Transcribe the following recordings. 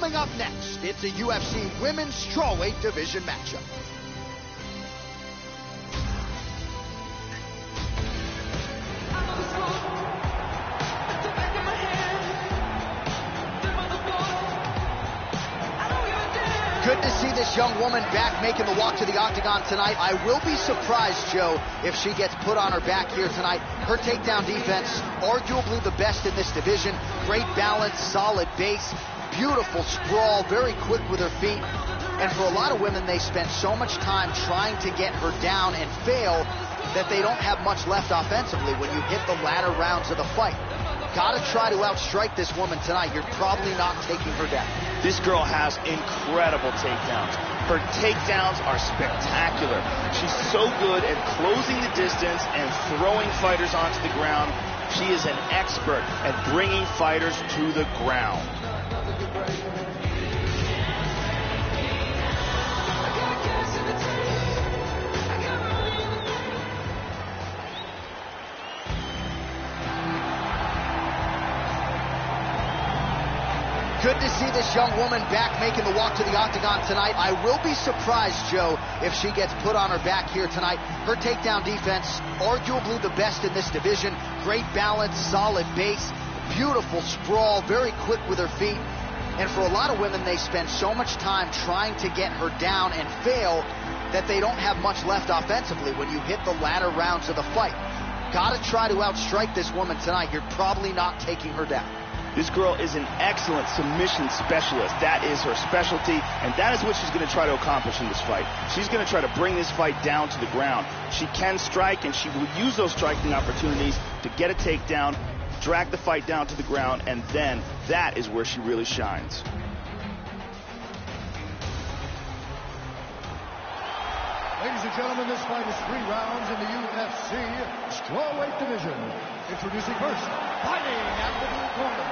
Coming up next, it's a UFC Women's Strawweight Division matchup. Good to see this young woman back making the walk to the octagon tonight. I will be surprised, Joe, if she gets put on her back here tonight. Her takedown defense, arguably the best in this division. Great balance, solid base, beautiful sprawl, very quick with her feet. And for a lot of women, they spend so much time trying to get her down and fail that they don't have much left offensively when you hit the latter rounds of the fight. Gotta try to outstrike this woman tonight. You're probably not taking her down. This girl has incredible takedowns. Her takedowns are spectacular. She's so good at closing the distance and throwing fighters onto the ground. She is an expert at bringing fighters to the ground. Good to see this young woman back making the walk to the octagon tonight. I will be surprised, Joe, if she gets put on her back here tonight. Her takedown defense, arguably the best in this division. Great balance, solid base, beautiful sprawl, very quick with her feet. And for a lot of women, they spend so much time trying to get her down and fail that they don't have much left offensively when you hit the latter rounds of the fight. Gotta try to outstrike this woman tonight. You're probably not taking her down. This girl is an excellent submission specialist. That is her specialty, and that is what she's going to try to accomplish in this fight. She's going to try to bring this fight down to the ground. She can strike, and she will use those striking opportunities to get a takedown, drag the fight down to the ground, and then that is where she really shines. Ladies and gentlemen, this fight is 3 rounds in the UFC Strawweight Division. Introducing first, fighting out of the blue corner.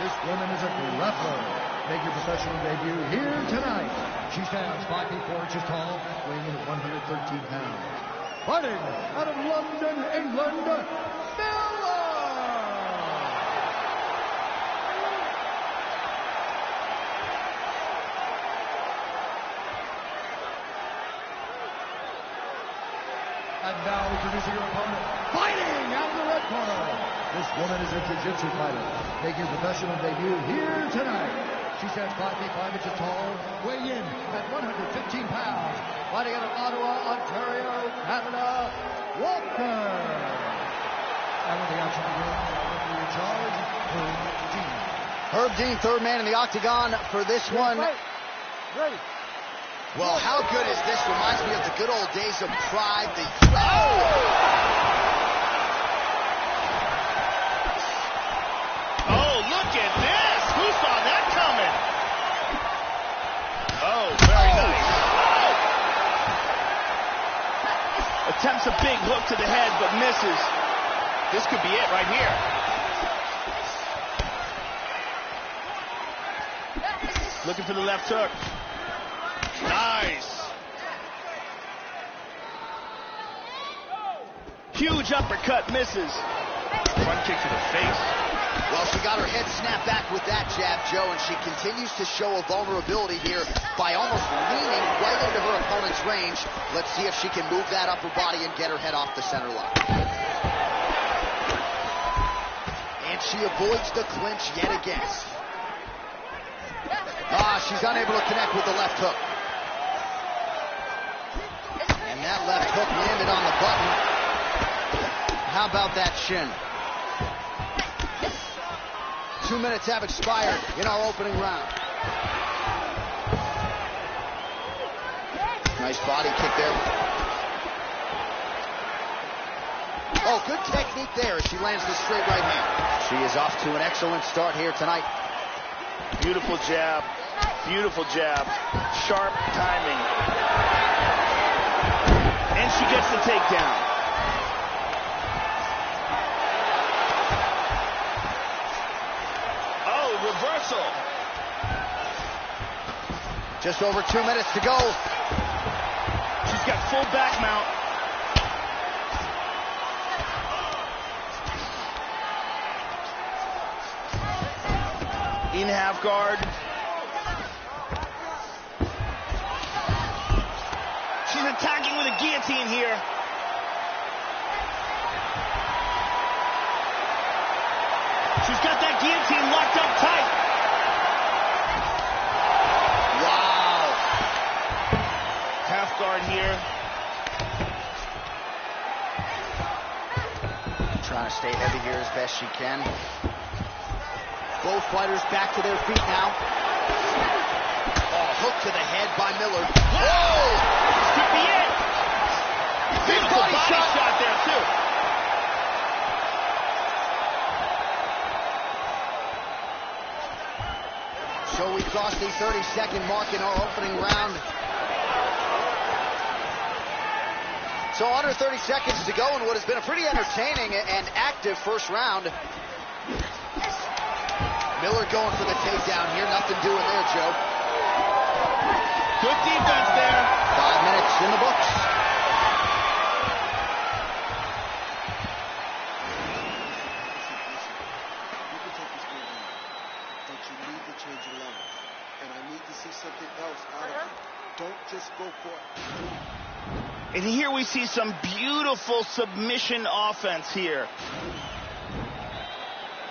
This woman is a grappler. Make your professional debut here tonight. She stands 5 feet 4 inches tall, weighing in at 113 pounds. Fighting out of London, England, Miller! And now introducing her opponent, fighting out of the red corner. This woman is a jiu-jitsu fighter, making her professional debut here tonight. She stands 5 feet 5 inches tall, weighing in at 115 pounds. Fighting out of Ottawa, Ontario, Canada, Walker. And with the action begins, in charge, Herb Dean. Herb Dean, third man in the octagon for this one. Ready. Well, how good is this? Reminds me of the good old days of Pride. Oh, look at this! Who saw that coming? Oh, very nice. Oh. Attempts a big hook to the head, but misses. This could be it right here. Looking for the left hook. Nice. Huge uppercut, misses. Front kick to the face. Well, she got her head snapped back with that jab, Joe, and she continues to show a vulnerability here by almost leaning right into her opponent's range. Let's see if she can move that upper body and get her head off the center line. And she avoids the clinch yet again. She's unable to connect with the left hook. And that left hook landed on the button. How about that shin? 2 minutes have expired in our opening round. Nice body kick there. Oh, good technique there as she lands the straight right hand. She is off to an excellent start here tonight. Beautiful jab. Beautiful jab. Sharp timing. And she gets the takedown. Oh, reversal. Just over 2 minutes to go. She's got full back mount. In half guard. She's attacking with a guillotine here. She's got that guillotine locked up tight. Wow. Half guard here. Trying to stay heavy here as best she can. Both fighters back to their feet now. Oh, hook to the head by Miller. Whoa! This could be it. Big body shot there, too. So we crossed the 30-second mark in our opening round. So under 30 seconds to go in what has been a pretty entertaining and active first round. Miller going for the takedown here. Nothing doing there, Joe. Good defense there. 5 minutes in the books. You can take this game down, but you need to change your level. And I need to see something else out of you. Don't just go for it. And here we see some beautiful submission offense here.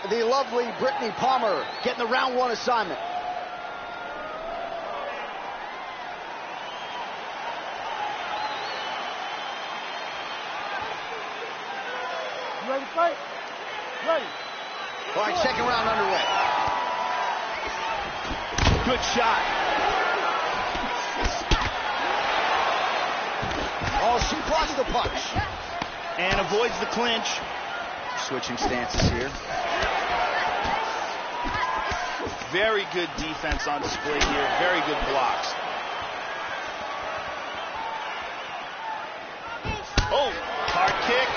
The lovely Brittany Palmer getting the round one assignment. You ready to fight? Ready. All right, second round underway. Good shot. Oh, she blocks the punch. And avoids the clinch. Switching stances here. Very good defense on display here. Very good blocks. Oh, hard kick.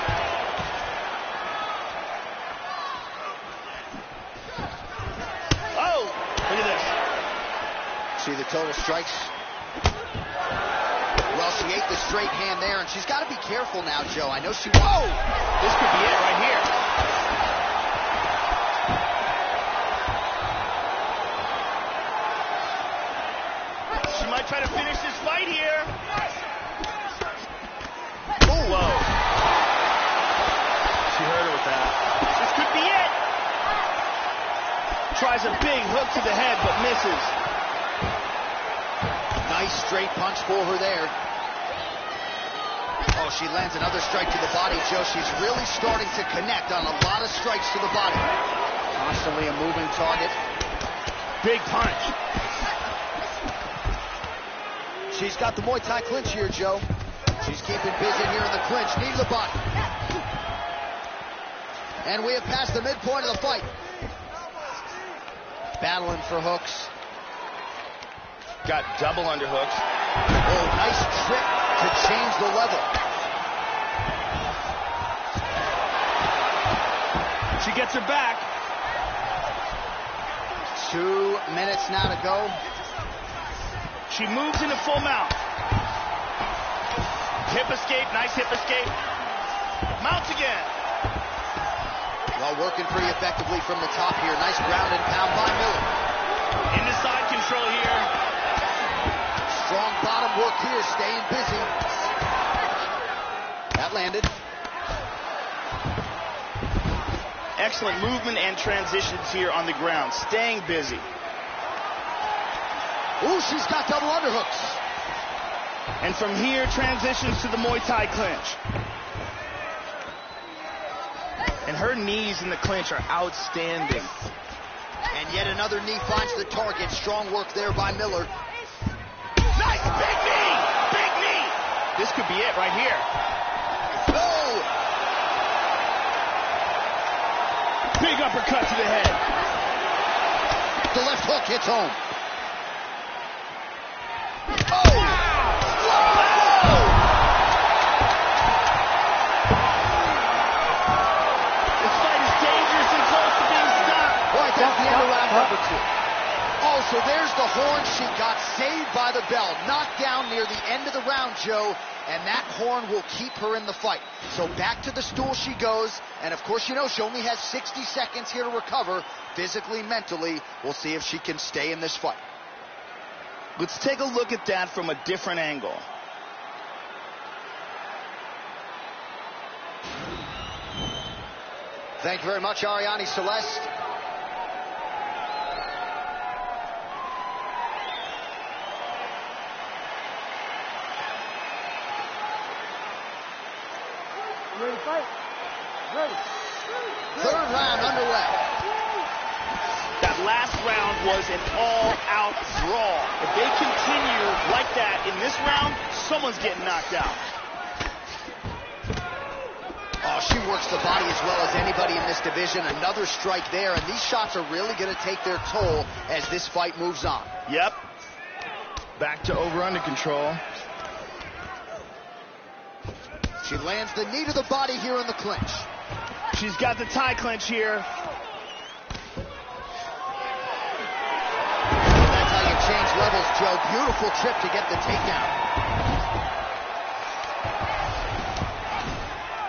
Oh, look at this. See the total strikes. Well, she ate the straight hand there, and she's got to be careful now, Joe. I know she... Whoa! This could be it right here. She might try to finish this fight here. Oh, whoa. She hurt her with that. This could be it. Tries a big hook to the head, but misses. Nice straight punch for her there. Oh, she lands another strike to the body, Joe. She's really starting to connect on a lot of strikes to the body. Constantly a moving target. Big punch. She's got the Muay Thai clinch here, Joe. She's keeping busy here in the clinch. Knee to the body. And we have passed the midpoint of the fight. Battling for hooks. Got double underhooks. Oh, nice trick to change the level. She gets her back. 2 minutes now to go. She moves into full mount. Hip escape, nice hip escape. Mounts again. Well, working pretty effectively from the top here. Nice ground and pound by Miller. Into side control here. Strong bottom work here, staying busy. That landed. Excellent movement and transitions here on the ground. Staying busy. Ooh, she's got double underhooks. And from here, transitions to the Muay Thai clinch. And her knees in the clinch are outstanding. And yet another knee finds the target. Strong work there by Miller. Nice big knee! Big knee! This could be it right here. Oh! Big uppercut to the head. The left hook hits home. Oh! Whoa! This fight is dangerous and close to being stopped. Right, that's the end of round number 2. Oh, so there's the horn. She got saved by the bell. Knocked down near the end of the round, Joe. And that horn will keep her in the fight. So back to the stool she goes. And of course, you know, she only has 60 seconds here to recover physically, mentally. We'll see if she can stay in this fight. Let's take a look at that from a different angle. Thank you very much, Ariane Celeste. Ready to fight? Ready. Third round underway. That last round was an all-out draw. If they continue like that in this round, someone's getting knocked out. Oh, she works the body as well as anybody in this division. Another strike there, and these shots are really going to take their toll as this fight moves on. Yep. Back to over-under control. She lands the knee to the body here in the clinch. She's got the tie clinch here. That's how you change levels, Joe. Beautiful trip to get the takedown.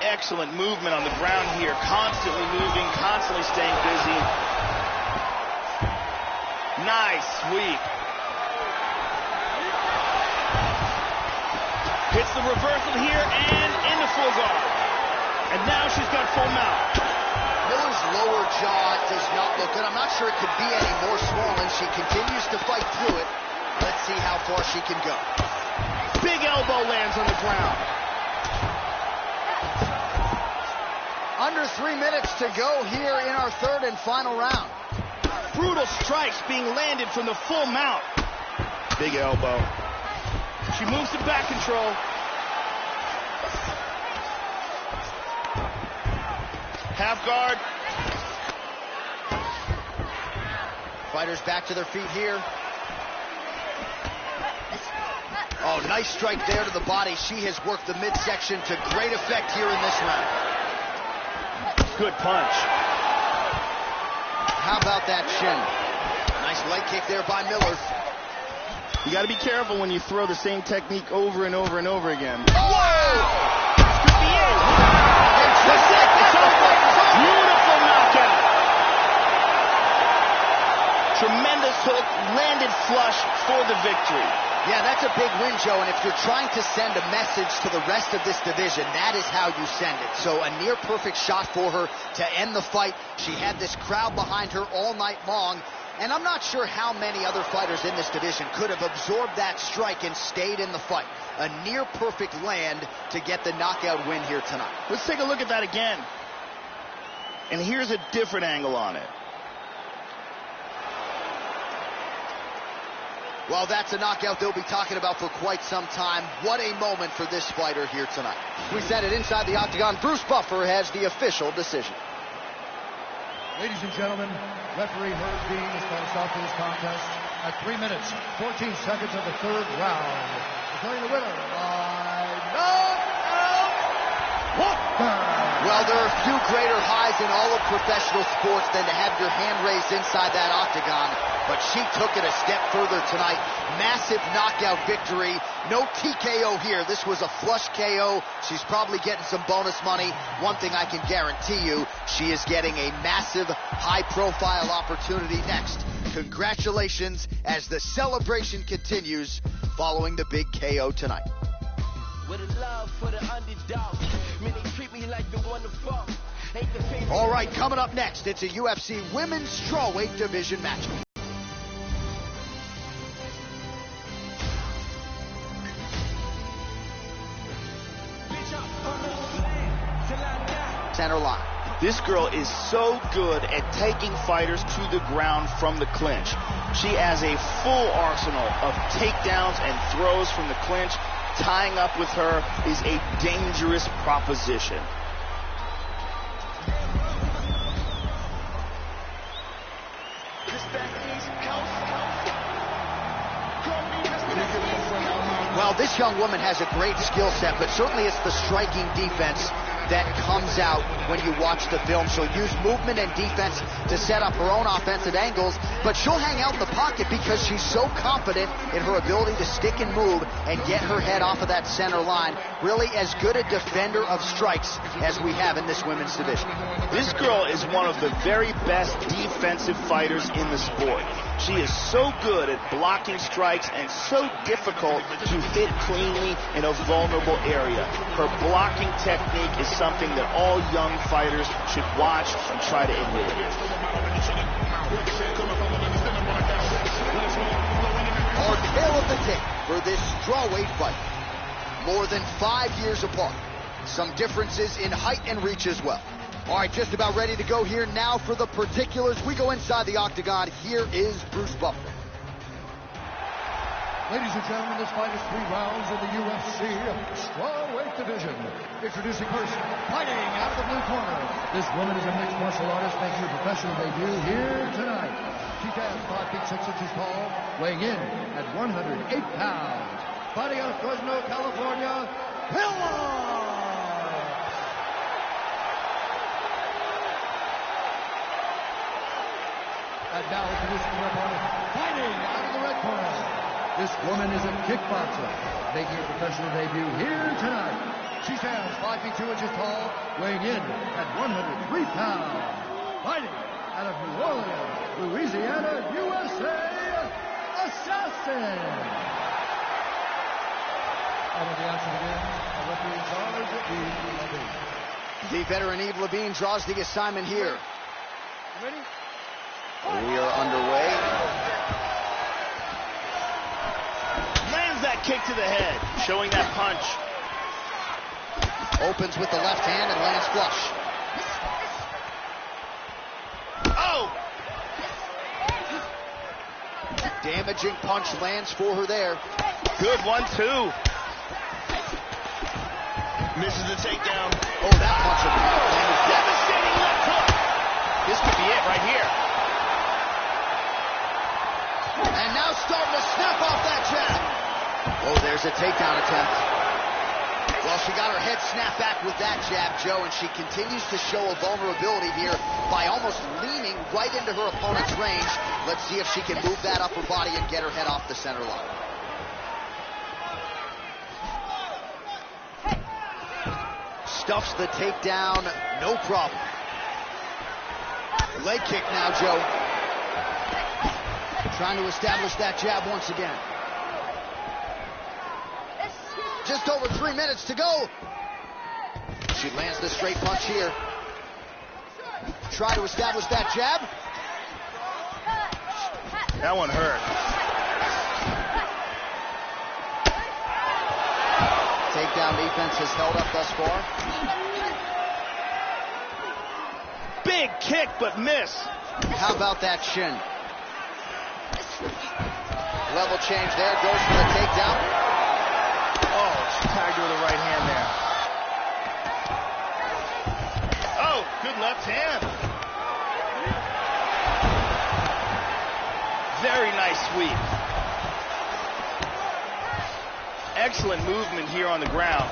Excellent movement on the ground here. Constantly moving, constantly staying busy. Nice sweep. Hits the reversal here and into full guard. And now she's got full mount. Miller's lower jaw does not look good. I'm not sure it could be any more swollen. She continues to fight through it. Let's see how far she can go. Big elbow lands on the ground. Under 3 minutes to go here in our third and final round. Brutal strikes being landed from the full mount. Big elbow. She moves to back control. Half guard. Fighters back to their feet here. Oh, nice strike there to the body. She has worked the midsection to great effect here in this round. Good punch. How about that shin? Nice leg kick there by Miller. You got to be careful when you throw the same technique over and over and over again. Wow! This could be it. That's it. It's over. Beautiful knockout. Tremendous hook, landed flush for the victory. Yeah, that's a big win, Joe, and if you're trying to send a message to the rest of this division, that is how you send it. So a near-perfect shot for her to end the fight. She had this crowd behind her all night long, and I'm not sure how many other fighters in this division could have absorbed that strike and stayed in the fight. A near-perfect land to get the knockout win here tonight. Let's take a look at that again. And here's a different angle on it. Well, that's a knockout they'll be talking about for quite some time. What a moment for this fighter here tonight. We send it inside the octagon. Bruce Buffer has the official decision. Ladies and gentlemen, referee Herb Dean has called us off to this contest at 3 minutes, 14 seconds of the third round. Declaring the winner by knockout. Well, there are few greater highs in all of professional sports than to have your hand raised inside that octagon, but she took it a step further tonight. Massive knockout victory. No TKO here. This was a flush KO. She's probably getting some bonus money. One thing I can guarantee you, she is getting a massive, high-profile opportunity next. Congratulations as the celebration continues following the big KO tonight. With a love for the underdog. Man, they treat me like the one to fall. All right, coming up next, it's a UFC Women's Strawweight Division match. Center line. This girl is so good at taking fighters to the ground from the clinch. She has a full arsenal of takedowns and throws from the clinch. Tying up with her is a dangerous proposition. Well, this young woman has a great skill set, but certainly it's the striking defense that comes out when you watch the film. She'll use movement and defense to set up her own offensive angles, but she'll hang out in the pocket because she's so confident in her ability to stick and move and get her head off of that center line. Really as good a defender of strikes as we have in this women's division. This girl is one of the very best defensive fighters in the sport. She is so good at blocking strikes and so difficult to hit cleanly in a vulnerable area. Her blocking technique is something that all young fighters should watch and try to emulate. Our tale of the tape for this strawweight fight. More than 5 years apart. Some differences in height and reach as well. All right, just about ready to go here now for the particulars. We go inside the octagon. Here is Bruce Buffer. Ladies and gentlemen, this fight is 3 rounds in the UFC strawweight division. Introducing first, fighting out of the blue corner. This woman is a mixed martial artist making her professional debut here tonight. She stands 5 feet 6 inches tall, weighing in at 108 pounds. Fighting out of Fresno, California, Pillar! And now introducing her opponent, fighting out of the red corner. This woman is a kickboxer, making her professional debut here tonight. She stands 5 feet 2 inches tall, weighing in at 103 pounds. Fighting out of New Orleans, Louisiana, USA, Assassin. Out of the action again, the referee in charge, Eve Levine. The veteran Eve Levine draws the assignment here. Ready? We are underway. Lands that kick to the head, showing that punch. Opens with the left hand and lands flush. Oh! Damaging punch lands for her there. Good 1-2. Misses the takedown. Oh, that punch landed flush. Devastating left hook. This could be it right here. And now starting to snap off that jab. Oh, there's a takedown attempt. Well, she got her head snapped back with that jab, Joe, and she continues to show a vulnerability here by almost leaning right into her opponent's range. Let's see if she can move that upper body and get her head off the center line. Stuffs the takedown, no problem. Leg kick now, Joe. Trying to establish that jab once again. Just over 3 minutes to go. She lands the straight punch here. Try to establish that jab. That one hurt. Takedown defense has held up thus far. Big kick, but miss. How about that shin? Level change there, goes for the takedown. Oh, she tagged her with the right hand there. Oh, good left hand. Very nice sweep. Excellent movement here on the ground.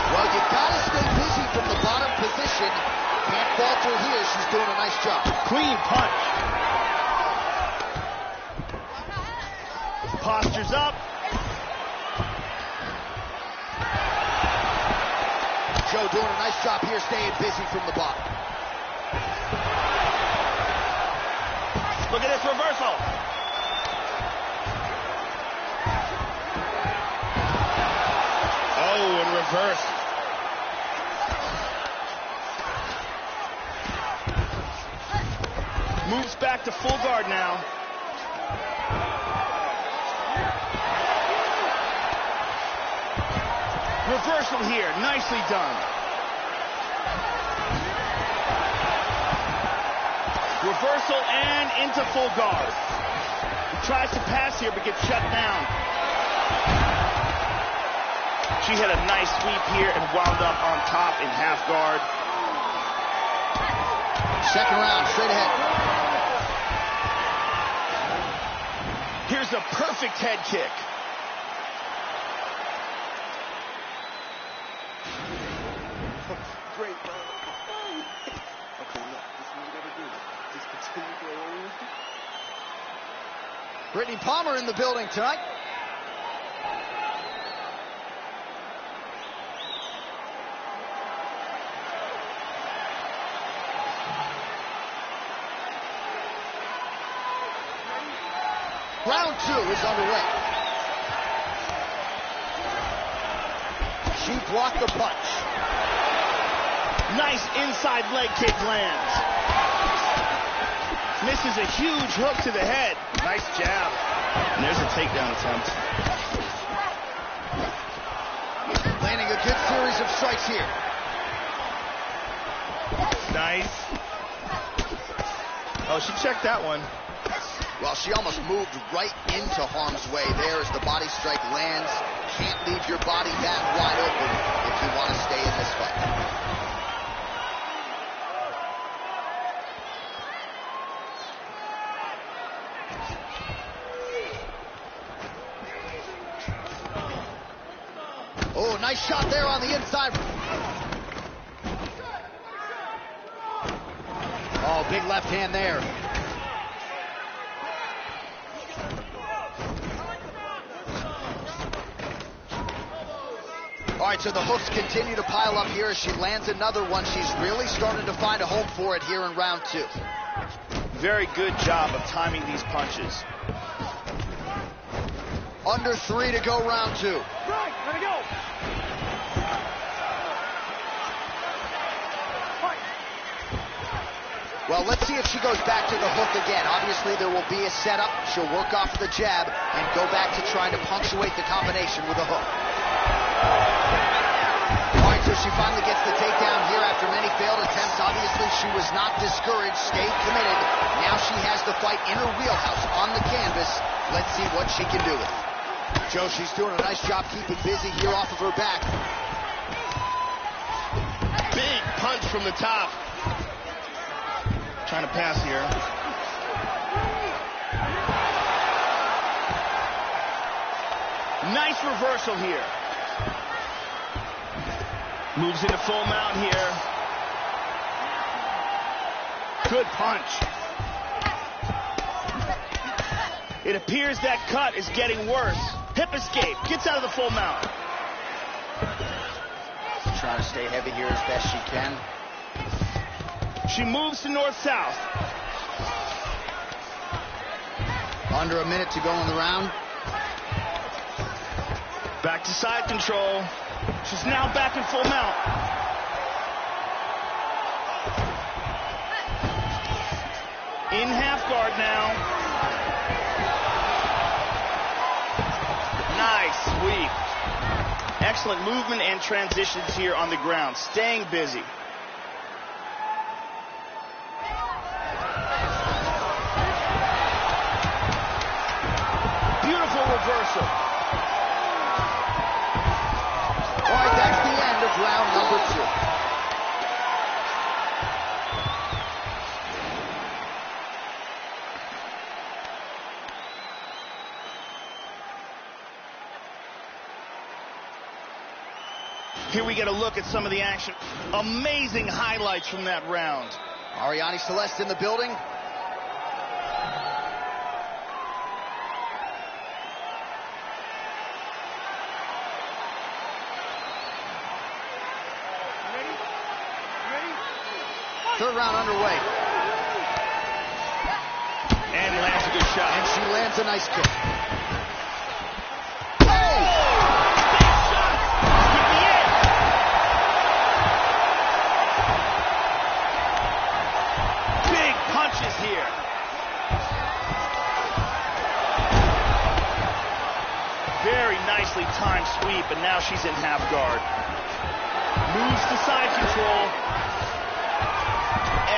Well, you gotta stay busy from the bottom position. Can't falter here, she's doing a nice job. Clean punch. Postures up. Joe doing a nice job here, staying busy from the bottom. Look at this reversal. Oh, in reverse. Moves back to full guard now. Reversal here, nicely done. Reversal and into full guard. He tries to pass here but gets shut down. She had a nice sweep here and wound up on top in half guard. Second round, straight ahead. Here's a perfect head kick. Great, bro. Okay, look, this is what we gotta do. Just Brittany Palmer in the building tonight. Round 2 is underway. She blocked the punch. Nice inside leg kick lands. Misses a huge hook to the head. Nice jab. And there's a takedown attempt. Landing a good series of strikes here. Nice. Oh, she checked that one. Well, she almost moved right into harm's way there as the body strike lands. Can't leave your body that wide open if you want to stay in this fight. Oh, nice shot there on the inside. Oh, big left hand there. All right, so the hooks continue to pile up here as she lands another one. She's really starting to find a home for it here in round 2. Very good job of timing these punches. Under 3 to go, round 2. Right, let it go. Well, let's see if she goes back to the hook again. Obviously, there will be a setup. She'll work off of the jab and go back to trying to punctuate the combination with a hook. All right, so she finally gets the takedown here after many failed attempts. Obviously, she was not discouraged, stayed committed. Now she has the fight in her wheelhouse on the canvas. Let's see what she can do with it. Joe, she's doing a nice job keeping busy here off of her back. Big punch from the top. Trying to pass here. Nice reversal here. Moves into full mount here. Good punch. It appears that cut is getting worse. Hip escape. Gets out of the full mount. Trying to stay heavy here as best she can. She moves to north-south. Under a minute to go in the round. Back to side control. She's now back in full mount. In half guard now. Nice sweep. Excellent movement and transitions here on the ground. Staying busy. Reversal. All right, that's the end of round number 2. Here we get a look at some of the action. Amazing highlights from that round. Ariane Celeste in the building. Third round underway. And lands a good shot. And she lands a nice kick. Oh! Big shot! Get me in! Big punches here. Very nicely timed sweep, and now she's in half guard. Moves to side control.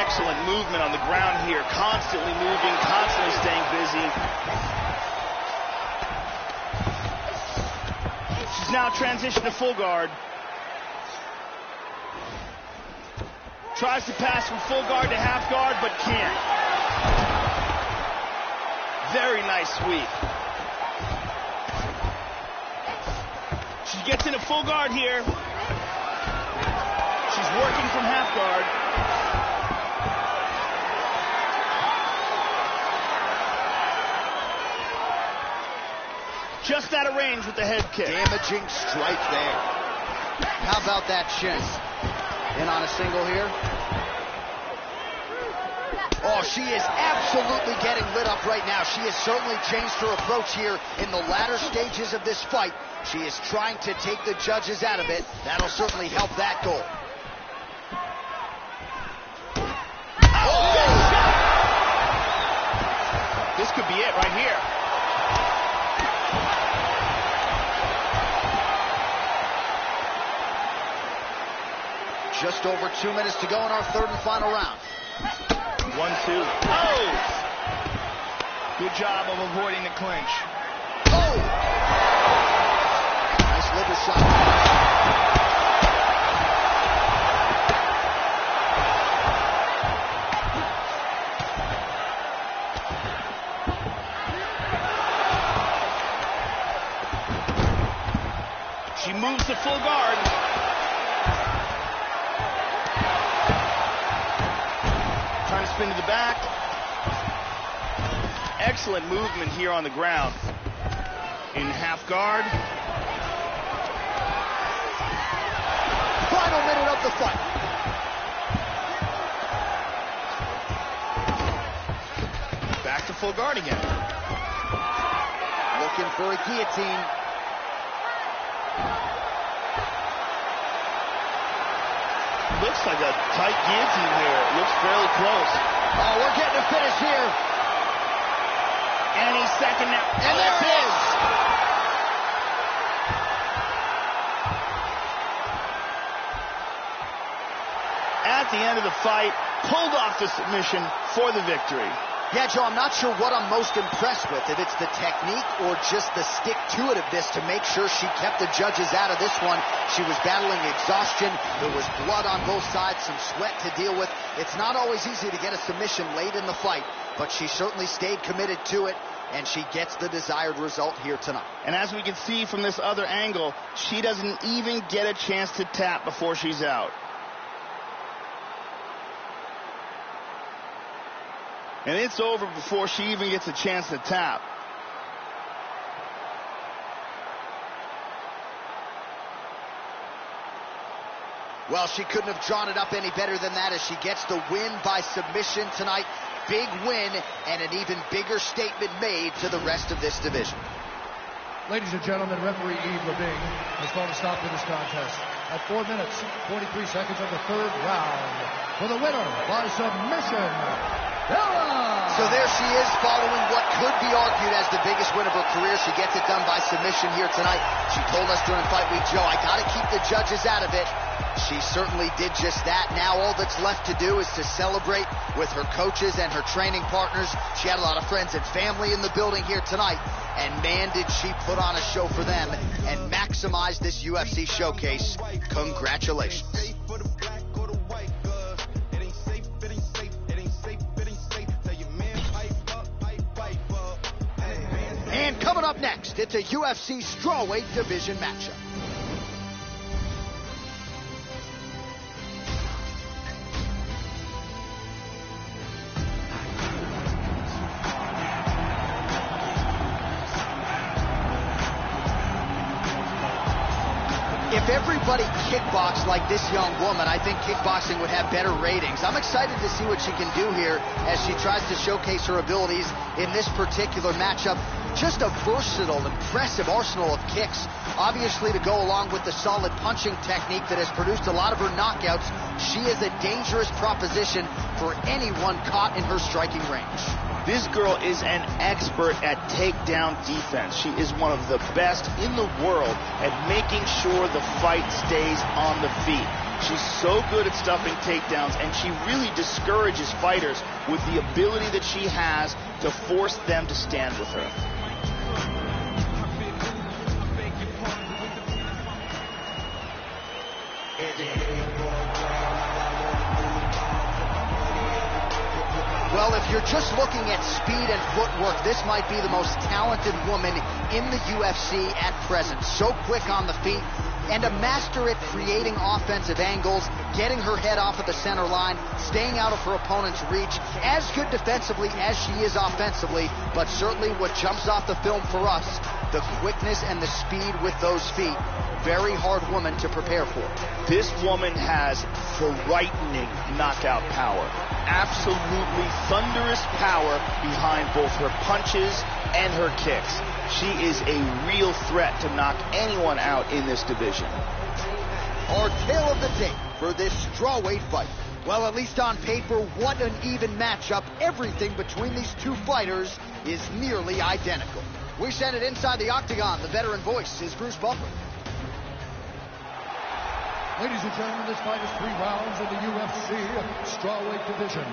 Excellent movement on the ground here. Constantly moving, constantly staying busy. She's now transitioned to full guard. Tries to pass from full guard to half guard, but can't. Very nice sweep. She gets into full guard here. She's working from half guard. just out of range with the head kick. Damaging strike there. How about that shin? In on a single here. Oh, she is absolutely getting lit up right now. She has certainly changed her approach here in the latter stages of this fight. She is trying to take the judges out of it. That'll certainly help that goal. Oh! This could be it right here. Just over 2 minutes to go in our third and final round. 1-2. Oh! Good job of avoiding the clinch. Oh! Nice liver shot. She moves to full guard. Trying to spin to the back. Excellent movement here on the ground. In half guard. Final minute of the fight. Back to full guard again. Looking for a guillotine. Looks like a tight guillotine here. It looks fairly close. Oh, we're getting a finish here. And he's second now. And there it is. At the end of the fight, pulled off the submission for the victory. Yeah, Joe, I'm not sure what I'm most impressed with, if it's the technique or just the stick-to-itiveness to make sure she kept the judges out of this one. She was battling exhaustion. There was blood on both sides, some sweat to deal with. It's not always easy to get a submission late in the fight, but she certainly stayed committed to it, and she gets the desired result here tonight. And as we can see from this other angle, she doesn't even get a chance to tap before she's out. And it's over before she even gets a chance to tap. Well, she couldn't have drawn it up any better than that as she gets the win by submission tonight. Big win and an even bigger statement made to the rest of this division. Ladies and gentlemen, referee Yves Levine has called a stop to this contest at 4 minutes, 43 seconds of the third round. For the winner by submission, Ella! So there she is, following what could be argued as the biggest win of her career. She gets it done by submission here tonight. She told us during Fight Week, Joe, I got to keep the judges out of it. She certainly did just that. Now all that's left to do is to celebrate with her coaches and her training partners. She had a lot of friends and family in the building here tonight. And man, did she put on a show for them and maximize this UFC showcase. Congratulations. And coming up next, it's a UFC Strawweight division matchup. If everybody kickboxed like this young woman, I think kickboxing would have better ratings. I'm excited to see what she can do here as she tries to showcase her abilities in this particular matchup. Just a versatile, impressive arsenal of kicks, obviously to go along with the solid punching technique that has produced a lot of her knockouts. She is a dangerous proposition for anyone caught in her striking range. This girl is an expert at takedown defense. She is one of the best in the world at making sure the fight stays on the feet. She's so good at stuffing takedowns, and she really discourages fighters with the ability that she has to force them to stand with her. Well, if you're just looking at speed and footwork, this might be the most talented woman in the UFC at present. So quick on the feet and a master at creating offensive angles, getting her head off of the center line, staying out of her opponent's reach, as good defensively as she is offensively, but certainly what jumps off the film for us, the quickness and the speed with those feet. Very hard woman to prepare for. This woman has frightening knockout power. Absolutely thunderous power behind both her punches and her kicks. She is a real threat to knock anyone out in this division. Our tale of the tape for this strawweight fight. Well, at least on paper, what an even matchup. Everything between these two fighters is nearly identical. We send it inside the octagon. The veteran voice is Bruce Buffer. Ladies and gentlemen, this fight is 3 rounds in the UFC strawweight division.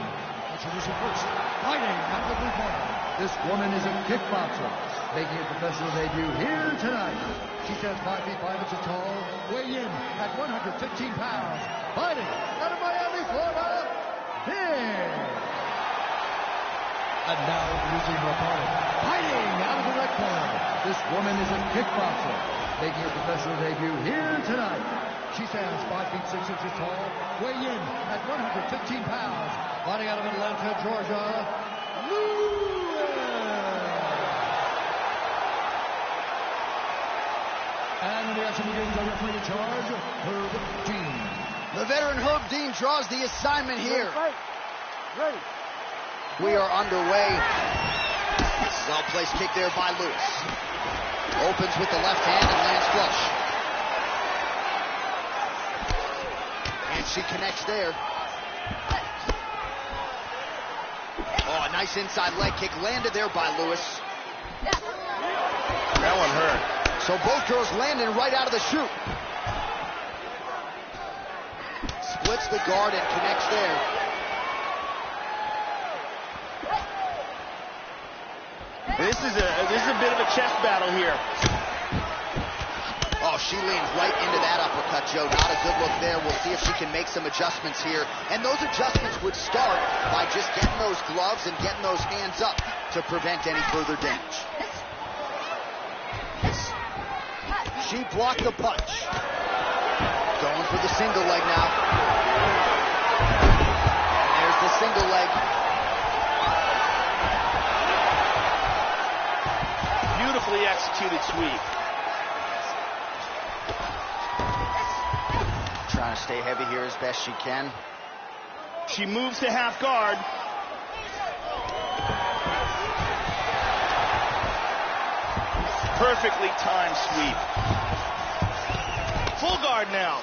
Introducing first, fighting out of the blue corner. This woman is a kickboxer, making her professional debut here tonight. She stands 5 feet 5 inches tall, weigh in at 115 pounds. Fighting out of Miami, Florida, here. And now introducing her opponent, fighting out of the red corner. This woman is a kickboxer, making her professional debut here tonight. She stands 5 feet 6 inches tall, weigh in at 115 pounds. Fighting out of Atlanta, Georgia, and when the action begins, our referee in charge, Herb Dean. The veteran Herb Dean draws the assignment here. Ready. We are underway. This is well-placed kick there by Lewis. Opens with the left hand and lands flush. And she connects there. Oh, a nice inside leg kick landed there by Lewis. That one hurt. So both girls landing right out of the chute. Splits the guard and connects there. This is a bit of a chest battle here. Oh, she leans right into that uppercut, Joe. Not a good look there. We'll see if she can make some adjustments here. And those adjustments would start by just getting those gloves and getting those hands up to prevent any further damage. She blocked the punch. Going for the single leg now. And there's the single leg. Beautifully executed sweep. Trying to stay heavy here as best she can. She moves to half guard. Perfectly timed sweep. Full guard now.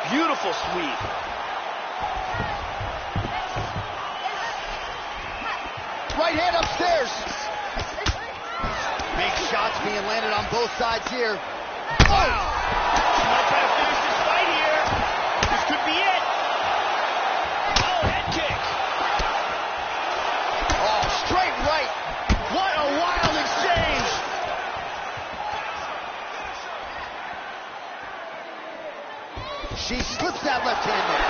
Beautiful sweep. Right hand upstairs. Big shots being landed on both sides here. Wow. She might try to finish this fight here. This could be it. Oh, head kick. Oh, straight right. What a wild exchange. She slips that left hand there.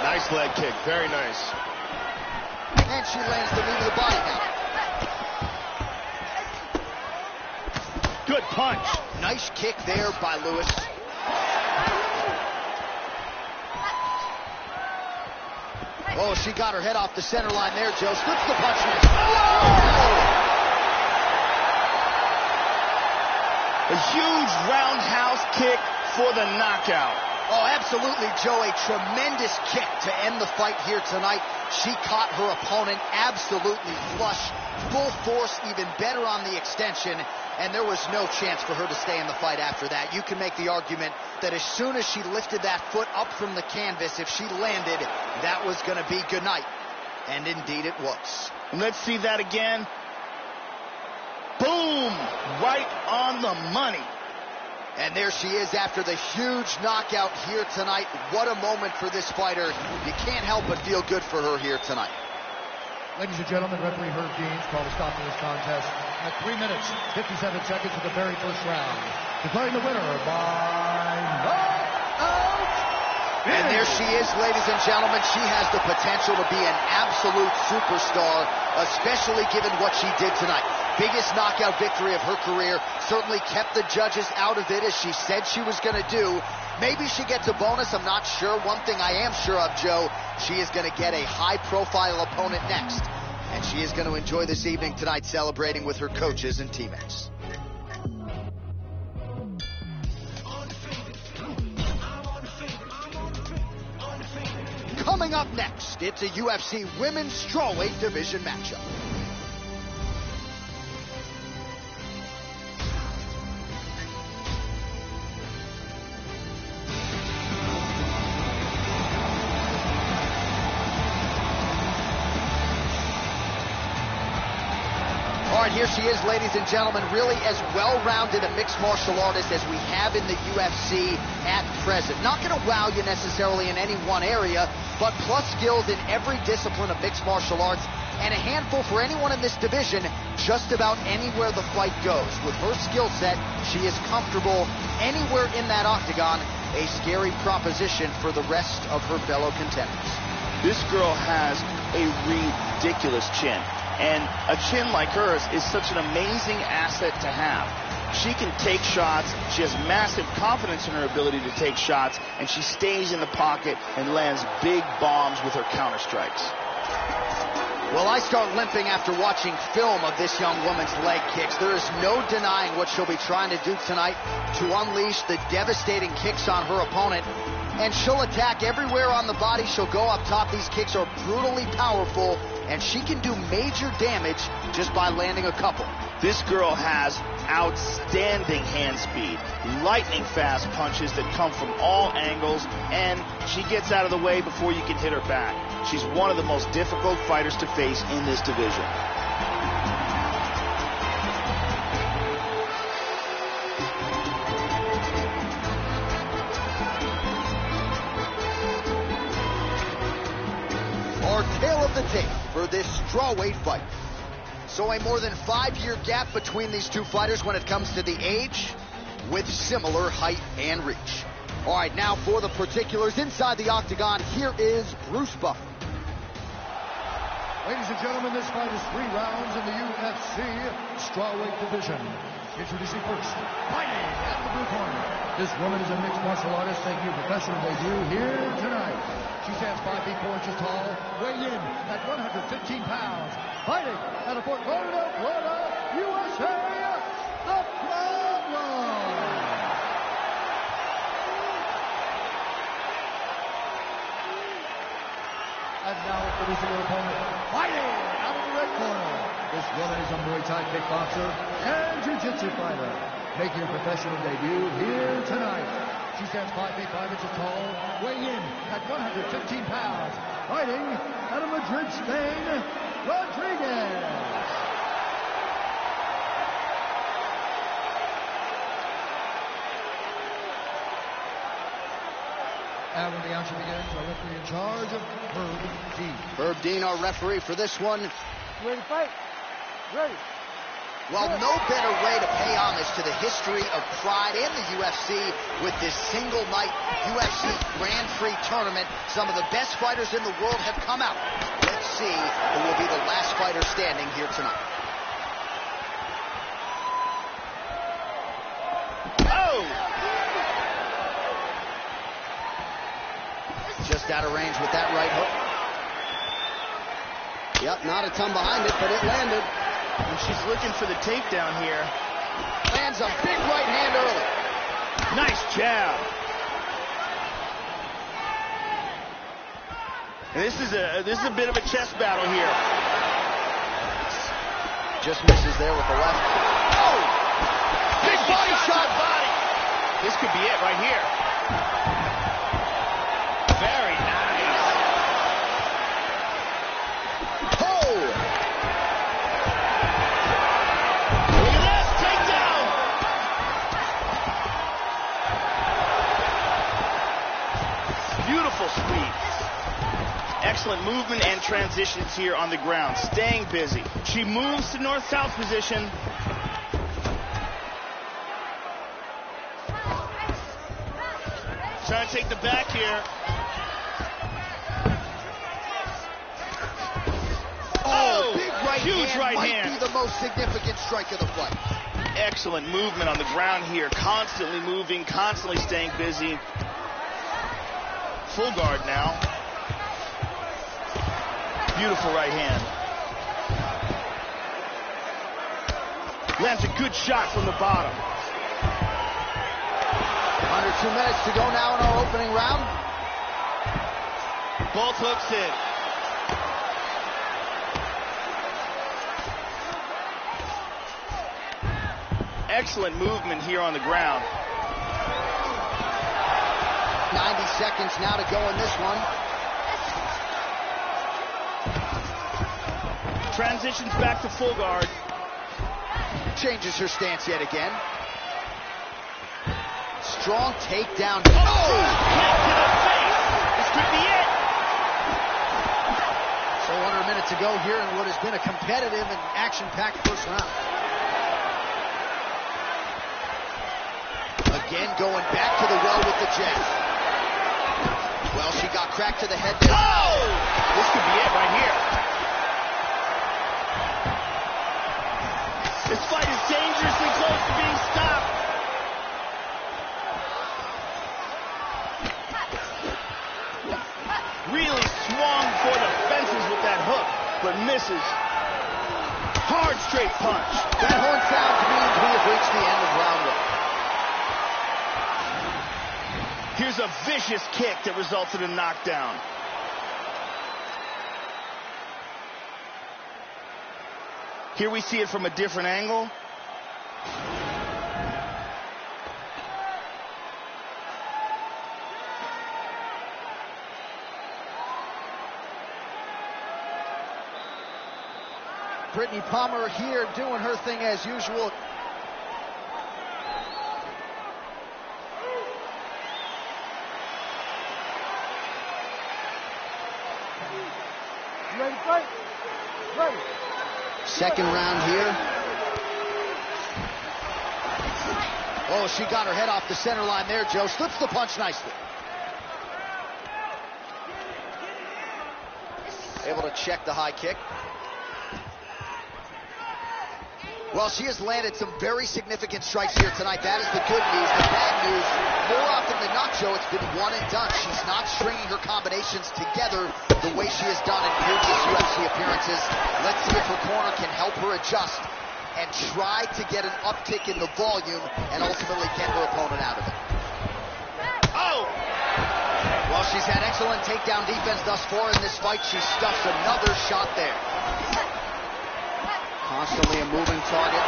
Nice leg kick. Very nice. And she lands the knee to the body now. Good punch. Nice kick there by Lewis. Oh, she got her head off the center line there, Joe. Slips the punch in. A huge roundhouse kick for the knockout. Oh, absolutely, Joe. A tremendous kick to end the fight here tonight. She caught her opponent absolutely flush, full force, even better on the extension, and there was no chance for her to stay in the fight after that. You can make the argument that as soon as she lifted that foot up from the canvas, if she landed, that was going to be good night. And indeed it was. Let's see that again. Boom! Right on the money. And there she is after the huge knockout here tonight. What a moment for this fighter. You can't help but feel good for her here tonight. Ladies and gentlemen, referee Herb Dean called a stop to this contest at 3 minutes, 57 seconds of the very first round. Declaring the winner by knockout. And there she is, ladies and gentlemen. She has the potential to be an absolute superstar, especially given what she did tonight. Biggest knockout victory of her career. Certainly kept the judges out of it, as she said she was going to do. Maybe she gets a bonus, I'm not sure. One thing I am sure of, Joe, she is going to get a high-profile opponent next. And she is going to enjoy this evening tonight celebrating with her coaches and teammates. Coming up next, it's a UFC Women's Strawweight Division matchup. All right, here she is, ladies and gentlemen, really as well-rounded a mixed martial artist as we have in the UFC at present. Not going to wow you necessarily in any one area, but plus skills in every discipline of mixed martial arts, and a handful for anyone in this division, just about anywhere the fight goes. With her skill set, she is comfortable anywhere in that octagon, a scary proposition for the rest of her fellow contenders. This girl has a ridiculous chin. And a chin like hers is such an amazing asset to have. She can take shots, she has massive confidence in her ability to take shots, and she stays in the pocket and lands big bombs with her counter strikes. Well, I start limping after watching film of this young woman's leg kicks. There is no denying what she'll be trying to do tonight to unleash the devastating kicks on her opponent. And she'll attack everywhere on the body. She'll go up top. These kicks are brutally powerful, and she can do major damage just by landing a couple. This girl has outstanding hand speed, lightning fast punches that come from all angles, and she gets out of the way before you can hit her back. She's one of the most difficult fighters to face in this division. Our tale of the tape for this strawweight fight. So a more than 5-year gap between these two fighters when it comes to the age, with similar height and reach. All right, now for the particulars inside the octagon, here is Bruce Buffer. Ladies and gentlemen, this fight is 3 rounds in the UFC strawweight division. Introducing first, fighting out of the blue corner. This woman is a mixed martial artist making her professional debut here tonight. She stands 5 feet 4 inches tall, weighing in at 115 pounds. Fighting out of Fort Lauderdale, Florida, USA, the Problem. And now introducing her opponent, fighting out of the red corner. This woman is a Muay Thai kickboxer and jiu-jitsu fighter, making her professional debut here tonight. She stands 5 feet 5 inches tall, weighing in at 115 pounds. Fighting out of Madrid, Spain, Rodriguez. And when the action begins, our referee in charge, Herb Dean. Herb Dean, our referee for this one. You ready to fight? Ready. Well, no better way to pay homage to the history of pride and the UFC with this single night UFC Grand Prix tournament. Some of the best fighters in the world have come out. Let's see who will be the last fighter standing here tonight. Oh! Just out of range with that right hook. Yep, not a ton behind it, but it landed. And she's looking for the takedown here. Lands a big right hand early. Nice jab. And this is a bit of a chess battle here. Just misses there with the left. Oh! Big body shot. Body. This could be it right here. Very nice. Oh! Look at this takedown. Beautiful sweep. Excellent movement and transitions here on the ground. Staying busy. She moves to north-south position. Trying to take the back here. Oh, big right huge hand right might hand. be the most significant strike of the fight. Excellent movement on the ground here. Constantly moving, constantly staying busy. Full guard now. Beautiful right hand. Lands a good shot from the bottom. Under 2 minutes to go now in our opening round. Both hooks in. Excellent movement here on the ground. 90 seconds now to go in this one. Transitions back to full guard. Changes her stance yet again. Strong takedown. Oh! Kick to the face. This could be it. So under a minute to go here in what has been a competitive and action-packed first round. Again, going back to the well with the jab. Well, she got cracked to the head there. Oh! This could be it right here. This fight is dangerously close to being stopped. Really swung for the fences with that hook, but misses. Hard straight punch. That horn sounds means we have reached the end of round one. Here's a vicious kick that results in a knockdown. Here we see it from a different angle. Brittany Palmer here doing her thing as usual. You ready to fight? Ready. Second round here. Oh, she got her head off the center line there, Joe. Slips the punch nicely. Able to check the high kick. Well, she has landed some very significant strikes here tonight. That is the good news. The bad news, more often than not, Joe, it's been one and done. She's not stringing her combinations together the way she has done in previous UFC appearances. Let's see if her corner can help her adjust and try to get an uptick in the volume and ultimately get her opponent out of it. Oh! Well, she's had excellent takedown defense thus far in this fight. She stuffs another shot there. Constantly a moving target.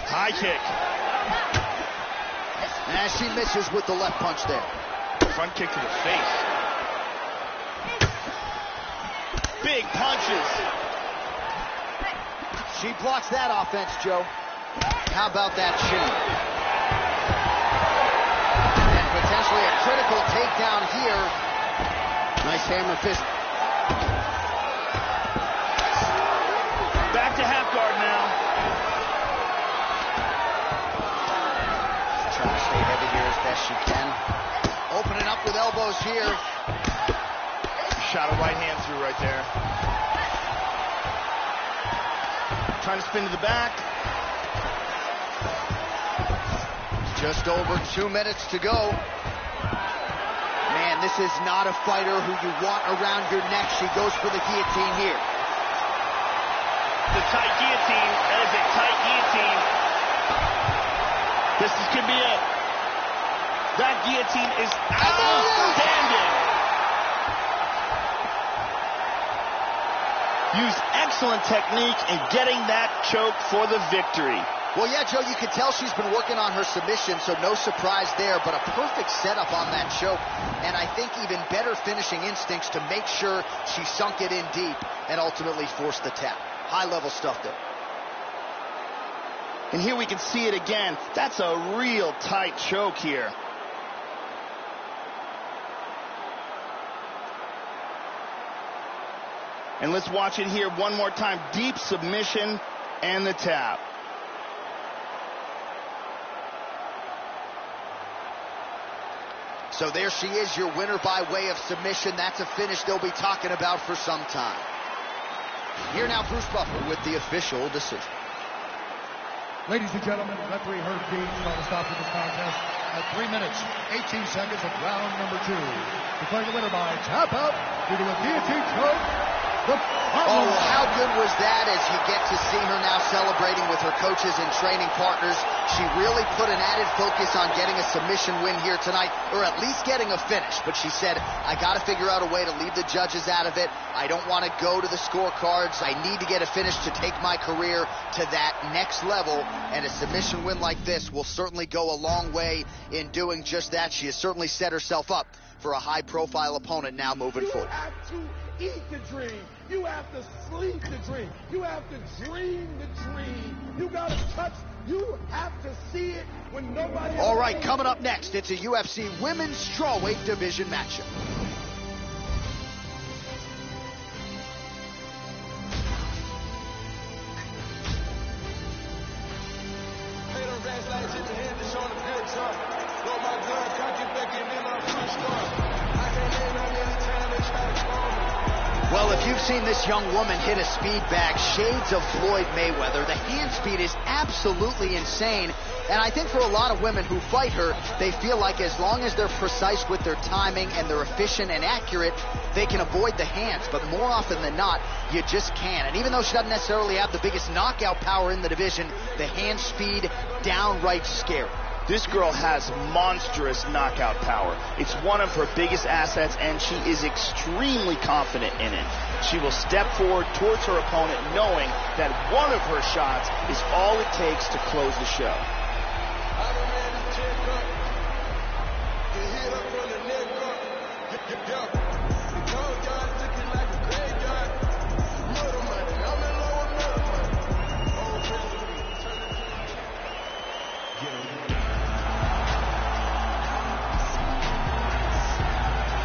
High kick. And she misses with the left punch there. Front kick to the face. Big punches. She blocks that offense, Joe. How about that shin? Potentially a critical takedown here. Nice hammer fist. Back to half guard now. She's trying to stay heavy here as best she can. Opening up with elbows here. Shot a right hand through right there. Trying to spin to the back. Just over 2 minutes to go. Man, this is not a fighter who you want around your neck. She goes for the guillotine here. The tight guillotine. That is a tight guillotine. This could be it. That guillotine is outstanding. Used excellent technique in getting that choke for the victory. Well, yeah, Joe, you can tell she's been working on her submission, so no surprise there, but a perfect setup on that choke, and I think even better finishing instincts to make sure she sunk it in deep and ultimately forced the tap. High-level stuff there. And here we can see it again. That's a real tight choke here. And let's watch it here one more time. Deep submission and the tap. So there she is, your winner by way of submission. That's a finish they'll be talking about for some time. Here now, Bruce Buffer with the official decision. Ladies and gentlemen, referee Herb Dean's called a stop to this contest at 3 minutes, 18 seconds of round number 2. Declaring the winner by tap out due to a guillotine choke. Oh, how good was that as you get to see her now celebrating with her coaches and training partners. She really put an added focus on getting a submission win here tonight, or at least getting a finish. But she said, I got to figure out a way to leave the judges out of it. I don't want to go to the scorecards. I need to get a finish to take my career to that next level. And a submission win like this will certainly go a long way in doing just that. She has certainly set herself up for a high-profile opponent now moving forward. You have to eat the dream. You have to sleep the dream. You have to dream the dream. You got to touch. You have to see it when nobody else. All right, coming up next, it's a UFC Women's Strawweight Division matchup. Well, if you've seen this young woman hit a speed bag, shades of Floyd Mayweather, the hand speed is absolutely insane. And I think for a lot of women who fight her, they feel like as long as they're precise with their timing and they're efficient and accurate, they can avoid the hands. But more often than not, you just can't. And even though she doesn't necessarily have the biggest knockout power in the division, the hand speed, downright scary. This girl has monstrous knockout power. It's one of her biggest assets, and she is extremely confident in it. She will step forward towards her opponent knowing that one of her shots is all it takes to close the show.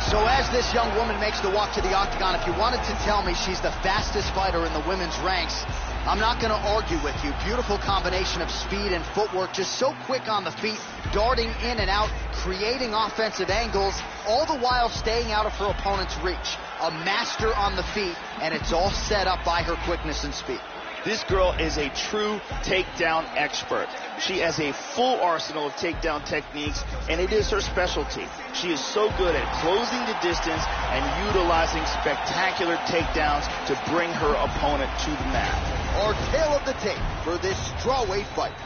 So as this young woman makes the walk to the octagon, if you wanted to tell me she's the fastest fighter in the women's ranks, I'm not going to argue with you. Beautiful combination of speed and footwork, just so quick on the feet, darting in and out, creating offensive angles, all the while staying out of her opponent's reach. A master on the feet, and it's all set up by her quickness and speed. This girl is a true takedown expert. She has a full arsenal of takedown techniques, and it is her specialty. She is so good at closing the distance and utilizing spectacular takedowns to bring her opponent to the mat. Our tale of the tape for this strawweight fight.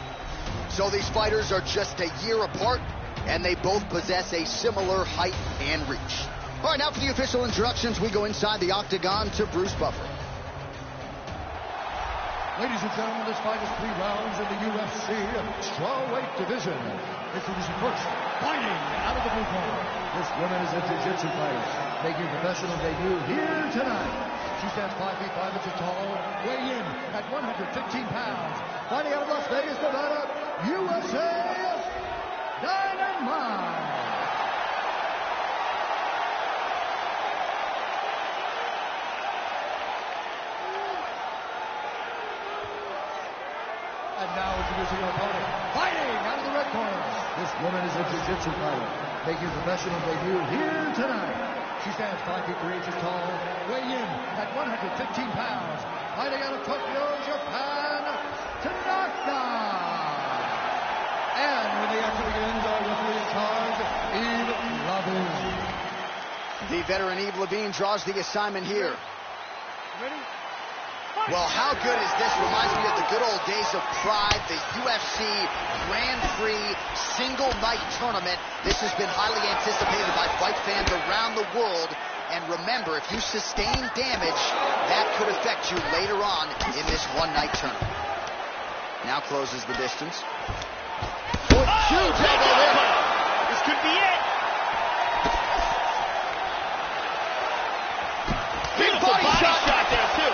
So these fighters are just a year apart, and they both possess a similar height and reach. All right, now for the official introductions, we go inside the octagon to Bruce Buffer. Ladies and gentlemen, this fight is 3 rounds in the UFC Strawweight Division. Introducing first, fighting out of the blue corner. This woman is a jiu-jitsu fighter, making a professional debut here tonight. She stands 5 feet 5 inches tall, weighing in at 115 pounds. Fighting out of Las Vegas, Nevada, USA, Dynamite. And now introducing her opponent, fighting out of the red corner. This woman is a jiu-jitsu fighter, making a professional debut here tonight. She stands 5 feet 3 inches tall, weighing in at 115 pounds. Fighting out of Tokyo, Japan, Tanaka. And when the action begins, our referee in charge, Yves Lavigne. The veteran Yves Lavigne draws the assignment here. Ready? Well, how good is this? Reminds me of the good old days of Pride, the UFC Grand Prix single night tournament. This has been highly anticipated by fight fans around the world. And remember, if you sustain damage, that could affect you later on in this one-night tournament. Now closes the distance. Huge elbow there. This could be it. Big body shot there, too.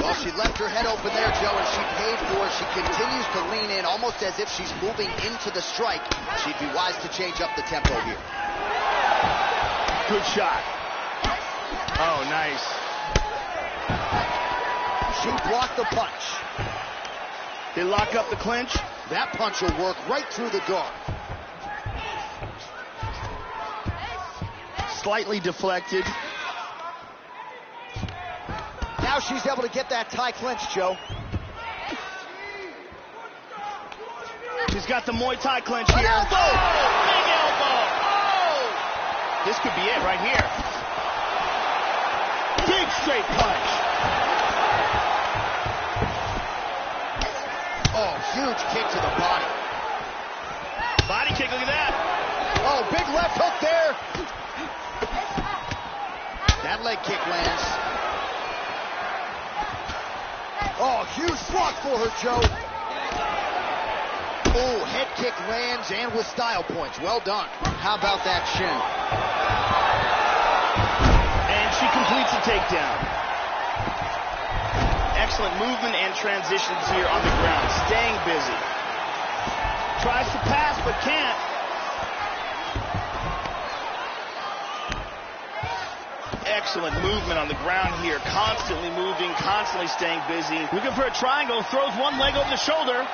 Well, she left her head open there, Joe, and she paid for it. She continues to lean in, almost as if she's moving into the strike. She'd be wise to change up the tempo here. Good shot. Oh, nice. She blocked the punch. They lock up the clinch. That punch will work right through the guard. Slightly deflected. Now she's able to get that tie clinch, Joe. She's got the Muay Thai clinch here. Elbow! Oh, big elbow! Oh! This could be it right here. Big straight punch. Oh, huge kick to the body. Body kick, look at that. Oh, big left hook there. That leg kick lands. Oh, huge block for her, Joe. Oh, head kick lands and with style points. Well done. How about that shin? And she completes the takedown. Excellent movement and transitions here on the ground. Staying busy. Tries to pass but can't. Excellent movement on the ground here. Constantly moving, constantly staying busy. Looking for a triangle. Throws one leg over the shoulder.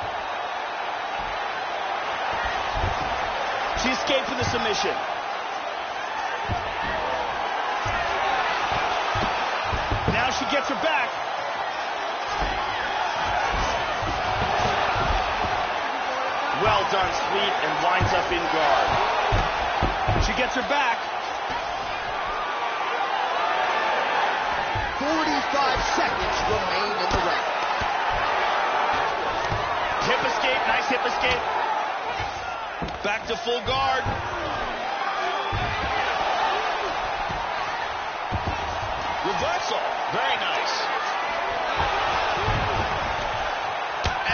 She escaped with a submission. Now she gets her back. Well done, sweep, and winds up in guard. She gets her back. 45 seconds remain in the round. Hip escape, nice hip escape. Back to full guard. Reversal, very nice.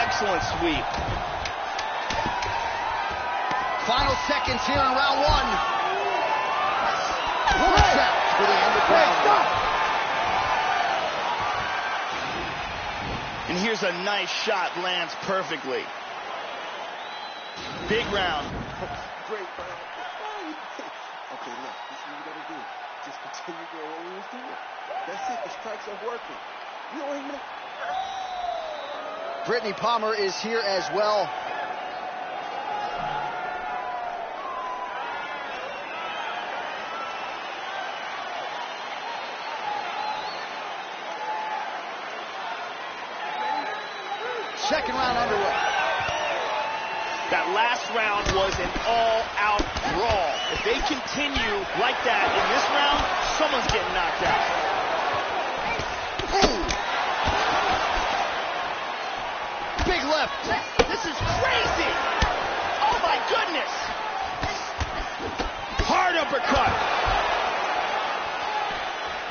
Excellent sweep. Final seconds here in round one. Push out for the end of round one. And here's a nice shot, lands perfectly. Big round. Great round. Okay, look, this is what you gotta do. Just continue doing what we was doing. That's it, the strikes are working. You don't even... Brittany Palmer is here as well. Second round underway. That last round was an all-out brawl. If they continue like that in this round, someone's getting knocked out. Ooh. Big left. This is crazy. Oh my goodness. Hard uppercut.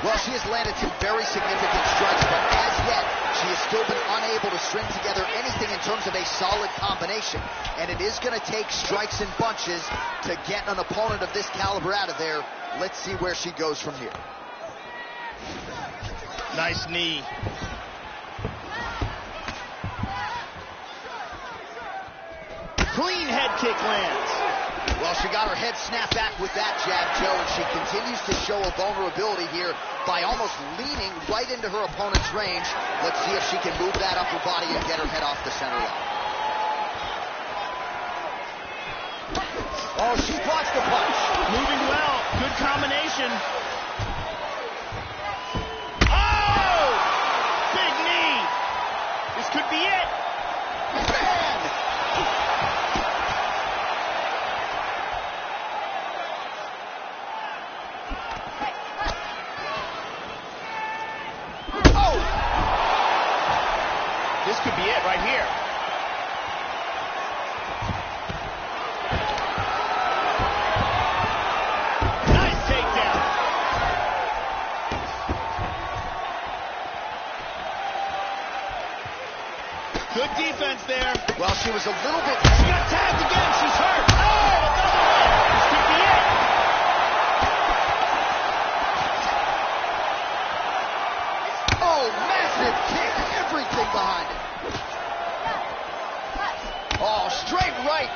Well, she has landed some very significant strikes, but as yet, she has still been unable to string together anything in terms of a solid combination. And it is going to take strikes and bunches to get an opponent of this caliber out of there. Let's see where she goes from here. Nice knee. Clean head kick lands. Well, she got her head snapped back with that jab, Joe, and she continues to show a vulnerability here by almost leaning right into her opponent's range. Let's see if she can move that upper body and get her head off the center line. Oh, she blocks the punch. Moving well. Good combination. Oh! Big knee. This could be it. Man! Oh! This could be it right here. Nice takedown. Good defense there. Well, she was a little bit... She got tagged again. She's hurt. Oh, another one. This could be it. Oh, massive kick. Everything behind it. Oh, straight right.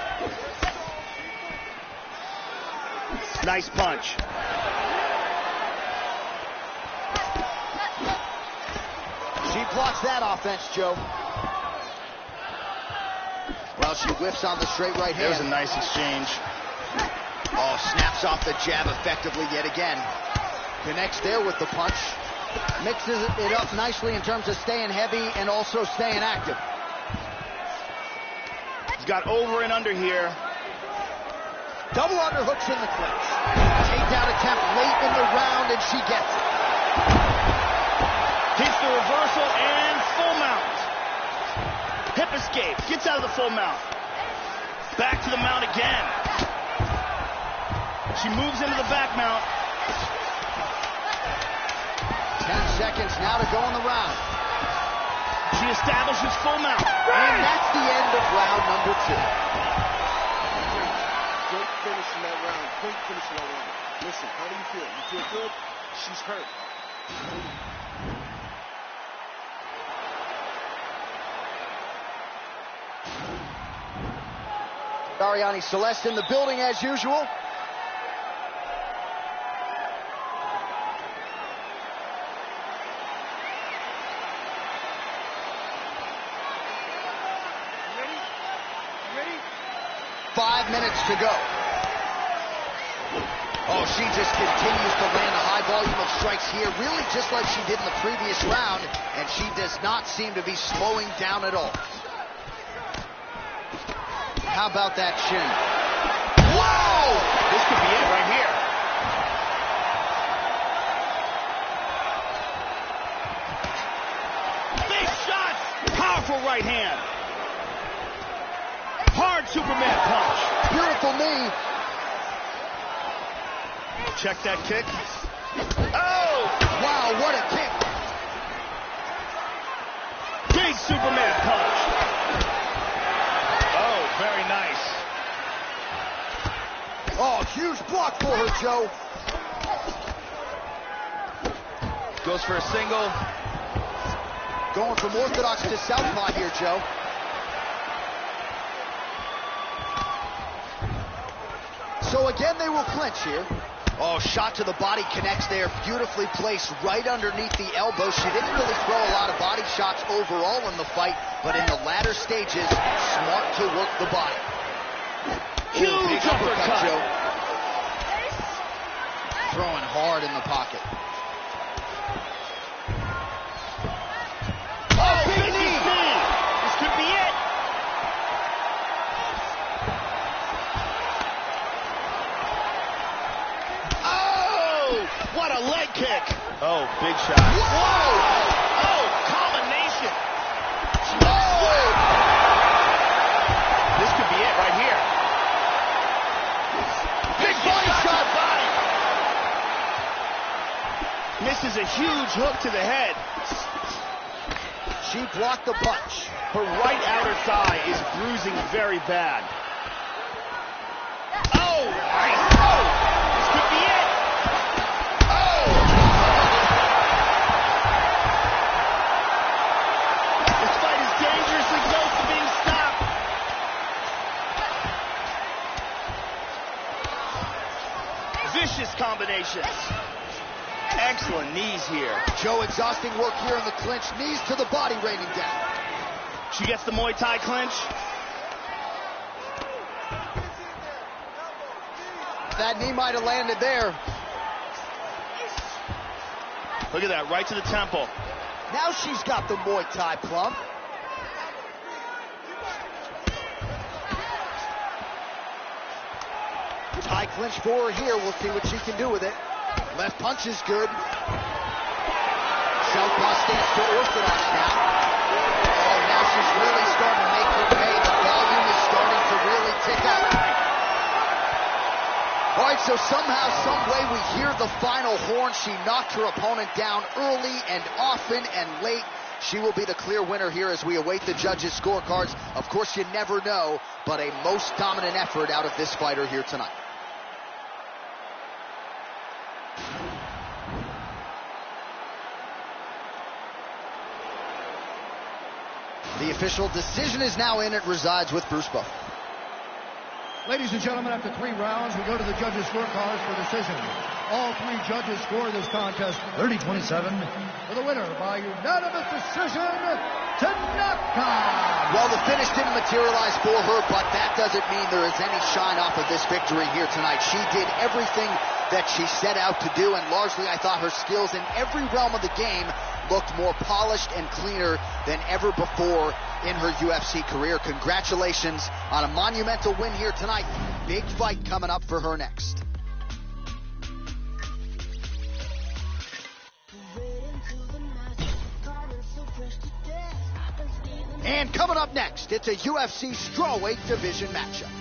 Nice punch. She blocks that offense, Joe. Well, she whiffs on the straight right hand. There's a nice exchange. Oh, snaps off the jab effectively yet again. Connects there with the punch. Mixes it up nicely in terms of staying heavy and also staying active. He's got over and under here. Double underhooks in the clinch. Takedown attempt late in the round, and she gets it. Hits the reversal and full mount. Hip escape. Gets out of the full mount. Back to the mount again. She moves into the back mount. 10 seconds now to go in the round. She establishes full mount. And that's the end of round number 2. Great finish in that round. Great finish in that round. Listen, how do you feel? You feel good? She's hurt. Ariane Celeste in the building as usual. Ready? 5 minutes to go. Oh, she just continues to land a high volume of strikes here, really just like she did in the previous round, and she does not seem to be slowing down at all. How about that shin? Whoa! This could be it right here. Big shots! Powerful right hand. Hard Superman punch. Beautiful knee. Check that kick. Oh! Wow, what a kick. Big Superman punch. Oh, very nice. Oh, huge block for her, Joe. Goes for a single. Going from orthodox to southpaw here, Joe. So again, they will clinch here. Oh, shot to the body connects there. Beautifully placed right underneath the elbow. She didn't really throw a lot of body shots overall in the fight, but in the latter stages, smart to work the body. Huge uppercut. Joe. Throwing hard in the pocket. Oh, big knee. This could be it. What a leg kick. Oh, big shot. Whoa! Oh, combination. Oh! This could be it right here. Big body shot. Body. Misses a huge hook to the head. She blocked the punch. Her right outer thigh is bruising very bad. Oh, nice. Oh, this could be it. Vicious combinations. Excellent knees here. Joe, exhausting work here in the clinch. Knees to the body raining down. She gets the Muay Thai clinch. That knee might have landed there. Look at that, right to the temple. Now she's got the Muay Thai plum. High clinch for her here. We'll see what she can do with it. Left punch is good. Southpaw stance to orthodox now. Oh, now she's really starting to make her pay. The volume is starting to really tick up. All right, so somehow, some way, we hear the final horn. She knocked her opponent down early and often and late. She will be the clear winner here as we await the judges' scorecards. Of course, you never know, but a most dominant effort out of this fighter here tonight. The official decision is now in. It resides with Bruce Buff. Ladies and gentlemen, after 3 rounds, we go to the judges' scorecards for decision. All 3 judges score this contest 30-27 for the winner by unanimous decision to knockout. Well, the finish didn't materialize for her, but that doesn't mean there is any shine off of this victory here tonight. She did everything that she set out to do, and largely I thought her skills in every realm of the game looked more polished and cleaner than ever before in her UFC career. Congratulations on a monumental win here tonight. Big fight coming up for her next. And coming up next, it's a UFC strawweight division matchup.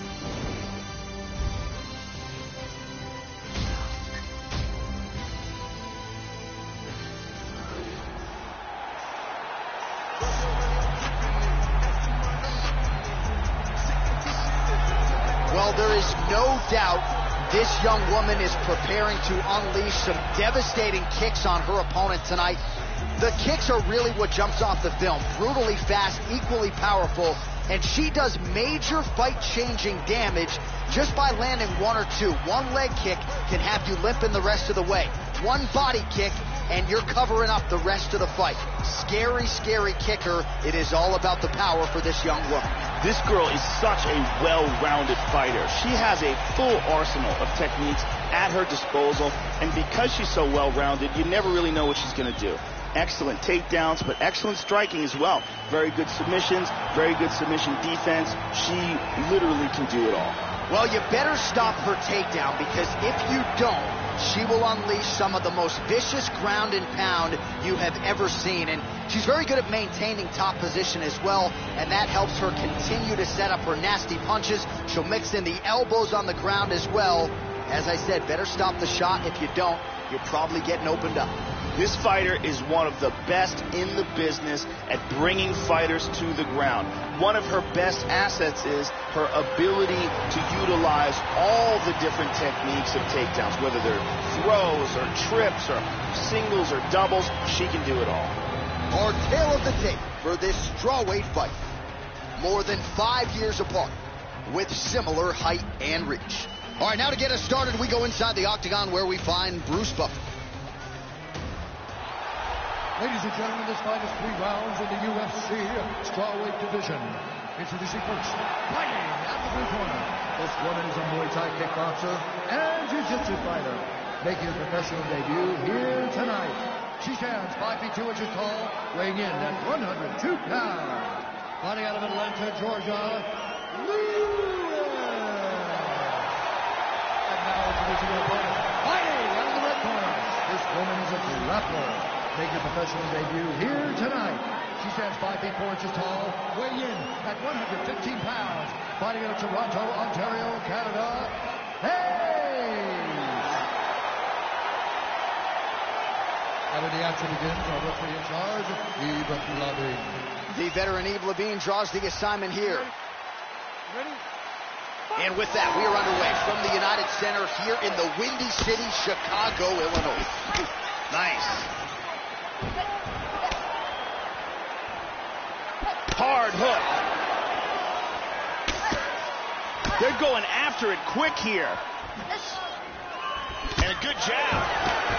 Well, there is no doubt this young woman is preparing to unleash some devastating kicks on her opponent tonight. The kicks are really what jumps off the film. Brutally fast, equally powerful, and she does major fight-changing damage just by landing one or two. One leg kick can have you limping the rest of the way. One body kick, and you're covering up the rest of the fight. Scary, scary kicker. It is all about the power for this young woman. This girl is such a well-rounded fighter. She has a full arsenal of techniques at her disposal, and because she's so well-rounded, you never really know what she's going to do. Excellent takedowns, but excellent striking as well. Very good submissions, very good submission defense. She literally can do it all. Well, you better stop her takedown, because if you don't, she will unleash some of the most vicious ground and pound you have ever seen. And she's very good at maintaining top position as well, and that helps her continue to set up her nasty punches. She'll mix in the elbows on the ground as well. As I said, better stop the shot. If you don't, you're probably getting opened up. This fighter is one of the best in the business at bringing fighters to the ground. One of her best assets is her ability to utilize all the different techniques of takedowns, whether they're throws or trips or singles or doubles. She can do it all. Our tale of the tape for this strawweight fight. More than 5 years apart, with similar height and reach. All right, now to get us started, we go inside the octagon where we find Bruce Buffer. Ladies and gentlemen, this fight is 3 rounds in the UFC strawweight division. Introducing first, fighting at the blue corner. This woman is a Muay Thai kickboxer and jiu-jitsu fighter, making her professional debut here tonight. She stands 5 feet 2 inches tall, weighing in at 102 pounds. Fighting out of Atlanta, Georgia, Lewis. And now introducing her opponent, fighting out of the red corner. This woman is a grappler, making a professional debut here tonight. She stands 5 feet 4 inches tall, weighing in at 115 pounds, fighting out of Toronto, Ontario, Canada. And when the action begins, our referee in charge, Yves Levine. The veteran Yves Levine draws the assignment here. Ready? And with that, we are underway from the United Center here in the Windy City, Chicago, Illinois. Nice. Hard hook. They're going after it quick here. And a good jab.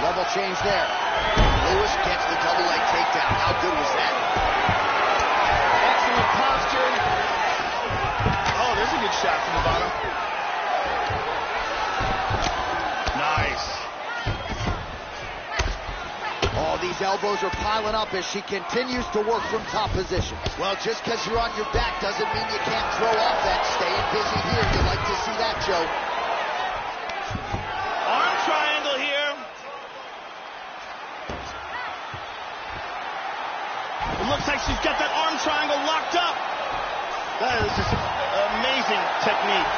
Level change there. Lewis gets the double leg takedown. How good was that? Excellent posture. Oh, there's a good shot from the bottom. Nice. Oh, these elbows are piling up as she continues to work from top position. Well, just because you're on your back doesn't mean you can't throw offense. Staying busy here. You like to see that, Joe. Arm triangle here. It looks like she's got that arm triangle locked up. That is just amazing technique.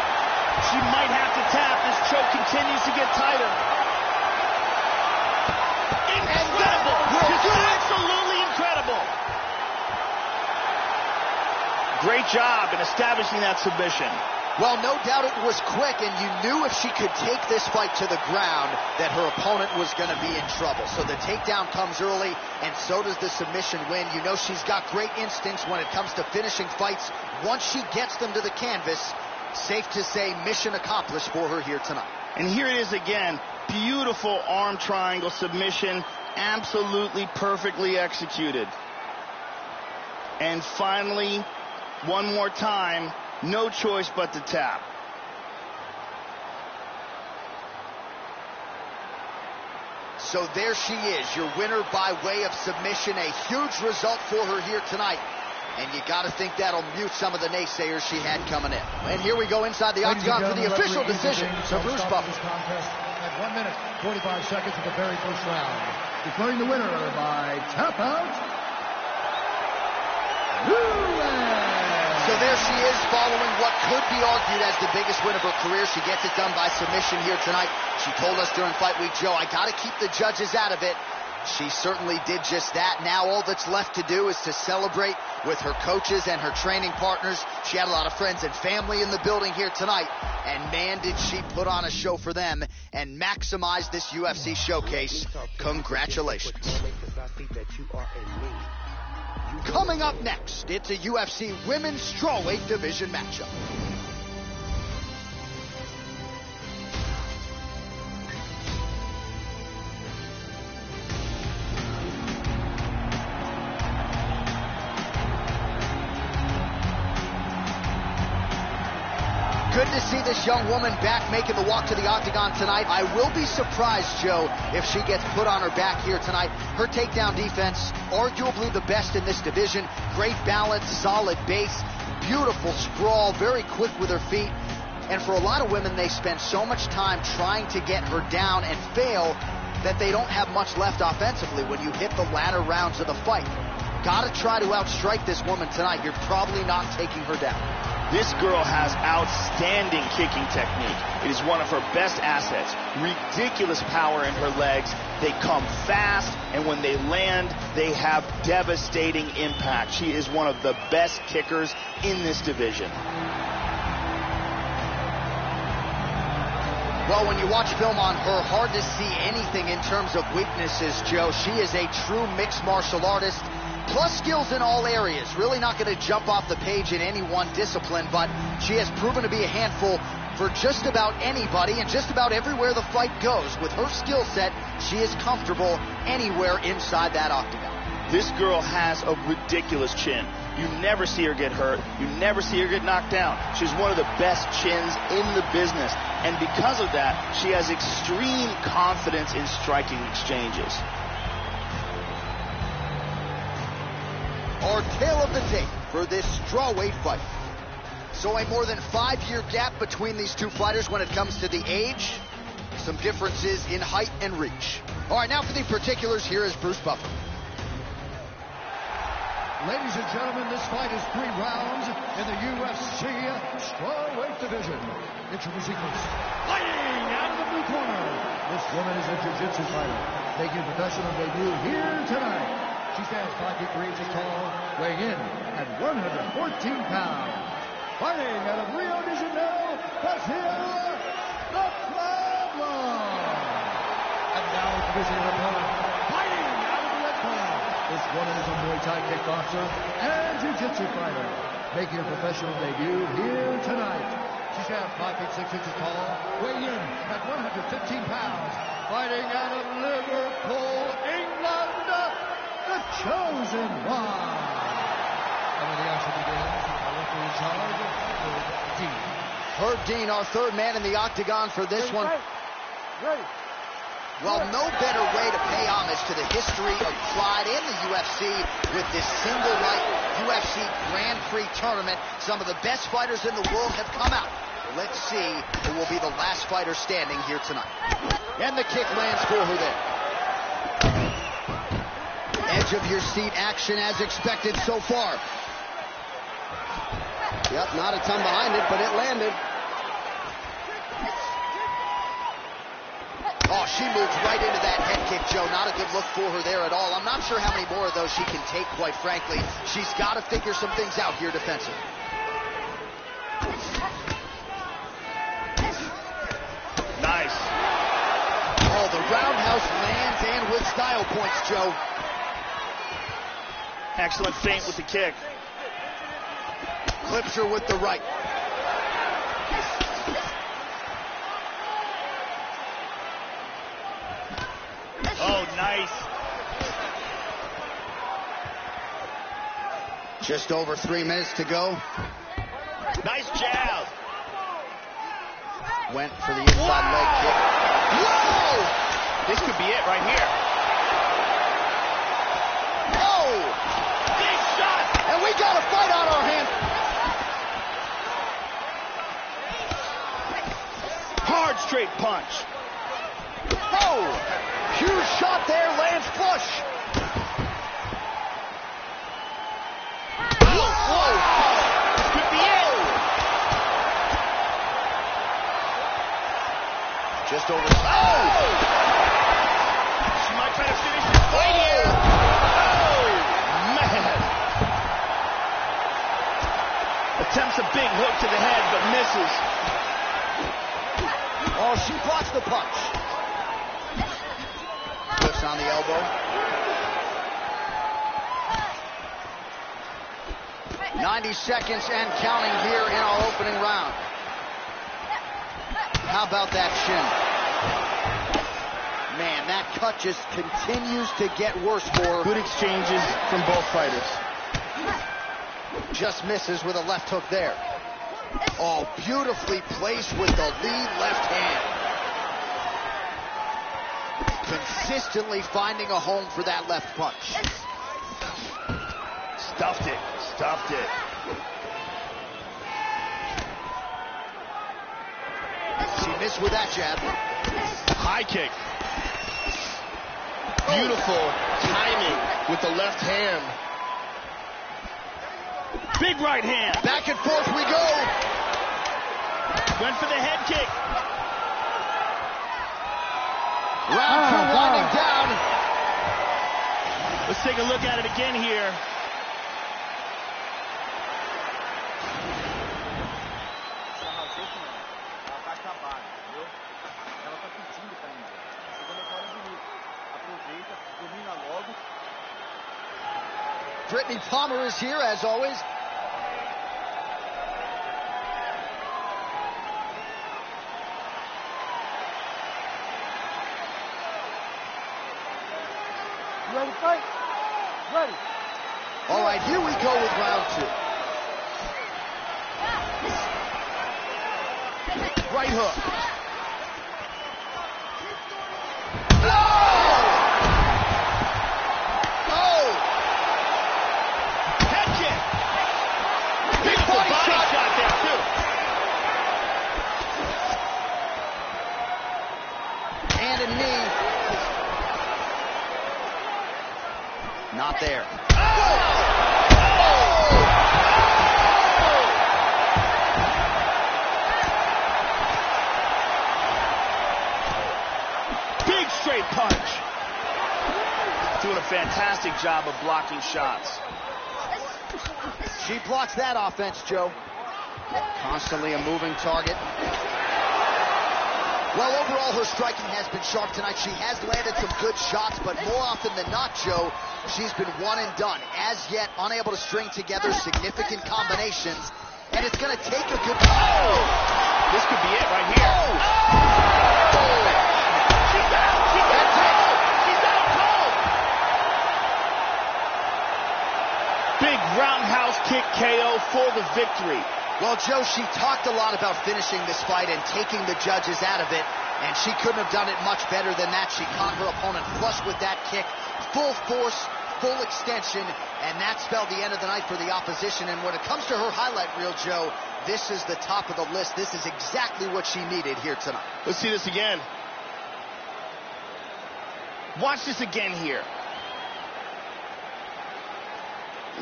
She might have to tap. This choke continues to get tighter. Incredible. Just absolutely incredible. Great job in establishing that submission. Well, no doubt it was quick, and you knew if she could take this fight to the ground that her opponent was going to be in trouble. So the takedown comes early, and so does the submission win. You know she's got great instincts when it comes to finishing fights. Once she gets them to the canvas, safe to say mission accomplished for her here tonight. And here it is again. Beautiful arm triangle submission. Absolutely perfectly executed. And finally, one more time, no choice but to tap. So there she is, your winner by way of submission. A huge result for her here tonight. And you got to think that'll mute some of the naysayers she had coming in. And here we go inside the octagon for the official decision. So Bruce Buffer. At 1 minute, 45 seconds of the very first round. Declaring the winner by tap out, So there she is, following what could be argued as the biggest win of her career. She gets it done by submission here tonight. She told us during Fight Week, Joe, I got to keep the judges out of it. She certainly did just that. Now all that's left to do is to celebrate with her coaches and her training partners. She had a lot of friends and family in the building here tonight. And man, did she put on a show for them and maximize this UFC showcase. Congratulations. Coming up next, it's a UFC Women's Strawweight Division matchup. Good to see this young woman back making the walk to the octagon tonight. I will be surprised, Joe, if she gets put on her back here tonight. Her takedown defense, arguably the best in this division. Great balance, solid base, beautiful sprawl, very quick with her feet. And for a lot of women, they spend so much time trying to get her down and fail that they don't have much left offensively when you hit the latter rounds of the fight. Gotta try to outstrike this woman tonight. You're probably not taking her down. This girl has outstanding kicking technique. It is one of her best assets. Ridiculous power in her legs. They come fast, and when they land, they have devastating impact. She is one of the best kickers in this division. Well, when you watch film on her, hard to see anything in terms of weaknesses, Joe. She is a true mixed martial artist. Plus skills in all areas. Really not going to jump off the page in any one discipline, but she has proven to be a handful for just about anybody and just about everywhere the fight goes. With her skill set, she is comfortable anywhere inside that octagon. This girl has a ridiculous chin. You never see her get hurt. You never see her get knocked down. She's one of the best chins in the business. And because of that, she has extreme confidence in striking exchanges. Our tale of the tape for this strawweight fight. So a more than 5-year gap between these two fighters when it comes to the age. Some differences in height and reach. All right, now for the particulars, here is Bruce Buffer. Ladies and gentlemen, this fight is 3 rounds in the UFC Strawweight Division. Introducing first, fighting out of the blue corner. This woman is a jiu-jitsu fighter, making a professional debut here tonight. She stands 5 feet 3 inches tall, weighing in at 114 pounds. Fighting out of Rio de Janeiro, Brazil, the Problem. And now introducing her opponent, fighting out of the red corner. This woman is a Muay Thai kickboxer and jiu-jitsu fighter, making her professional debut here tonight. She stands 5 feet 6 inches tall, weighing in at 115 pounds. Fighting out of Liverpool, England, the Chosen One. And when the action begins, our referee in charge, Dean. Herb Dean, our third man in the octagon for this one. Ready. Well, no better way to pay homage to the history of Pride in the UFC with this single night UFC Grand Prix tournament. Some of the best fighters in the world have come out. Let's see who will be the last fighter standing here tonight. And the kick lands for her there. Edge of your seat action as expected so far. Yep, not a ton behind it, but it landed. Oh, she moves right into that head kick, Joe. Not a good look for her there at all. I'm not sure how many more of those she can take, quite frankly. She's got to figure some things out here defensively. Nice. Oh, the roundhouse lands and with style points, Joe. Excellent feint with the kick. Clips her with the right. Oh, nice. Just over 3 minutes to go. Nice jab. Went for the inside leg kick. Whoa! This could be it right here. Oh! Big shot! And we got a fight on our hands. Hard straight punch. Oh! Huge shot there, lands flush. Whoa! This could be it. Just over. Oh! She might try to finish this fight here. Oh, man. Attempts a big hook to the head, but misses. Oh, she blocks the punch. Lifts on the elbow. 90 seconds and counting here in our opening round. How about that shin? Man, that cut just continues to get worse for her. Good exchanges from both fighters. Just misses with a left hook there. Oh, beautifully placed with the lead left hand. Consistently finding a home for that left punch. Stuffed it. Stuffed it. She missed with that jab. High kick. Beautiful timing with the left hand. Big right hand. Back and forth we go. Went for the head kick. Round two winding down. Let's take a look at it again here. Brittany Palmer is here as always. You ready to fight? Ready. All right, here we go with round two. Right hook. Not there. Big straight punch. Doing a fantastic job of blocking shots. She blocks that offense, Joe. Constantly a moving target. Well, overall, her striking has been sharp tonight. She has landed some good shots, but more often than not, Joe, she's been one and done. As yet, unable to string together significant combinations, and it's going to take a good... Oh! This could be it right here. Oh! She's out! She's out cold! She's out cold! Big roundhouse kick KO for the victory. Well, Joe, she talked a lot about finishing this fight and taking the judges out of it, and she couldn't have done it much better than that. She caught her opponent flush with that kick, full force, full extension, and that spelled the end of the night for the opposition. And when it comes to her highlight reel, Joe, this is the top of the list. This is exactly what she needed here tonight. Let's see this again. Watch this again here.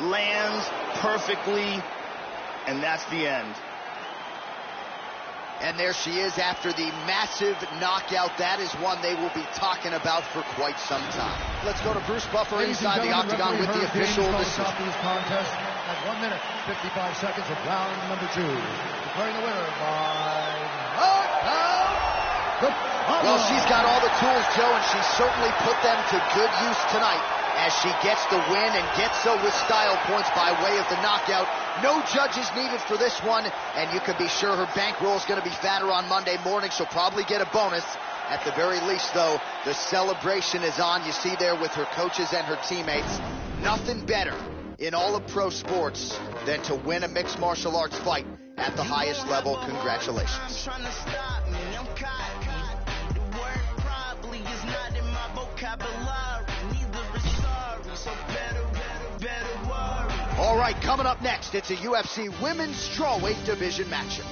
Lands perfectly. And that's the end. And there she is after the massive knockout. That is one they will be talking about for quite some time. Let's go to Bruce Buffer inside the octagon with the official decision. These contests at 1 minute, 55 seconds of round number 2. Declaring the winner by knockout. Well, she's got all the tools, Joe, and she certainly put them to good use tonight as she gets the win and gets so with style points by way of the knockout. No judges needed for this one, and you can be sure her bankroll is going to be fatter on Monday morning. She'll probably get a bonus. At the very least, though, the celebration is on. You see there with her coaches and her teammates. Nothing better in all of pro sports than to win a mixed martial arts fight at the highest level. Congratulations. All right, coming up next, it's a UFC Women's Strawweight Division matchup.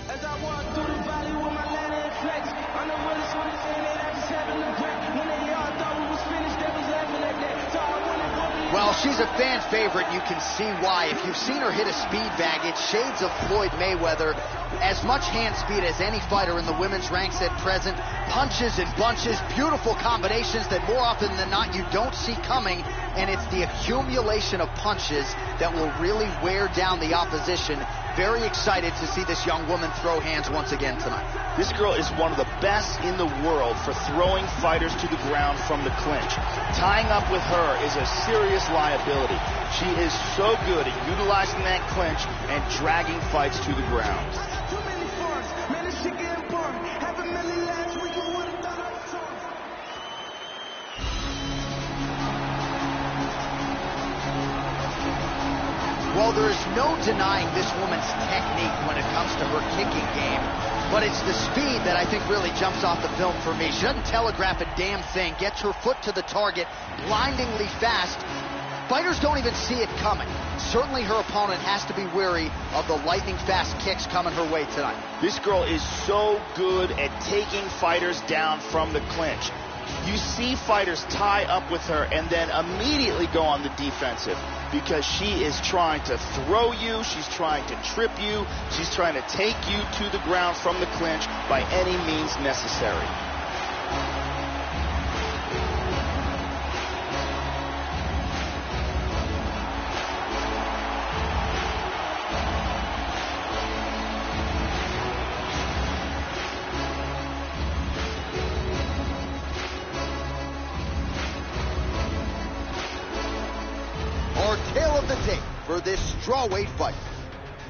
As I walk through the valley with my ladder and flex, I'm the realest one saying that I just having a break. When they all thought we was finished, they was laughing at that. So I wanted to... Well, she's a fan favorite. You can see why. If you've seen her hit a speed bag, it's shades of Floyd Mayweather. As much hand speed as any fighter in the women's ranks at present. Punches and bunches, beautiful combinations that more often than not you don't see coming. And it's the accumulation of punches that will really wear down the opposition. Very excited to see this young woman throw hands once again tonight. This girl is one of the best in the world for throwing fighters to the ground from the clinch. Tying up with her is a serious liability. She is so good at utilizing that clinch and dragging fights to the ground. Too many forms, man, this shit getting boring. Half a million last week, you would've thought I was strong. Well, there is no denying this woman's technique when it comes to her kicking game, but it's the speed that I think really jumps off the film for me. She doesn't telegraph a damn thing, gets her foot to the target blindingly fast. Fighters don't even see it coming. Certainly her opponent has to be wary of the lightning fast kicks coming her way tonight. This girl is so good at taking fighters down from the clinch. You see fighters tie up with her and then immediately go on the defensive because she is trying to throw you, she's trying to trip you, she's trying to take you to the ground from the clinch by any means necessary. Tale of the tape for this strawweight fight.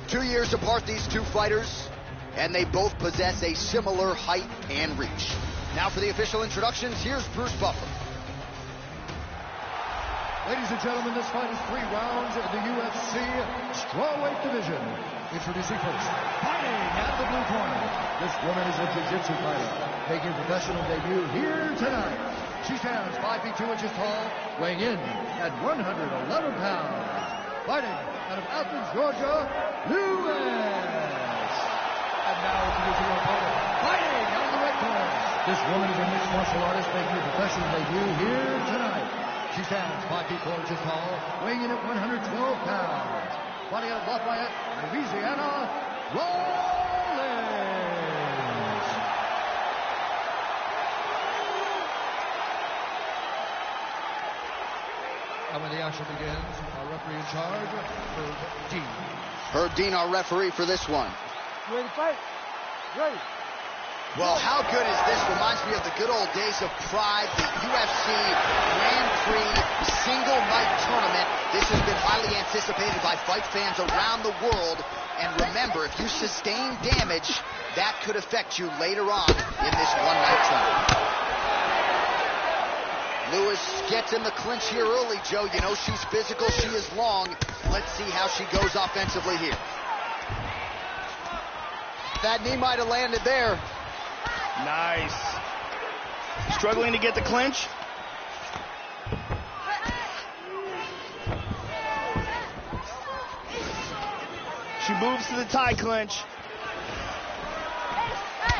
2 years apart, these two fighters, and they both possess a similar height and reach. Now for the official introductions, here's Bruce Buffer. Ladies and gentlemen, this fight is 3 rounds in the UFC Strawweight Division. Introducing first, fighting out of the blue corner. This woman is a jiu-jitsu fighter, making a professional debut here tonight. She stands 5 feet 2 inches tall, weighing in at 111 pounds. Fighting out of Athens, Georgia, Lewis. And now introducing her opponent, fighting out of the red corner. This woman is a mixed martial artist making a professional debut here tonight. She stands 5 feet 4 inches tall, weighing in at 112 pounds. Fighting out of Lafayette, Louisiana, Rawlins. And when the action begins, our referee in charge, Herb Dean. Herb Dean, our referee for this one. You ready to fight? Ready. Well, how good is this? Reminds me of the good old days of Pride, the UFC Grand Prix single night tournament. This has been highly anticipated by fight fans around the world. And remember, if you sustain damage, that could affect you later on in this one-night tournament. Lewis gets in the clinch here early, Joe. You know she's physical, she is long. Let's see how she goes offensively here. That knee might have landed there. Nice. Struggling to get the clinch. She moves to the tie clinch.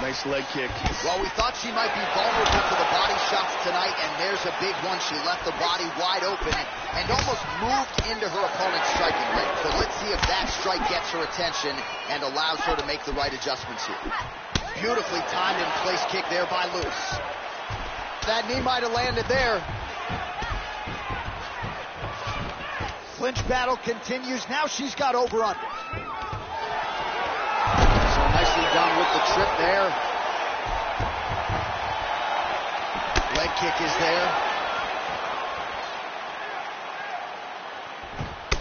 Nice leg kick. Well, we thought she might be vulnerable to the body shots tonight, and there's a big one. She left the body wide open and almost moved into her opponent's striking range. So let's see if that strike gets her attention and allows her to make the right adjustments here. Beautifully timed and place kick there by Lewis. That knee might have landed there. Clinch battle continues. Now she's got over-under. So nicely done with the trip there. Leg kick is there.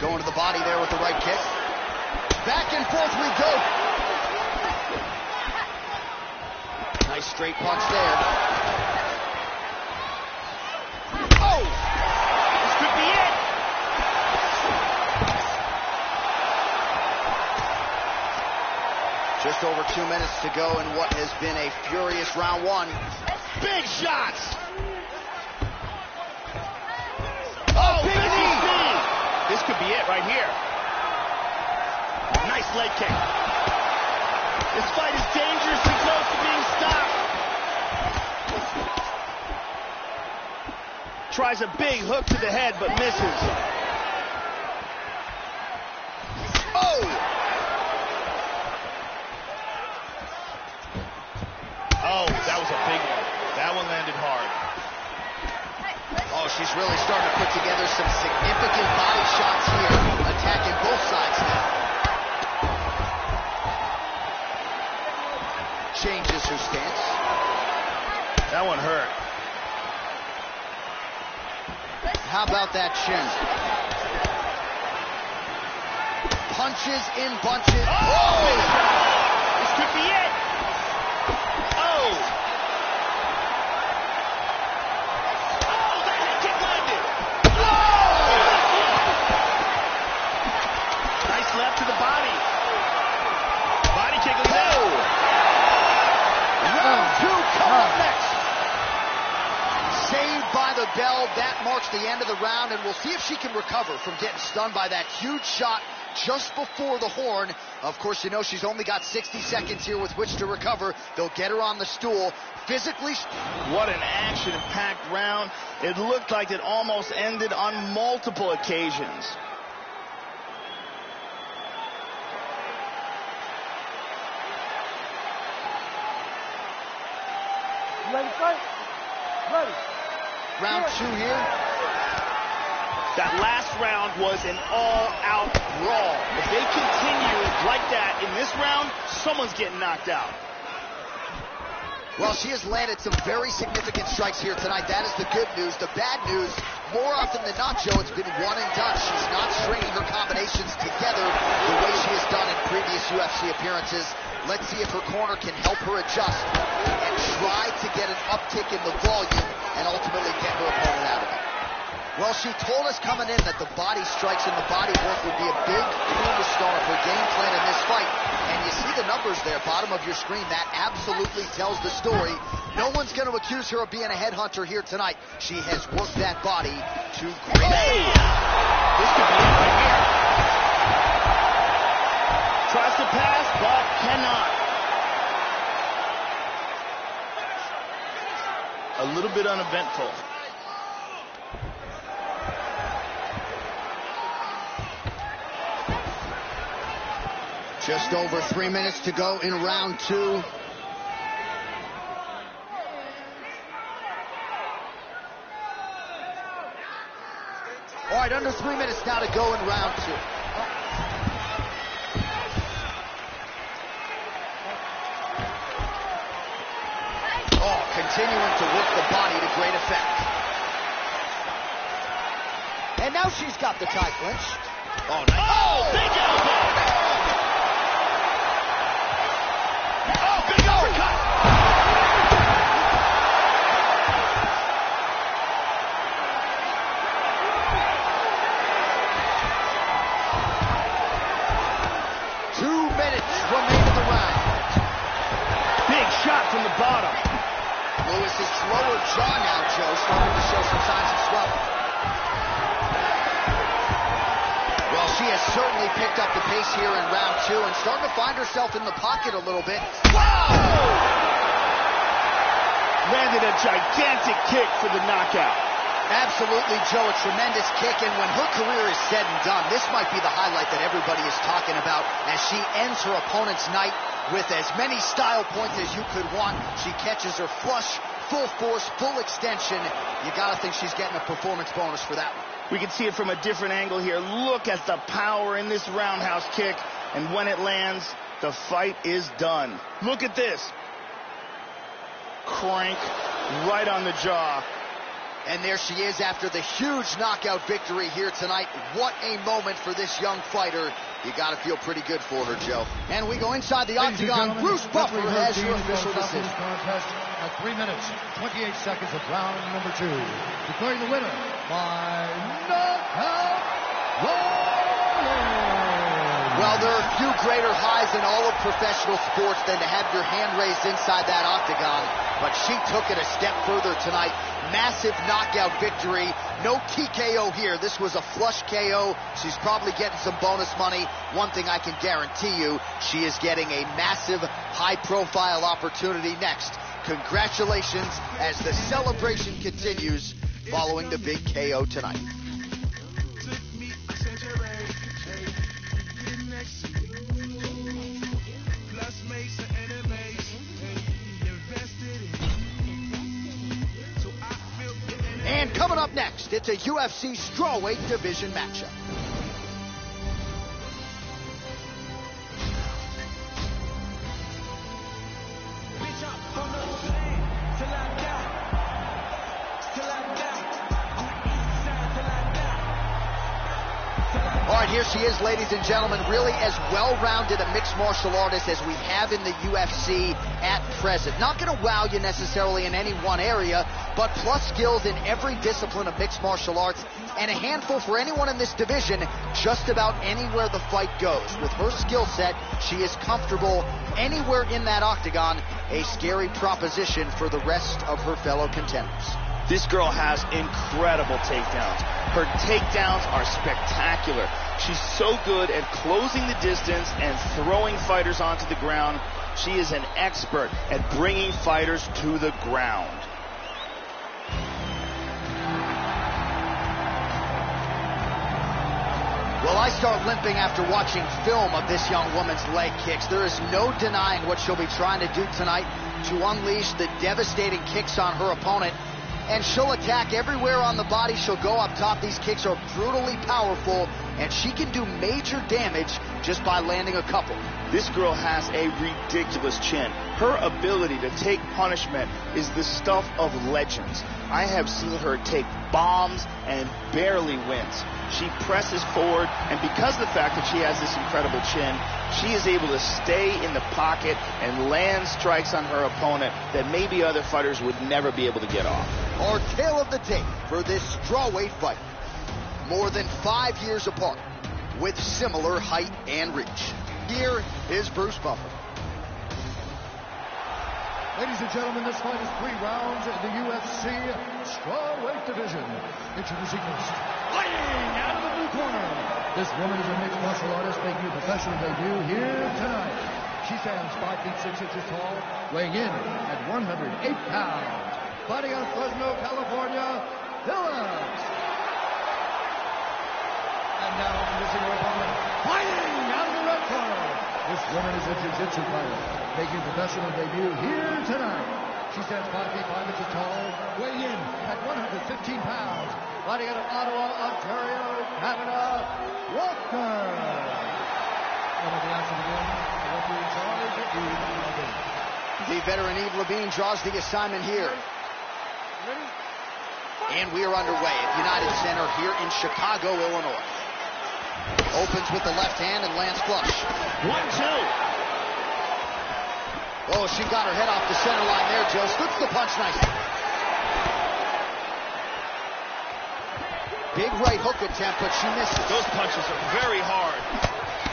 Going to the body there with the right kick. Back and forth we go. Nice straight punch there. Oh! This could be it. Just over 2 minutes to go in what has been a furious round one. Big shots! Oh, big knee! This could be it right here. Nice leg kick. This fight is dangerously close to being stopped. Tries a big hook to the head, but misses. Oh! Oh, that was a big one. That one landed hard. Oh, she's really starting to put together some significant body shots here, attacking both sides now. Changes her stance. That one hurt. How about that chin? Punches in bunches. Oh! This could be it. Oh! Oh, that head kick landed. Oh! Nice left to the body. Body kick. Round two coming up next. Saved by the bell. That marks the end of the round, and we'll see if she can recover from getting stunned by that huge shot just before the horn. Of course, you know she's only got 60 seconds here with which to recover. They'll get her on the stool. Physically... What an action-packed round. It looked like it almost ended on multiple occasions. Ready, fight? Ready. Round two here. That last round was an all-out brawl. If they continue like that in this round, someone's getting knocked out. Well, she has landed some very significant strikes here tonight. That is the good news. The bad news, more often than not, Joe, it's been one and done. She's not stringing her combinations together the way she has done in previous UFC appearances. Let's see if her corner can help her adjust and try to get an uptick in the volume and ultimately get her opponent out of it. Well, she told us coming in that the body strikes and the body work would be a big cornerstone of her game plan in this fight. And you see the numbers there, bottom of your screen. That absolutely tells the story. No one's going to accuse her of being a headhunter here tonight. She has worked that body to great effect. This could be it right here. Tries to pass, but cannot. A little bit uneventful. Just over 3 minutes to go in round two. All right, under 3 minutes now to go in round two. Oh, continuing to work the body to great effect. And now she's got the tie clinch. Oh, nice. Oh, big elbow! Oh, big uppercut! 2 minutes remain in the round. Big shot from the bottom. Lewis's lower jaw now, Joe, starting to show some signs of swelling. Well, she has certainly picked up the pace here in round two and starting to find herself in the pocket a little bit. Wow! Landed a gigantic kick for the knockout. Absolutely, Joe, a tremendous kick, and when her career is said and done, this might be the highlight that everybody is talking about as she ends her opponent's night with as many style points as you could want. She catches her flush, full force, full extension. You gotta think she's getting a performance bonus for that one. We can see it from a different angle here. Look at the power in this roundhouse kick, and when it lands, the fight is done. Look at this. Crank right on the jaw. And there she is after the huge knockout victory here tonight. What a moment for this young fighter. You got to feel pretty good for her, Joe. And we go inside the octagon. Bruce Buffer has your official decision. Contest at 3 minutes, 28 seconds of round number two. Declaring the winner by knockout, Rollins. Well, there are few greater highs in all of professional sports than to have your hand raised inside that octagon, but she took it a step further tonight. Massive knockout victory. No TKO here. This was a flush KO. She's probably getting some bonus money. One thing I can guarantee you, she is getting a massive, high-profile opportunity next. Congratulations as the celebration continues following the big KO tonight. And coming up next, it's a UFC strawweight division matchup. All right, here she is, ladies and gentlemen, really as well-rounded a mixed martial artist as we have in the UFC at present. Not going to wow you necessarily in any one area, but plus skills in every discipline of mixed martial arts, and a handful for anyone in this division just about anywhere the fight goes. With her skill set, she is comfortable anywhere in that octagon, a scary proposition for the rest of her fellow contenders. This girl has incredible takedowns. Her takedowns are spectacular. She's so good at closing the distance and throwing fighters onto the ground. She is an expert at bringing fighters to the ground. Well, I start limping after watching film of this young woman's leg kicks. There is no denying what she'll be trying to do tonight to unleash the devastating kicks on her opponent. And she'll attack everywhere on the body. She'll go up top. These kicks are brutally powerful, and she can do major damage just by landing a couple. This girl has a ridiculous chin. Her ability to take punishment is the stuff of legends. I have seen her take bombs and barely wins. She presses forward, and because of the fact that she has this incredible chin, she is able to stay in the pocket and land strikes on her opponent that maybe other fighters would never be able to get off. Our tale of the tape for this strawweight fight. More than 5 years apart, with similar height and reach. Here is Bruce Buffer. Ladies and gentlemen, this fight is 3 rounds in the UFC strawweight division. Introducing first, fighting out of the blue corner. This woman is a mixed martial artist making a professional debut here tonight. She stands 5 feet 6 inches tall, weighing in at 108 pounds. Fighting out of Fresno, California, Phillips. And now introducing her opponent, fighting out of the red corner. This woman is a jiu-jitsu fighter, making a professional debut here tonight. She stands 5 feet 5 inches tall, weighing in at 115 pounds. Fighting out of Ottawa, Ontario, Canada, Walker. And at the action begins, the referee in charge, Eve Levine. The veteran Eve Levine draws the assignment here. And we are underway at United Center here in Chicago, Illinois. Opens with the left hand and lands flush. 1-2. Oh, she got her head off the center line there, Joe. Slips the punch nicely. Big right hook attempt, but she misses. Those punches are very hard.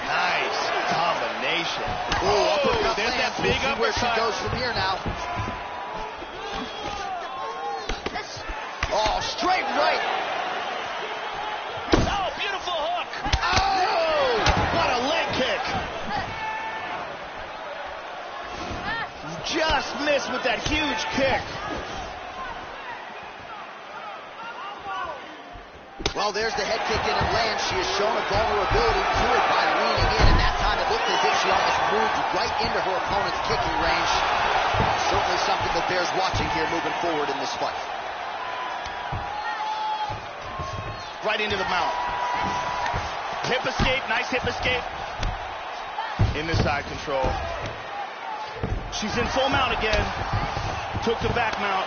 Nice combination. Oh, uppercut there's lands. that big We'll see where she uppercut. goes from here now. Oh, straight right. Oh, beautiful hook. Oh, what a leg kick. Just missed with that huge kick. Well, there's the head kick in and lands. She has shown a vulnerability to it by leaning in, and that time it looked as if she almost moved right into her opponent's kicking range. Certainly something that bears watching here moving forward in this fight. Right into the mount. Hip escape, nice hip escape. In the side control. She's in full mount again. Took the back mount.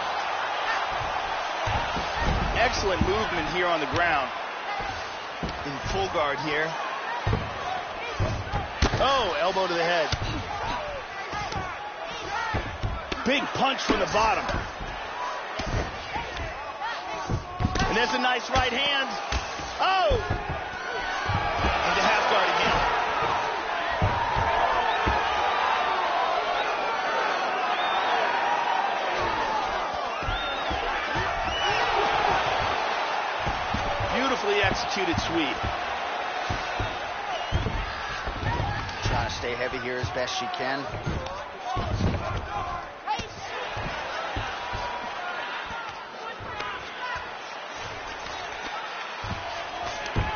Excellent movement here on the ground. In full guard here. Oh, elbow to the head. Big punch from the bottom. And there's a nice right hand. Oh! Into half guard again. executed sweep. Trying to stay heavy here as best she can.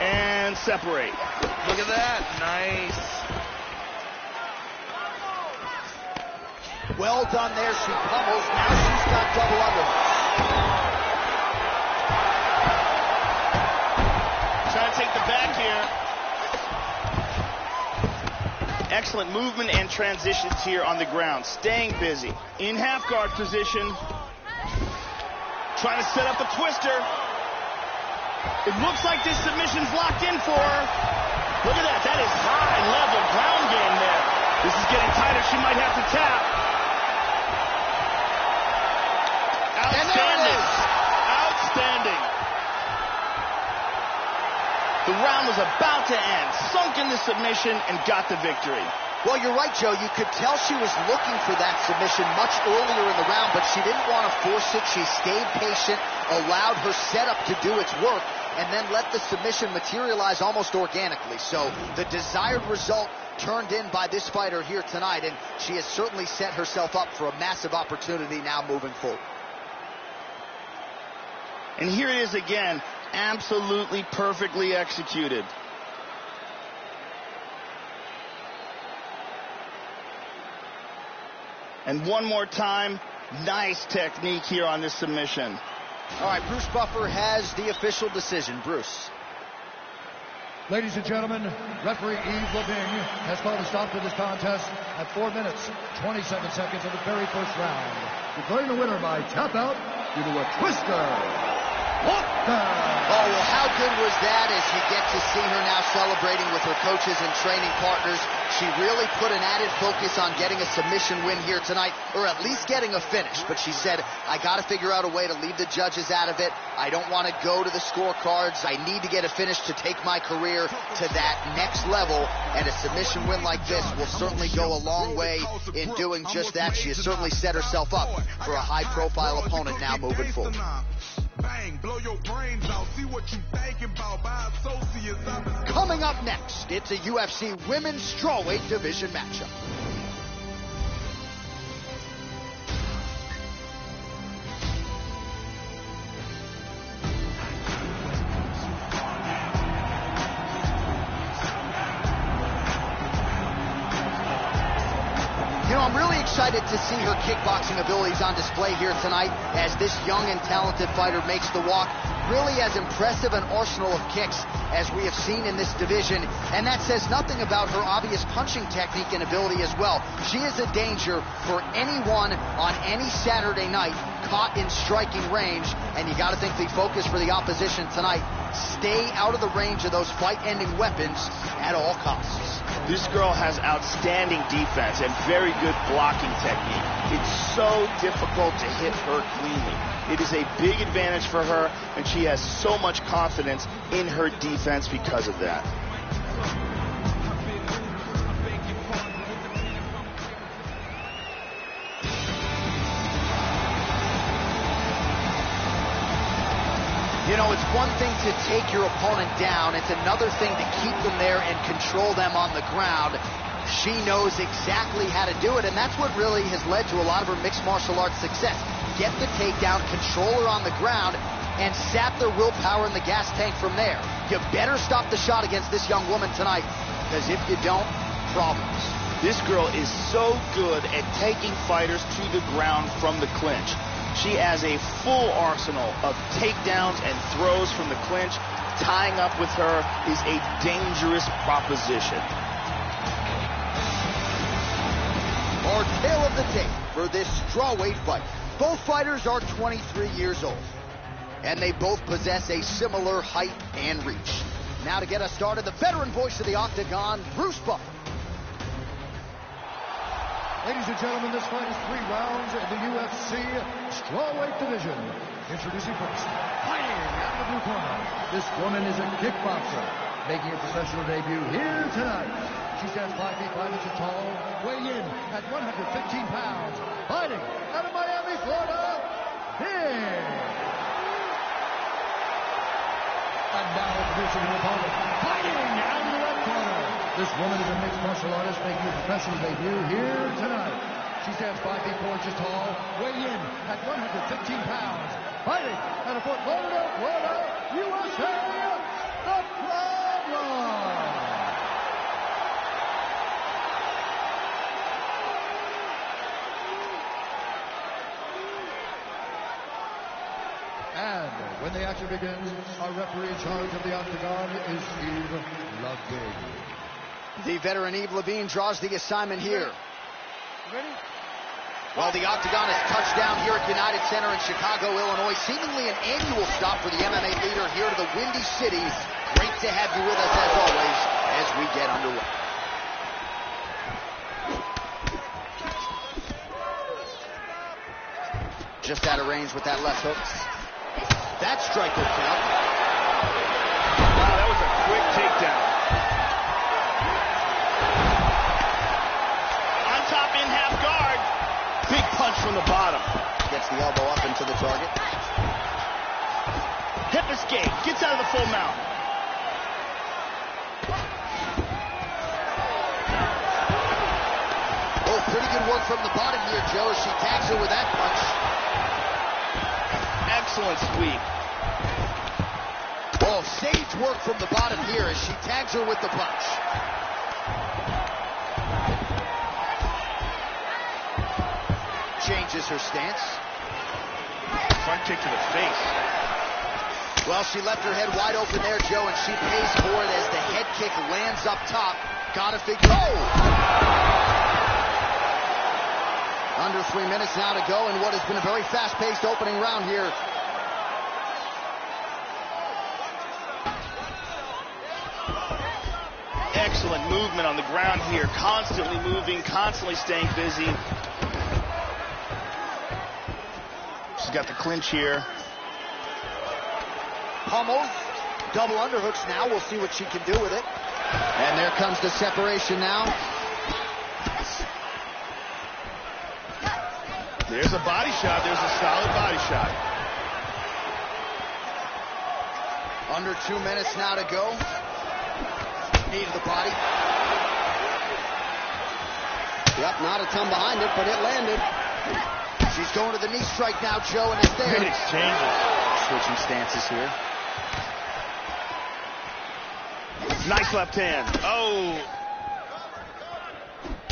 And separate. Look at that. Nice. Well done there. She pummels. Now she's got double under. Trying to take the back here. Excellent movement and transitions here on the ground. Staying busy. In half guard position. Trying to set up a twister. It looks like this submission's locked in for her. Look at that. That is high-level ground game there. This is getting tighter. She might have to tap. Outstanding. Outstanding. The round was about to end. Sunk in the submission and got the victory. Well, you're right, Joe. You could tell she was looking for that submission much earlier in the round, but she didn't want to force it. She stayed patient, allowed her setup to do its work, and then let the submission materialize almost organically. So the desired result turned in by this fighter here tonight, and she has certainly set herself up for a massive opportunity now moving forward. And here it is again, absolutely perfectly executed. And one more time, nice technique here on this submission. All right, Bruce Buffer has the official decision. Bruce. Ladies and gentlemen, referee Yves Leving has called a stop to this contest at 4 minutes, 27 seconds of the very first round, declaring the winner by tap out due to a twister. Oh, well, how good was that as you get to see her now celebrating with her coaches and training partners. She really put an added focus on getting a submission win here tonight, or at least getting a finish. But she said, I got to figure out a way to leave the judges out of it. I don't want to go to the scorecards. I need to get a finish to take my career to that next level. And a submission win like this will certainly go a long way in doing just that. She has certainly set herself up for a high-profile opponent now moving forward. Bang, blow your brains out. See what you thinking about by associates. Coming up next, it's a UFC Women's Strawweight Division matchup. You know, I'm really excited to see her kickboxing abilities on display here tonight as this young and talented fighter makes the walk. Really as impressive an arsenal of kicks as we have seen in this division, and that says nothing about her obvious punching technique and ability as well. She is a danger for anyone on any Saturday night caught in striking range, and you got to think the focus for the opposition tonight, stay out of the range of those fight-ending weapons at all costs. This girl has outstanding defense and very good blocking technique. It's so difficult to hit her cleanly. It is a big advantage for her, and she has so much confidence in her defense because of that. You know, it's one thing to take your opponent down. It's another thing to keep them there and control them on the ground. She knows exactly how to do it, and that's what really has led to a lot of her mixed martial arts success. Get the takedown, control her on the ground, and sap their willpower in the gas tank from there. You better stop the shot against this young woman tonight, because if you don't, problems. This girl is so good at taking fighters to the ground from the clinch. She has a full arsenal of takedowns and throws from the clinch. Tying up with her is a dangerous proposition. Our tale of the tape for this strawweight fight. Both fighters are 23 years old, and they both possess a similar height and reach. Now to get us started, the veteran voice of the Octagon, Bruce Buffer. Ladies and gentlemen, this fight is 3 rounds in the UFC Strawweight Division. Introducing first, fighting out of the blue corner. This woman is a kickboxer, making her professional debut here tonight. She stands 5 feet 5 inches tall, weighing in at 115 pounds. Fighting out of Miami, Florida, here. And now introducing her opponent, fighting out of the red corner. This woman is a mixed martial artist making her professional debut here tonight. She stands 5 feet 4 inches tall, weighing in at 115 pounds. Fighting out of Fort Lauderdale, Florida, USA, the Bloodline. And when the action begins, our referee in charge of the octagon is Steve Ludwig. The veteran Yves Levine draws the assignment here. Ready? Well, the octagon is touched down here at United Center in Chicago, Illinois. Seemingly an annual stop for the MMA leader here to the Windy City. Great to have you with us as always as we get underway. Just out of range with that left hook. That strike will count. Wow, that was a quick takedown. On top in half guard. Big punch from the bottom. Gets the elbow up into the target. Hip escape. Gets out of the full mount. Oh, pretty good work from the bottom here, Joe, as she tags her with that punch. Excellent sweep. Oh, sage work from the bottom here as she tags her with the punch. Changes her stance. Front kick to the face. Well, she left her head wide open there, Joe, and she pays for it as the head kick lands up top. Gotta figure. Oh! Under 3 minutes now to go in what has been a very fast-paced opening round here. Excellent movement on the ground here. Constantly moving, constantly staying busy. She's got the clinch here. Pummels, double underhooks now. We'll see what she can do with it. And there comes the separation now. There's a body shot. There's a solid body shot. Under 2 minutes now to go. Knee to the body. Yep, not a ton behind it, but it landed. She's going to the knee strike now, Joe, and it's there. Great exchanges. Switching stances here. Nice left hand. Oh.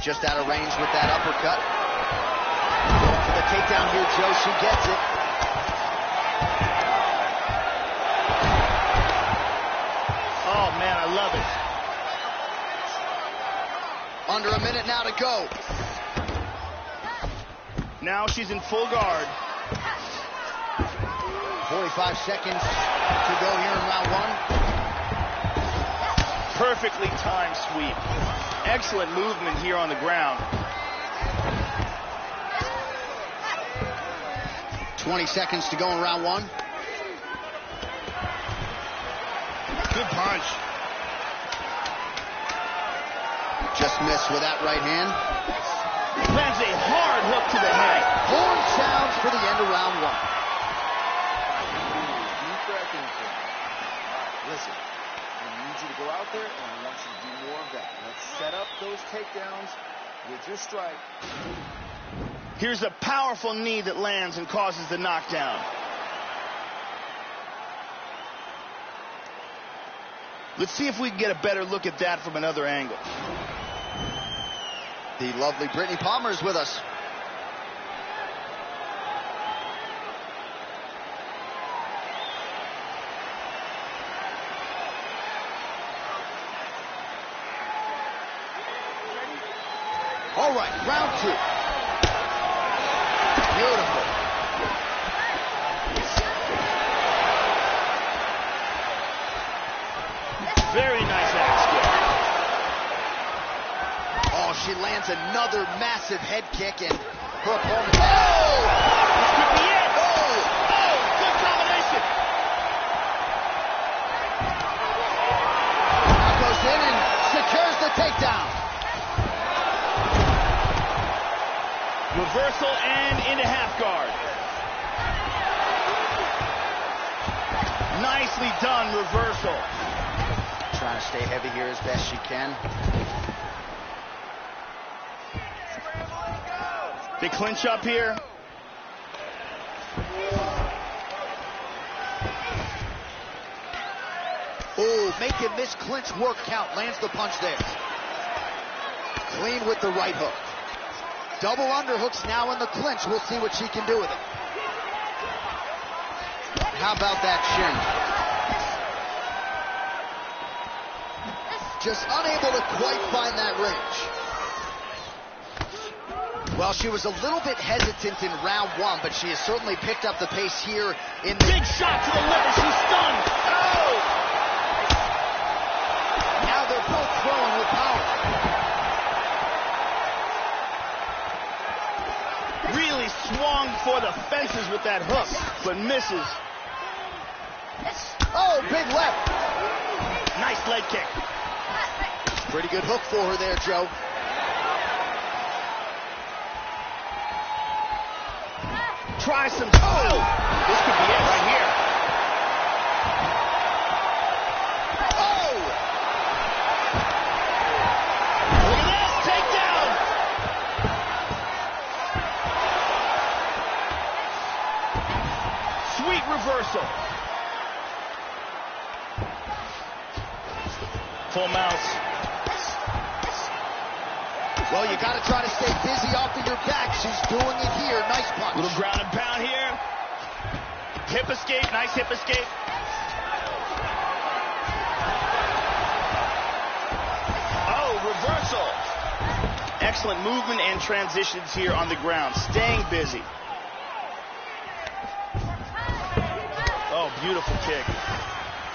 Just out of range with that uppercut. Going for the takedown here, Joe. She gets it. Oh, man, I love it. Under a minute now to go. Now she's in full guard. 45 seconds to go here in round one. Perfectly timed sweep. Excellent movement here on the ground. 20 seconds to go in round one. Good punch. Just missed with that right hand. Lands a hard hook to the head. Horn sounds for the end of round one. Deep breath in. All right, listen. I need you to go out there, and I want you to do more of that. Let's set up those takedowns with your strike. Here's a powerful knee that lands and causes the knockdown. Let's see if we can get a better look at that from another angle. The lovely Brittany Palmer is with us. All right, round two. Beautiful. Very nice axe kick. Oh, she lands another massive head kick, and her opponent. Oh! This could be it. Oh! Oh, good combination. Now goes in and secures the takedown. Reversal and into half guard. Nicely done, reversal. Trying to stay heavy here as best she can. They clinch up here. Oh, making this clinch work count. Lands the punch there. Clean with the right hook. Double underhooks now in the clinch. We'll see what she can do with it. How about that shin? Just unable to quite find that range. Well, she was a little bit hesitant in round one, but she has certainly picked up the pace here in the... Big shot to the liver. She's stunned. Oh! Now they're both throwing with power. Really swung for the fences with that hook, but misses. Oh, big left. Nice leg kick. Pretty good hook for her there, Joe. Try some. Oh! This could be it right here. Oh! Look at this takedown. Sweet reversal. Full mounts. Well, you got to try to stay busy off of your back. She's doing it here. Nice punch. Little ground and pound here. Hip escape. Nice hip escape. Oh, reversal. Excellent movement and transitions here on the ground. Staying busy. Oh, beautiful kick.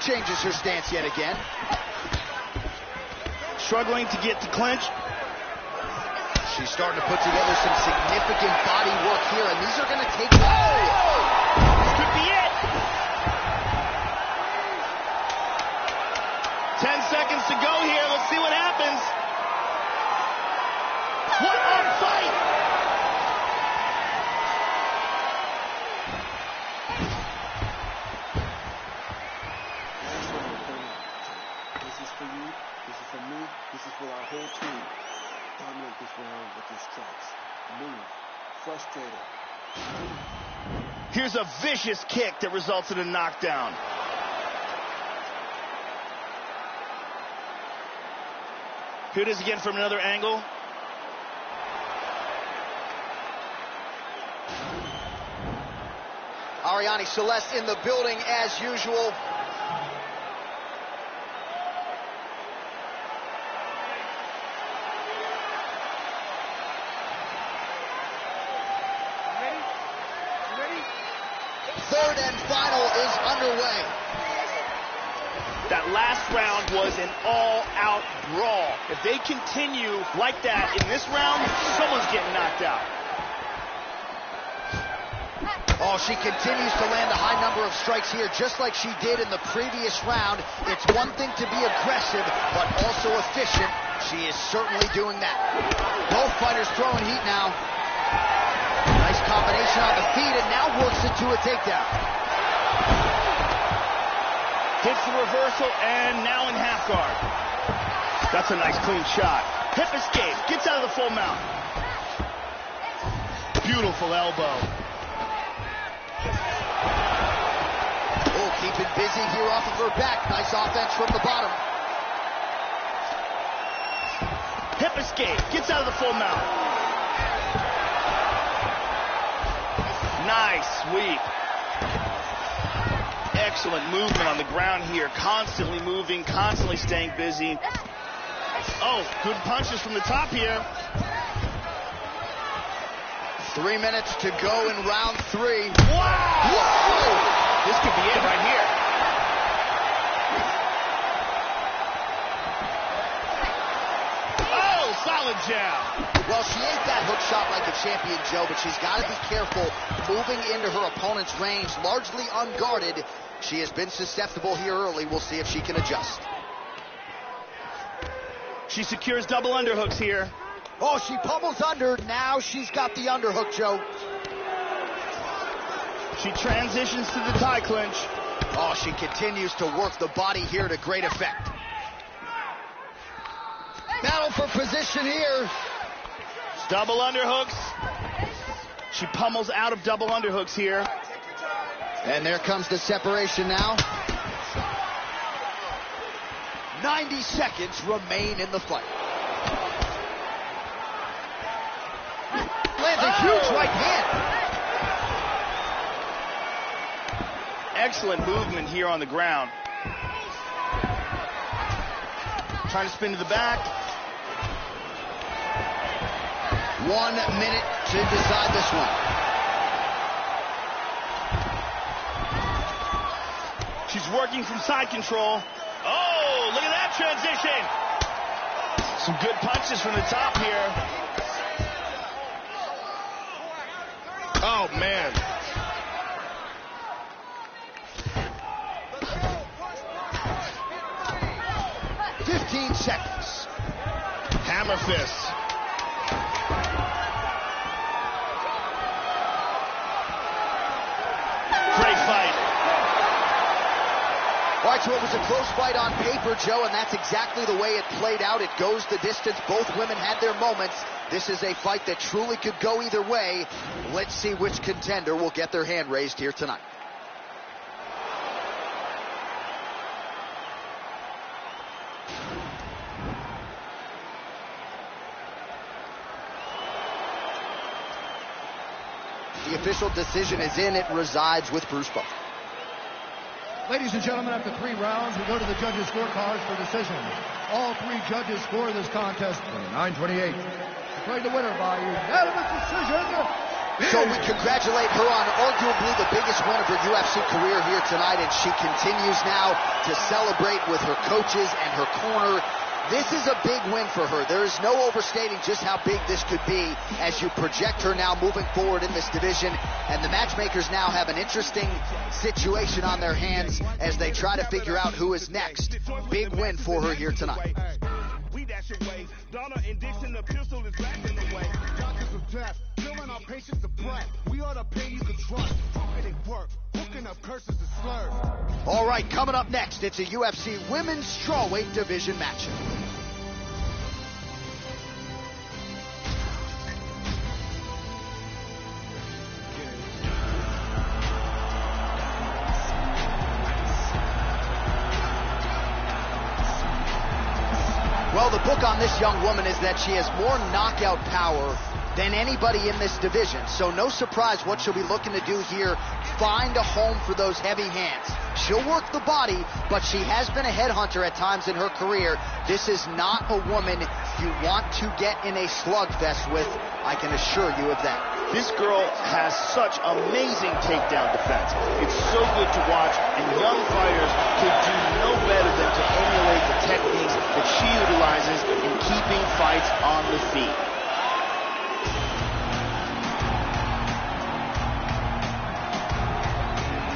Changes her stance yet again. Struggling to get to clinch. She's starting to put together some significant body work here, and these are going to take... Oh! This could be it! 10 seconds to go here. Let's see what happens. What a fight! This is for you, this is for me, this is for our whole team. Dominate this round with your strikes. Move. Frustrated. Here's a vicious kick that results in a knockdown. Here it is again from another angle. Ariane Celeste in the building as usual. Third and final is underway. That last round was an all-out brawl. If they continue like that in this round, someone's getting knocked out. Oh, she continues to land a high number of strikes here, just like she did in the previous round. It's one thing to be aggressive, but also efficient. She is certainly doing that. Both fighters throwing heat now. Nice combination on the feet, and now works into a takedown. Hits the reversal, and now in half guard. That's a nice clean shot. Hip escape, gets out of the full mount. Beautiful elbow. Oh, keeping busy here off of her back. Nice offense from the bottom. Hip escape, gets out of the full mount. Nice sweep. Excellent movement on the ground here. Constantly moving, constantly staying busy. Oh, good punches from the top here. 3 minutes to go in round 3. Wow! Whoa! This could be it right here. Oh, solid jab. Well, she ain't that hook shot like a champion, Joe, but she's got to be careful moving into her opponent's range, largely unguarded. She has been susceptible here early. We'll see if she can adjust. She secures double underhooks here. Oh, she pummels under. Now she's got the underhook, Joe. She transitions to the tie clinch. Oh, she continues to work the body here to great effect. Battle for position here. Double underhooks. She pummels out of double underhooks here. And there comes the separation now. 90 seconds remain in the fight. Lands a huge right hand. Excellent movement here on the ground. Trying to spin to the back. 1 minute to decide this one. She's working from side control. Oh, look at that transition. Some good punches from the top here. Oh, man. Seconds. Hammer fist. Great fight. All right, so it was a close fight on paper, Joe, and that's exactly the way it played out. It goes the distance. Both women had their moments. This is a fight that truly could go either way. Let's see which contender will get their hand raised here tonight. The official decision is in. It resides with Bruce Buffer. Ladies and gentlemen, after 3 rounds, we go to the judges' scorecards for decision. All 3 judges score this contest 29-28. Declared the winner by unanimous decision. So we congratulate her on arguably the biggest win of her UFC career here tonight, and she continues now to celebrate with her coaches and her corner. This is a big win for her. There is no overstating just how big this could be as you project her now moving forward in this division. And the matchmakers now have an interesting situation on their hands as they try to figure out who is next. Big win for her here tonight. All right, coming up next, it's a UFC Women's Strawweight Division matchup. Well, the book on this young woman is that she has more knockout power than anybody in this division. So no surprise what she'll be looking to do here, find a home for those heavy hands. She'll work the body, but she has been a headhunter at times in her career. This is not a woman you want to get in a slugfest with, I can assure you of that. This girl has such amazing takedown defense. It's so good to watch, and young fighters could do no better than to emulate the techniques that she utilizes in keeping fights on the feet.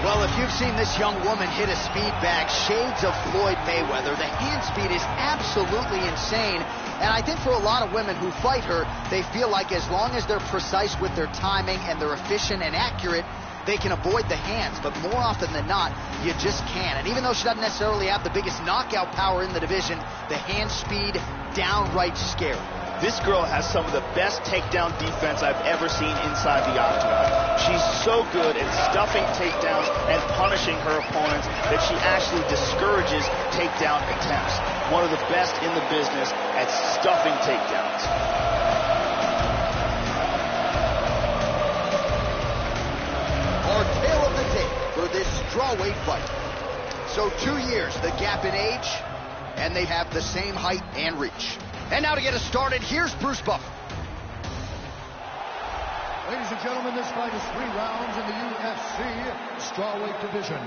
Well, if you've seen this young woman hit a speed bag, shades of Floyd Mayweather, the hand speed is absolutely insane. And I think for a lot of women who fight her, they feel like as long as they're precise with their timing and they're efficient and accurate, they can avoid the hands. But more often than not, you just can't. And even though she doesn't necessarily have the biggest knockout power in the division, the hand speed, downright scary. This girl has some of the best takedown defense I've ever seen inside the octagon. She's so good at stuffing takedowns and punishing her opponents that she actually discourages takedown attempts. One of the best in the business at stuffing takedowns. Our tale of the tape for this strawweight fight. So 2 years, the gap in age, and they have the same height and reach. And now to get us started, here's Bruce Buffer. Ladies and gentlemen, this fight is 3 rounds in the UFC strawweight division.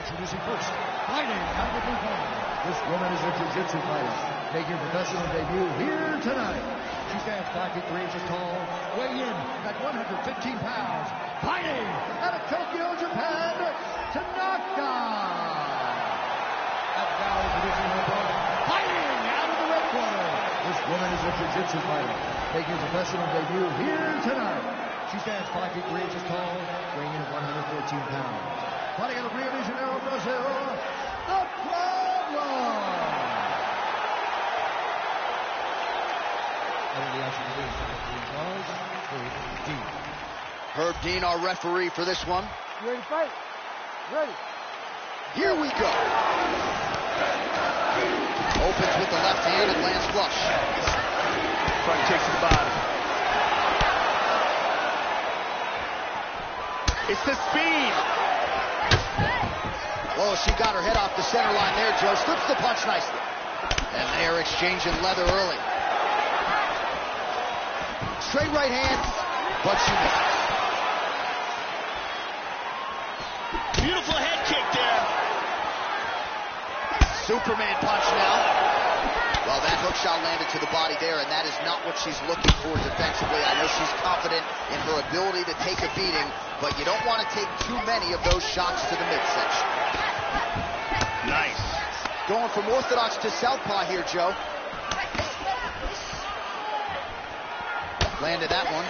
Introducing first, fighting out of the blue corner. This woman is a jiu-jitsu fighter, making her professional debut here tonight. She stands 5 feet 3 inches tall, weighing in at 115 pounds, fighting out of Tokyo, Japan, Tanaka. And now introducing her opponent, fighting out of the red corner. This woman is a jiu-jitsu fighter, making her professional debut here tonight. She stands 5 feet 3 inches tall, weighing in at 114 pounds. Fighting out of Rio de Janeiro, Brazil, the Problem. Herb Dean, our referee for this one. You ready to fight? Ready. Here we go. Opens with the left hand and lands flush. Front kicks to the body. It's the speed. Oh, she got her head off the center line there, Joe. Slips the punch nicely. And they're exchanging leather early. Straight right hand, but she misses. Beautiful head kick there. Superman punch now. Well, that hook shot landed to the body there, and that is not what she's looking for defensively. I know she's confident in her ability to take a beating, but you don't want to take too many of those shots to the midsection. Nice. Going from orthodox to southpaw here, Joe. Landed that one.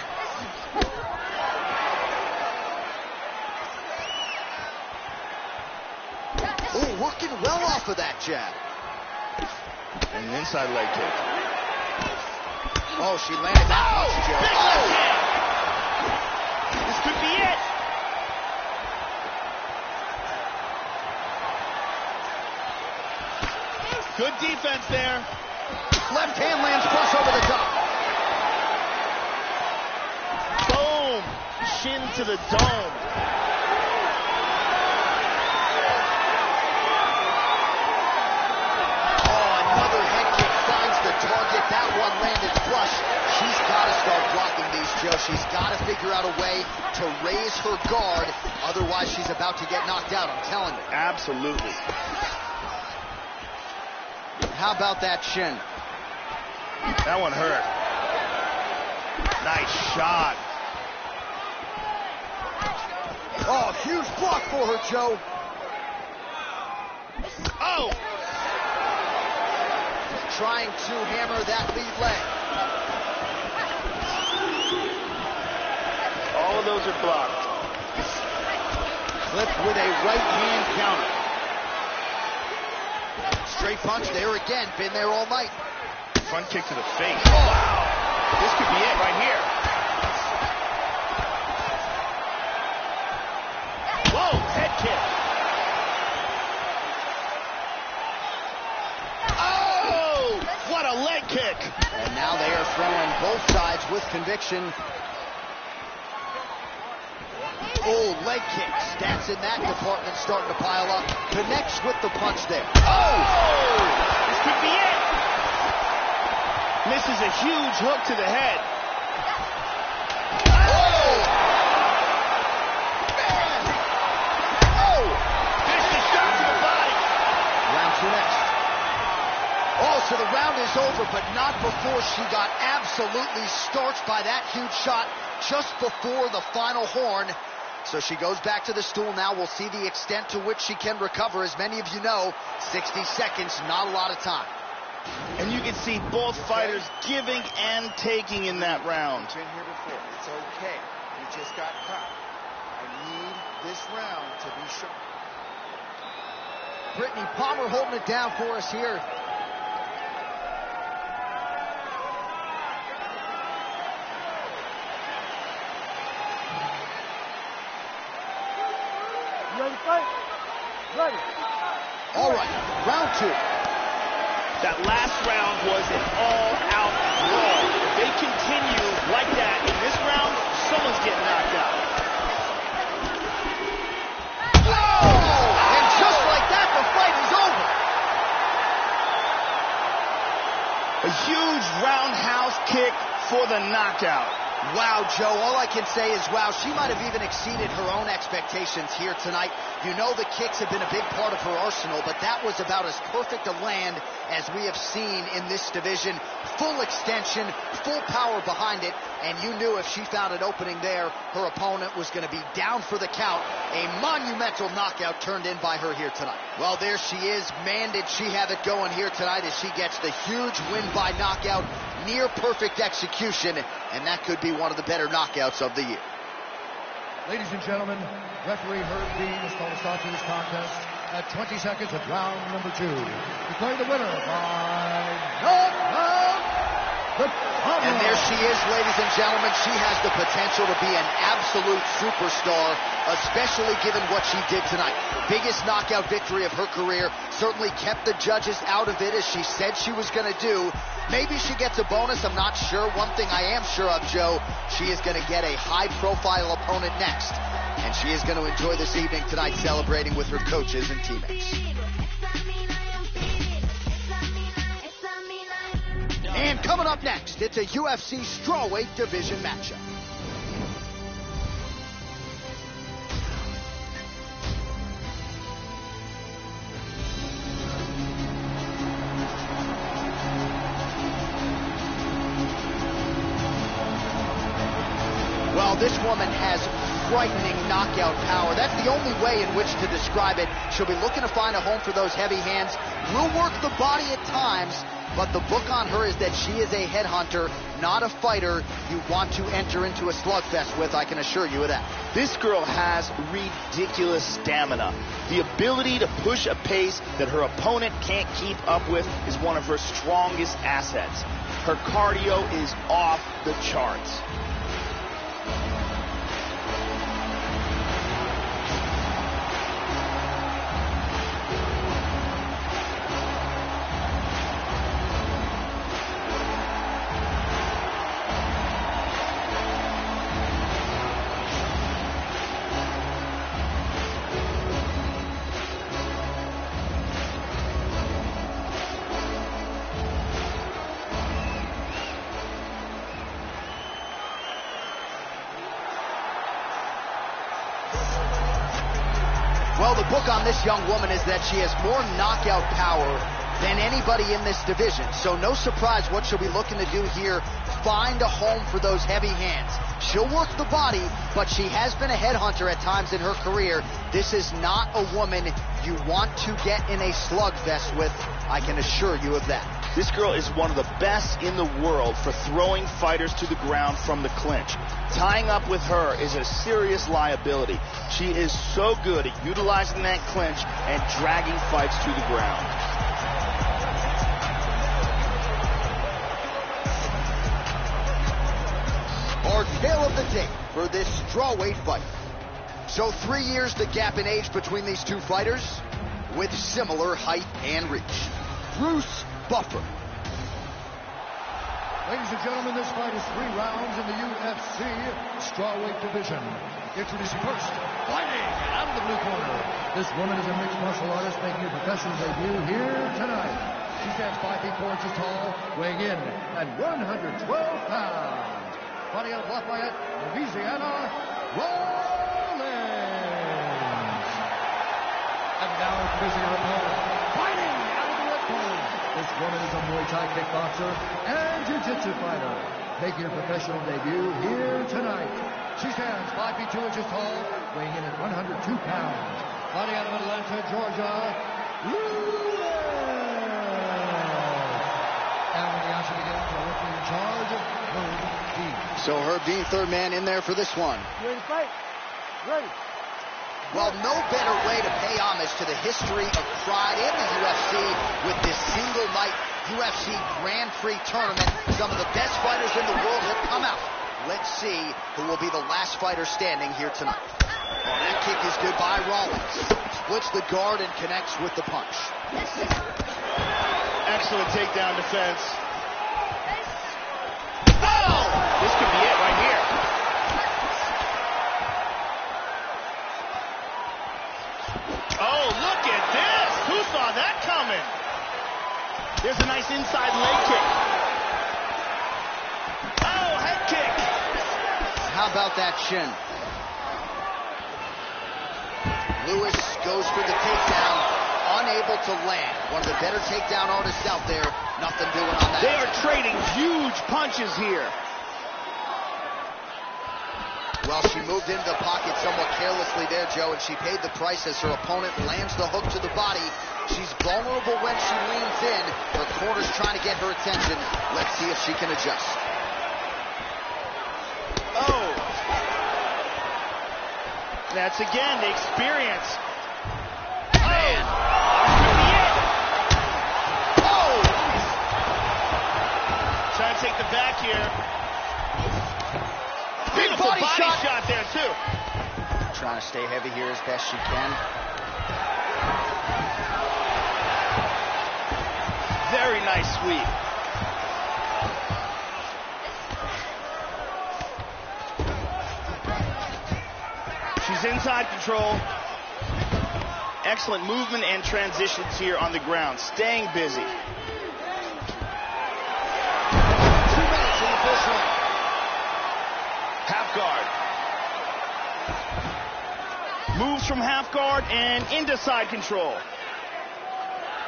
Oh, working well off of that jab. And an inside leg kick. Oh, she landed that punch, Joe. Big left hand. This could be it. Good defense there. Left hand lands flush over the top. Boom. Shin to the dome. Target, that one landed flush. She's got to start blocking these, Joe. She's got to figure out a way to raise her guard. Otherwise, she's about to get knocked out, I'm telling you. Absolutely. How about that shin? That one hurt. Nice shot. Oh, huge block for her, Joe. Oh! Trying to hammer that lead leg. All of those are blocked. Clipped with a right hand counter. Straight punch there again. Been there all night. Front kick to the face. Oh. Wow. This could be it right here. Whoa, head kick. What a leg kick! And now they are throwing both sides with conviction. Oh, leg kicks. Stats in that department starting to pile up. Connects with the punch there. Oh! This could be it! Misses a huge hook to the head. Oh! Man! Oh! Missed the shot to the body. Round two next. Oh, so the round is over, but not before she got absolutely starched by that huge shot just before the final horn. So she goes back to the stool now. We'll see the extent to which she can recover. As many of you know, 60 seconds, not a lot of time. And you can see both fighters giving and taking in that round. Been here before. It's okay. You just got caught. I need this round to be sure. Brittany Palmer holding it down for us here. Ready to fight? Ready. All right, round two. That last round was an all-out brawl. If they continue like that in this round, someone's getting knocked out. Oh! And just like that, the fight is over. A huge roundhouse kick for the knockout. Wow, Joe, all I can say is, wow, she might have even exceeded her own expectations here tonight. You know the kicks have been a big part of her arsenal, but that was about as perfect a land as we have seen in this division. Full extension, full power behind it, and you knew if she found an opening there, her opponent was going to be down for the count. A monumental knockout turned in by her here tonight. Well, there she is. Man, did she have it going here tonight as she gets the huge win by knockout. Near perfect execution, and that could be one of the better knockouts of the year. Ladies and gentlemen, Referee Herb Dean has called a stop to this contest at 20 seconds of round number 2. Declaring the winner by knockout. And there she is, ladies and gentlemen. She has the potential to be an absolute superstar, especially given what she did tonight. Biggest knockout victory of her career. Certainly kept the judges out of it, as she said she was going to do. Maybe she gets a bonus, I'm not sure. One thing I am sure of, Joe, she is going to get a high-profile opponent next. And she is going to enjoy this evening tonight celebrating with her coaches and teammates. And coming up next, it's a UFC strawweight division matchup. Well, this woman has frightening knockout power. That's the only way in which to describe it. She'll be looking to find a home for those heavy hands. Will work the body at times, but the book on her is that she is a headhunter, not a fighter you want to enter into a slugfest with, I can assure you of that. This girl has ridiculous stamina. The ability to push a pace that her opponent can't keep up with is one of her strongest assets. Her cardio is off the charts. Well, the book on this young woman is that she has more knockout power than anybody in this division. So no surprise what she'll be looking to do here, find a home for those heavy hands. She'll work the body, but she has been a headhunter at times in her career. This is not a woman you want to get in a slugfest with, I can assure you of that. This girl is one of the best in the world for throwing fighters to the ground from the clinch. Tying up with her is a serious liability. She is so good at utilizing that clinch and dragging fights to the ground. Our tale of the tape for this strawweight fight. So 3 years the gap in age between these two fighters, with similar height and reach. Bruce Buffer. Ladies and gentlemen, this fight is 3 rounds in the UFC strawweight division. Introducing first, fighting out of the blue corner. This woman is a mixed martial artist making her professional debut here tonight. She stands 5 feet 4 inches tall, weighing in at 112 pounds. Fighting out of Lafayette, Louisiana, Rawlins. And now introducing her opponent, fighting out of the red corner. This woman is a Muay Thai kickboxer and jiu-jitsu fighter, making her professional debut here tonight. She stands 5 feet 2 inches tall, weighing in at 102 pounds. Fighting out of Atlanta, Georgia, Lewis. And when the action begins, the referee in charge, Herb Dean. So Herb Dean, third man in there for this one. Ready to fight? Ready. Well, no better way to pay homage to the history of pride in the UFC with this single night UFC Grand Prix tournament. Some of the best fighters in the world have come out. Let's see who will be the last fighter standing here tonight. Oh, that kick is good by Rollins. Splits the guard and connects with the punch. Excellent takedown defense. Oh! This could be it right here. Oh, look at this! Who saw that coming? There's a nice inside leg kick. Oh, head kick. How about that shin? Lewis goes for the takedown, unable to land. One of the better takedown artists out there. Nothing doing on that. They are trading huge punches here. Well, she moved into the pocket somewhat carelessly there, Joe, and she paid the price as her opponent lands the hook to the body. She's vulnerable when she leans in. Her corner's trying to get her attention. Let's see if she can adjust. Oh! That's again the experience. Man. Oh! Trying to take the back here. Beautiful body shot there too. Trying to stay heavy here as best she can. Very nice sweep. She's inside control. Excellent movement and transitions here on the ground. Staying busy. 2 minutes in the first round. Half guard. Moves from half guard and into side control.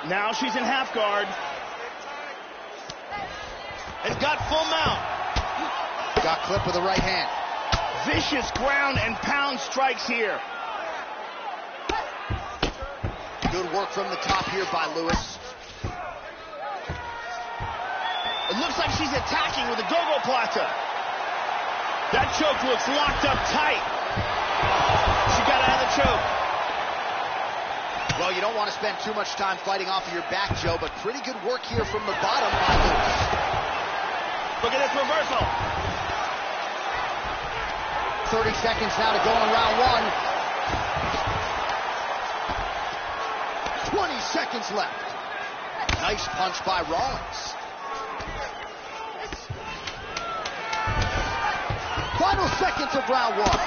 Now she's in half guard. And got full mount. Got clipped with the right hand. Vicious ground and pound strikes here. Good work from the top here by Lewis. It looks like she's attacking with a go-go plata. That choke looks locked up tight. She got out of the choke. Well, you don't want to spend too much time fighting off of your back, Joe, but pretty good work here from the bottom by Lewis. Look at this reversal. 30 seconds now to go in round one. 20 seconds left. Nice punch by Rawlings. Final seconds of round one.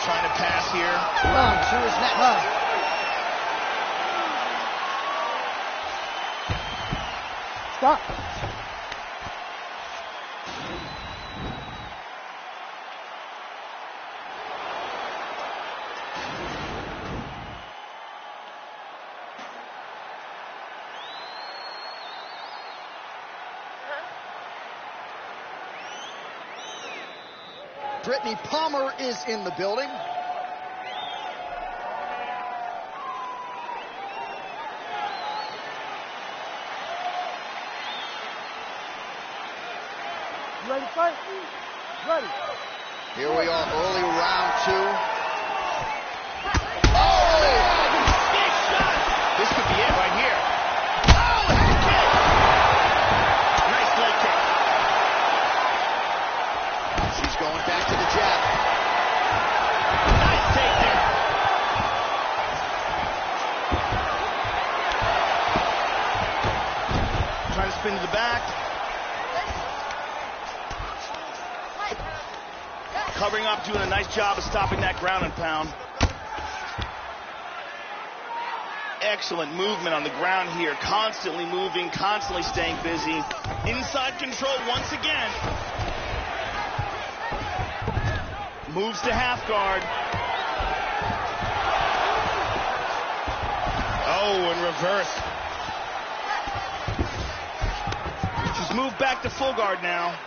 Trying to pass here. Round two is next. Stop. Brittany Palmer is in the building. You ready to fight? Ready. Here we are, early round two. Oh! Big shot! This could be it right here. Oh, head kick! Nice leg kick. She's going back to the jab. Nice takedown. Trying to spin to the back. Covering up, doing a nice job of stopping that ground and pound. Excellent movement on the ground here. Constantly moving, constantly staying busy. Inside control once again. Moves to half guard. Oh, in reverse. She's moved back to full guard now.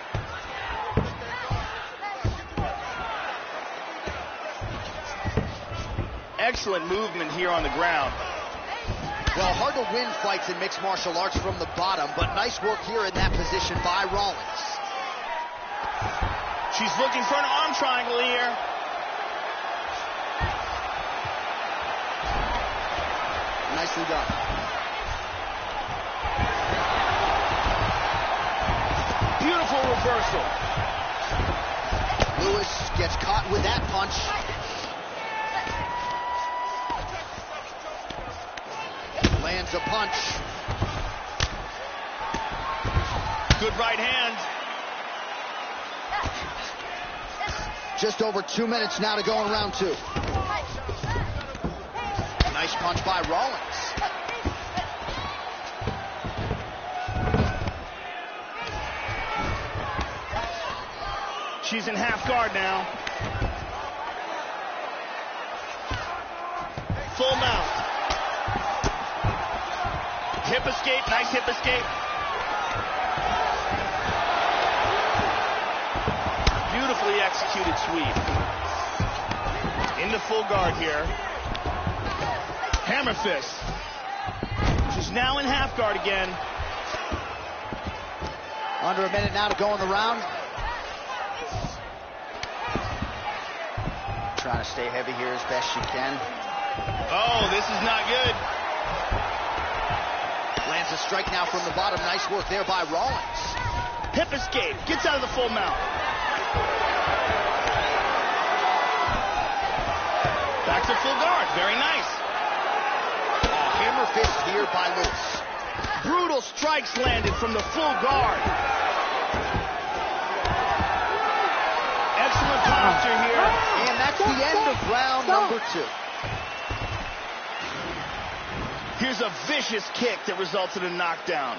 Excellent movement here on the ground. Well, hard to win fights in mixed martial arts from the bottom, but nice work here in that position by Rawlings. She's looking for an arm triangle here. Nicely done. Beautiful reversal. Lewis gets caught with that punch. Lands a punch. Good right hand. Just over 2 minutes now to go in round two. Nice punch by Rawlings. She's in half guard now. Full mount. Hip escape, nice hip escape. Beautifully executed sweep. Into full guard here. Hammer fist. She's now in half guard again. Under a minute now to go in the round. trying to stay heavy here as best she can. Oh, this is not good. Lands a strike now from the bottom. Nice work there by Rawlings. Hip escape. Gets out of the full mount. Back to full guard. Very nice. Hammer fist here by Lewis. Brutal strikes landed from the full guard. Excellent posture here. And that's the end of round number 2. Here's a vicious kick that results in a knockdown.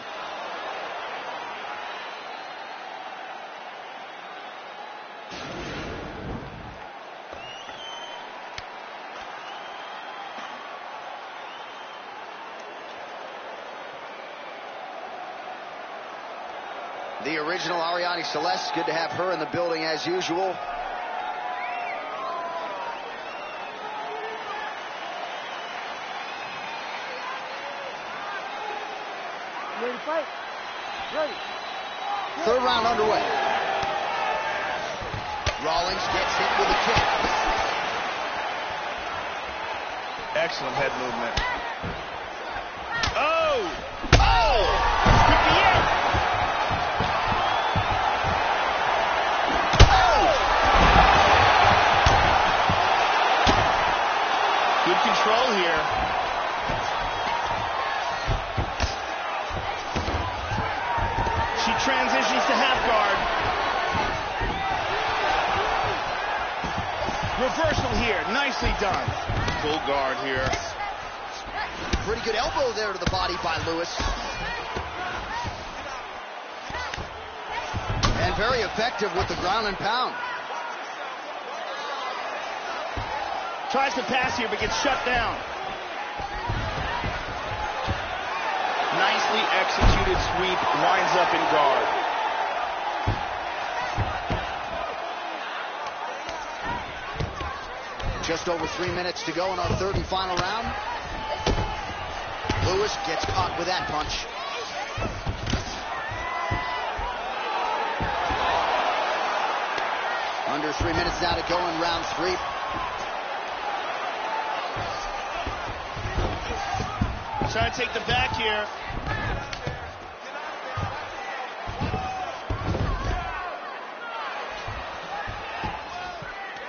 The original Ariane Celeste, good to have her in the building as usual. Ready to fight? Ready. Third round underway. Rawlings gets hit with a kick. Excellent head movement. Oh! Oh! This could be it! Good control here. She transitions to half guard. Reversal here. Nicely done. Full guard here. Pretty good elbow there to the body by Lewis. And very effective with the ground and pound. Tries to pass here, but gets shut down. Nicely executed sweep, winds up in guard. Just over 3 minutes to go in our third and final round. Lewis gets caught with that punch. Under 3 minutes now to go in round 3. Trying to take the back here.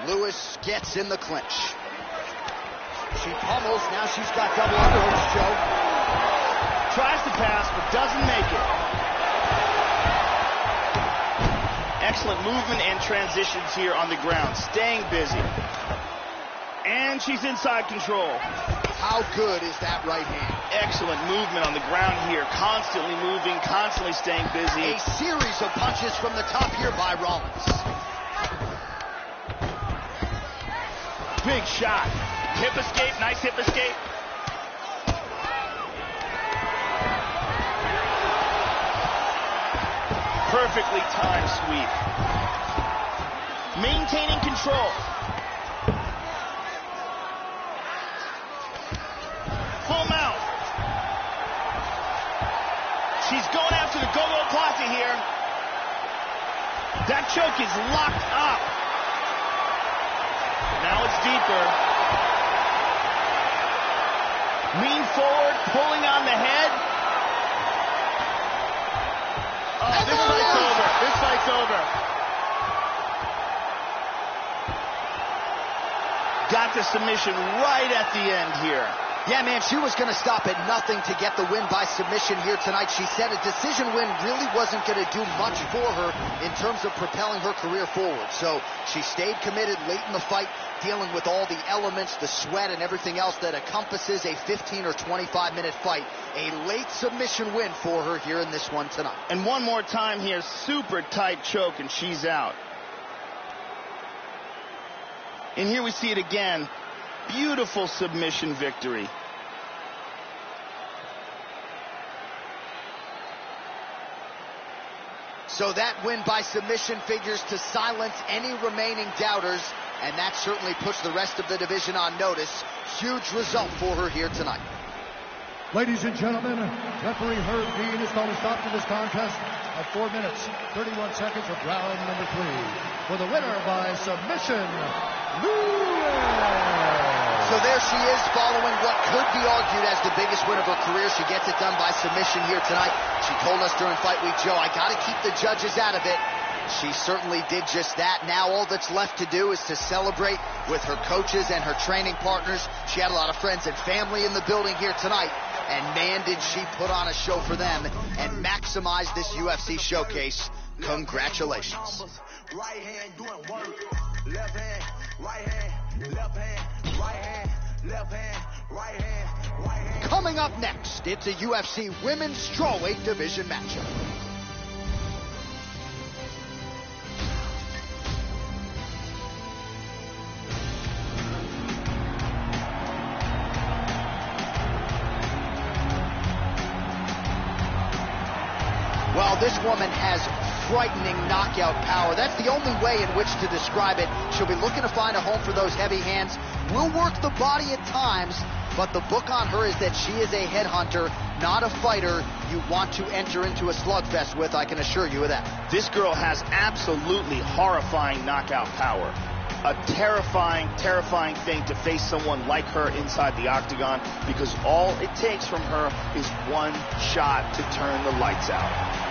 Lewis gets in the clinch. She pummels. Now she's got double underhooks, Joe. Tries to pass, but doesn't make it. Excellent movement and transitions here on the ground. Staying busy. And she's inside control. How good is that right hand? Excellent movement on the ground here. Constantly moving, constantly staying busy. A series of punches from the top here by Rawlings. Big shot. Hip escape, nice hip escape. Perfectly timed sweep. Maintaining control. Full mount. She's going after the Go-Go Plata here. That choke is locked up. Now it's deeper. Lean forward, pulling on the head. Oh, this fight's over. This fight's over. Got the submission right at the end here. Yeah, man, she was going to stop at nothing to get the win by submission here tonight. She said a decision win really wasn't going to do much for her in terms of propelling her career forward. So she stayed committed late in the fight, dealing with all the elements, the sweat, and everything else that encompasses a 15 or 25-minute fight. A late submission win for her here in this one tonight. And one more time here, super tight choke, and she's out. And here we see it again. Beautiful submission victory. So that win by submission figures to silence any remaining doubters, and that certainly puts the rest of the division on notice. Huge result for her here tonight. Ladies and gentlemen, referee Herb Dean is going to stop to this contest at 4 minutes, 31 seconds of round number 3. For the winner by submission, So there she is, following what could be argued as the biggest win of her career. She gets it done by submission here tonight. She told us during Fight Week, Joe, I got to keep the judges out of it. She certainly did just that. Now all that's left to do is to celebrate with her coaches and her training partners. She had a lot of friends and family in the building here tonight. And man, did she put on a show for them and maximize this UFC showcase. Congratulations. Right hand doing work. Left hand, right hand, left hand, right hand, left hand, right hand, right hand. Coming up next, it's a UFC Women's Strawweight Division matchup. Well, this woman has frightening knockout power. That's the only way in which to describe it. She'll be looking to find a home for those heavy hands. Will work the body at times, but the book on her is that she is a headhunter, not a fighter you want to enter into a slugfest with, I can assure you of that. This girl has absolutely horrifying knockout power. A terrifying, terrifying thing to face someone like her inside the octagon, because all it takes from her is one shot to turn the lights out.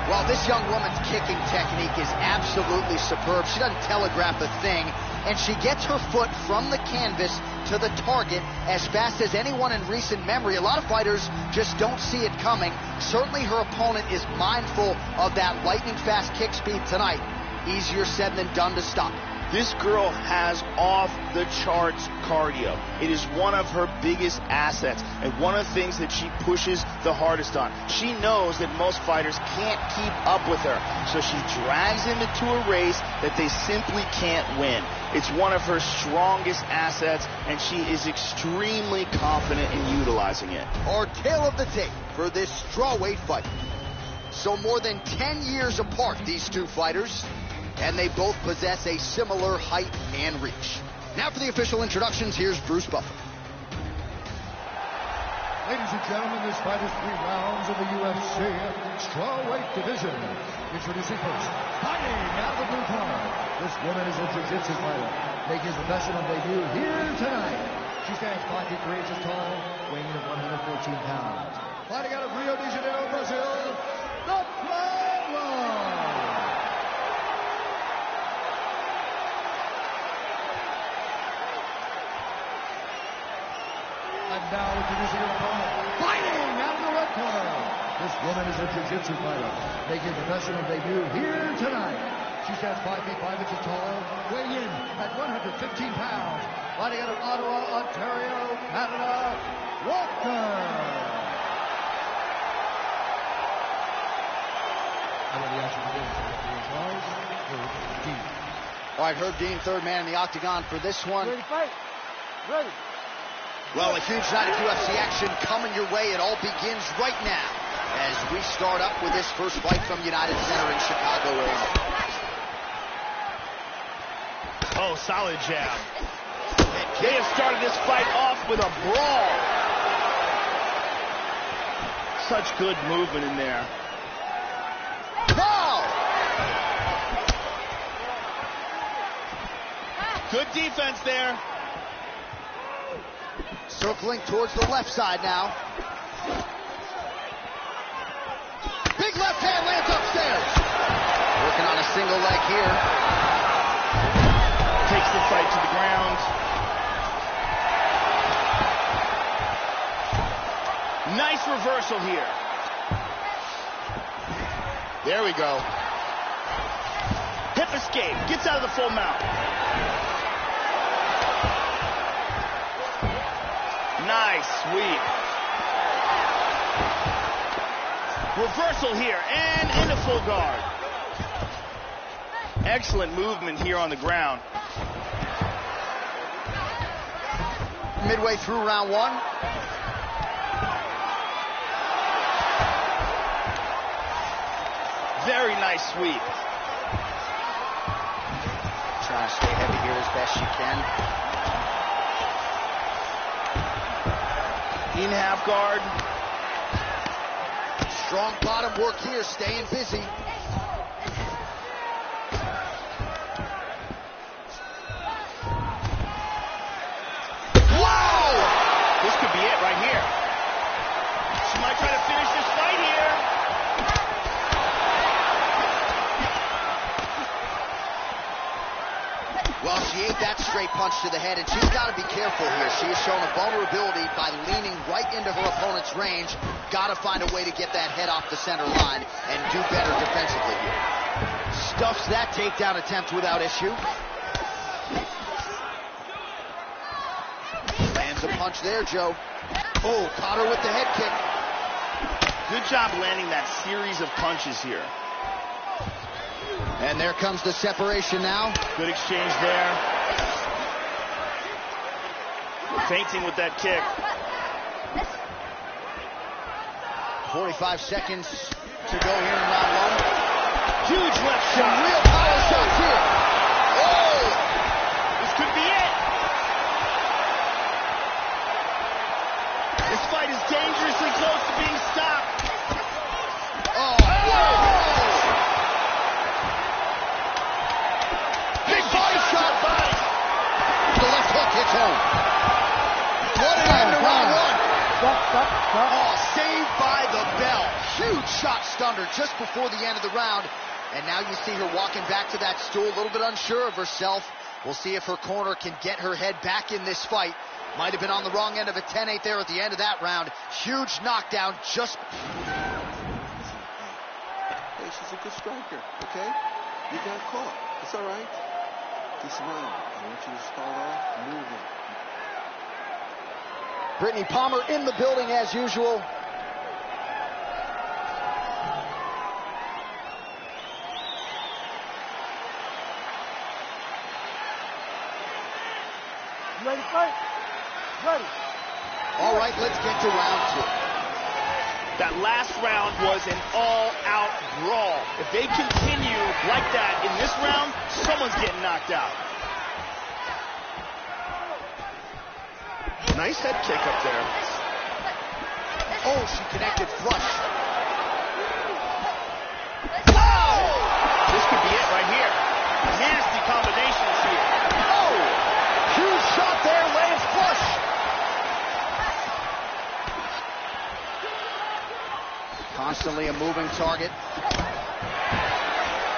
Well, this young woman's kicking technique is absolutely superb. She doesn't telegraph a thing, and she gets her foot from the canvas to the target as fast as anyone in recent memory. A lot of fighters just don't see it coming. Certainly her opponent is mindful of that lightning-fast kick speed tonight. Easier said than done to stop. This girl has off-the-charts cardio. It is one of her biggest assets and one of the things that she pushes the hardest on. She knows that most fighters can't keep up with her, so she drags them into a race that they simply can't win. It's one of her strongest assets, and she is extremely confident in utilizing it. Our tale of the tape for this strawweight fight. So more than 10 years apart, these two fighters, and they both possess a similar height and reach. Now for the official introductions, here's Bruce Buffer. Ladies and gentlemen, this fight is 3 rounds of the UFC Strawweight Division. Introducing first, fighting out of the blue corner. This woman is a jiu-jitsu fighter, making his professional debut here tonight. She stands 5 feet 3 inches tall, weighing in at 114 pounds. Fighting out of Rio de Janeiro, Brazil, the Brawlhalla. And now introducing her opponent, fighting out of the red corner. This woman is a jiu-jitsu fighter, making a professional debut here tonight. She stands 5 feet 5 inches tall, weighing in at 115 pounds. Fighting out of Ottawa, Ontario, Canada, Walker. And then the action begins. All right, Herb Dean, third man in the octagon for this one. Ready to fight? Ready. Well, a huge night of UFC action coming your way. It all begins right now as we start up with this first fight from United Center in Chicago, Illinois. Oh, solid jab. They have started this fight off with a brawl. Such good movement in there. Wow! Good defense there. Circling towards the left side now. Big left hand lands upstairs. Working on a single leg here. Takes the fight to the ground. Nice reversal here. There we go. Hip escape. Gets out of the full mount. Nice sweep. Reversal here and into full guard. Excellent movement here on the ground. Midway through round one. Very nice sweep. Trying to stay heavy here as best she can. In half guard. Strong bottom work here, staying busy. Whoa! This could be it right here. She might try to finish this fight here. Well, she ate that straight punch to the head, and she's got to be careful here. She has shown a vulnerability by leaning right into her opponent's range. Got to find a way to get that head off the center line and do better defensively here. Stuffs that takedown attempt without issue. Lands a punch there, Joe. Oh, caught her with the head kick. Good job landing that series of punches here. And there comes the separation now. Good exchange there. Feinting with that kick. 45 seconds to go here in round one. Huge left Some shot. real power shots here. Oh! This could be it. This fight is dangerously close to being stopped. Oh! Whoa! Big body shot. The left hook hits home. What an end to round one. Oh, saved by the bell. Huge shot stunned her just before the end of the round. And now you see her walking back to that stool, a little bit unsure of herself. We'll see if her corner can get her head back in this fight. Might have been on the wrong end of a 10-8 there at the end of that round. Huge knockdown just... Hey, she's a good striker, okay? You got caught. It's all right. Dismount. I want you to start off moving. Brittany Palmer in the building as usual. You ready to fight? Ready. All right, let's get to round two. That last round was an all-out brawl. If they continue like that in this round, someone's getting knocked out. Nice head kick up there. Oh, she connected flush. Wow! This could be it right here. Nasty combinations here. Oh! Huge shot there, lands flush. Constantly a moving target.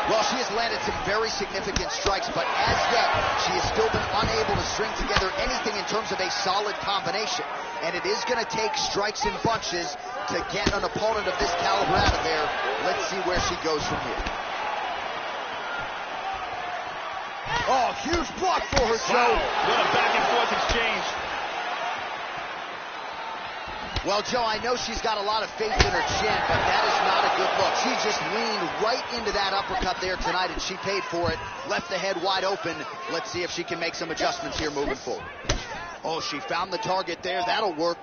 Well, she has landed some very significant strikes, but as yet, she has still been unable to string together anything in terms of a solid combination. And it is going to take strikes and bunches to get an opponent of this caliber out of there. Let's see where she goes from here. Oh, huge block for her, Joe. Wow. What a back and forth exchange. Well, Joe, I know she's got a lot of faith in her chin, but that is not a good look. She just leaned right into that uppercut there tonight, and she paid for it. Left the head wide open. Let's see if she can make some adjustments here moving forward. Oh, she found the target there. That'll work.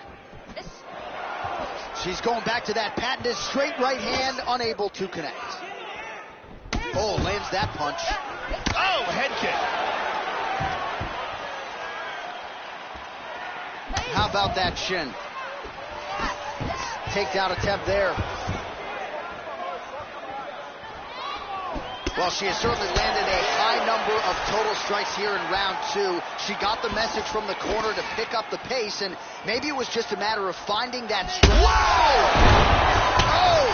She's going back to that patented straight right hand, unable to connect. Oh, lands that punch. Oh, head kick. How about that shin? Takedown attempt there. Well, she has certainly landed a high number of total strikes here in round two. She got the message from the corner to pick up the pace, and maybe it was just a matter of finding that strike. Whoa! Oh!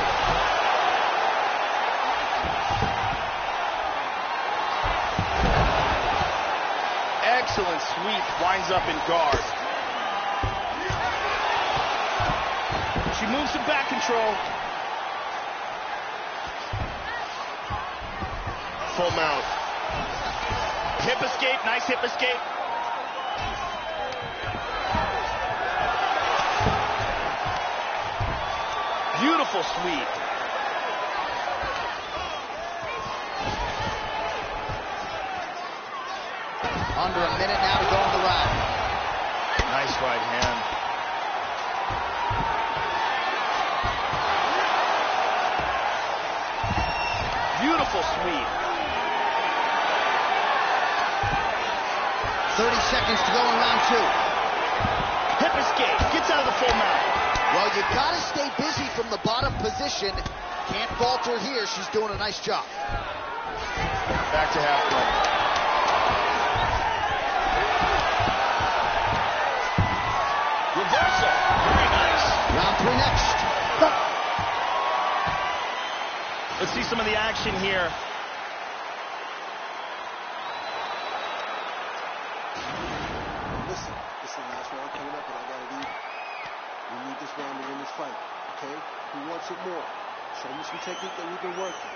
Excellent sweep, winds up in guard. She moves to back control. Full mount. Hip escape, nice hip escape. Beautiful sweep. Under a minute now to go in the round. Nice right hand. Beautiful sweep. 30 seconds to go in round 2. Hip escape, gets out of the full mount. Well, you gotta stay busy from the bottom position. Can't falter here. She's doing a nice job. Back to half-guard. Reversal. Very nice. Round 3 next. Let's see some of the action here. Listen, it's the last round coming up, and I gotta leave. We need this round to win this fight, okay? Who wants it more? Show me some technique that we've been working.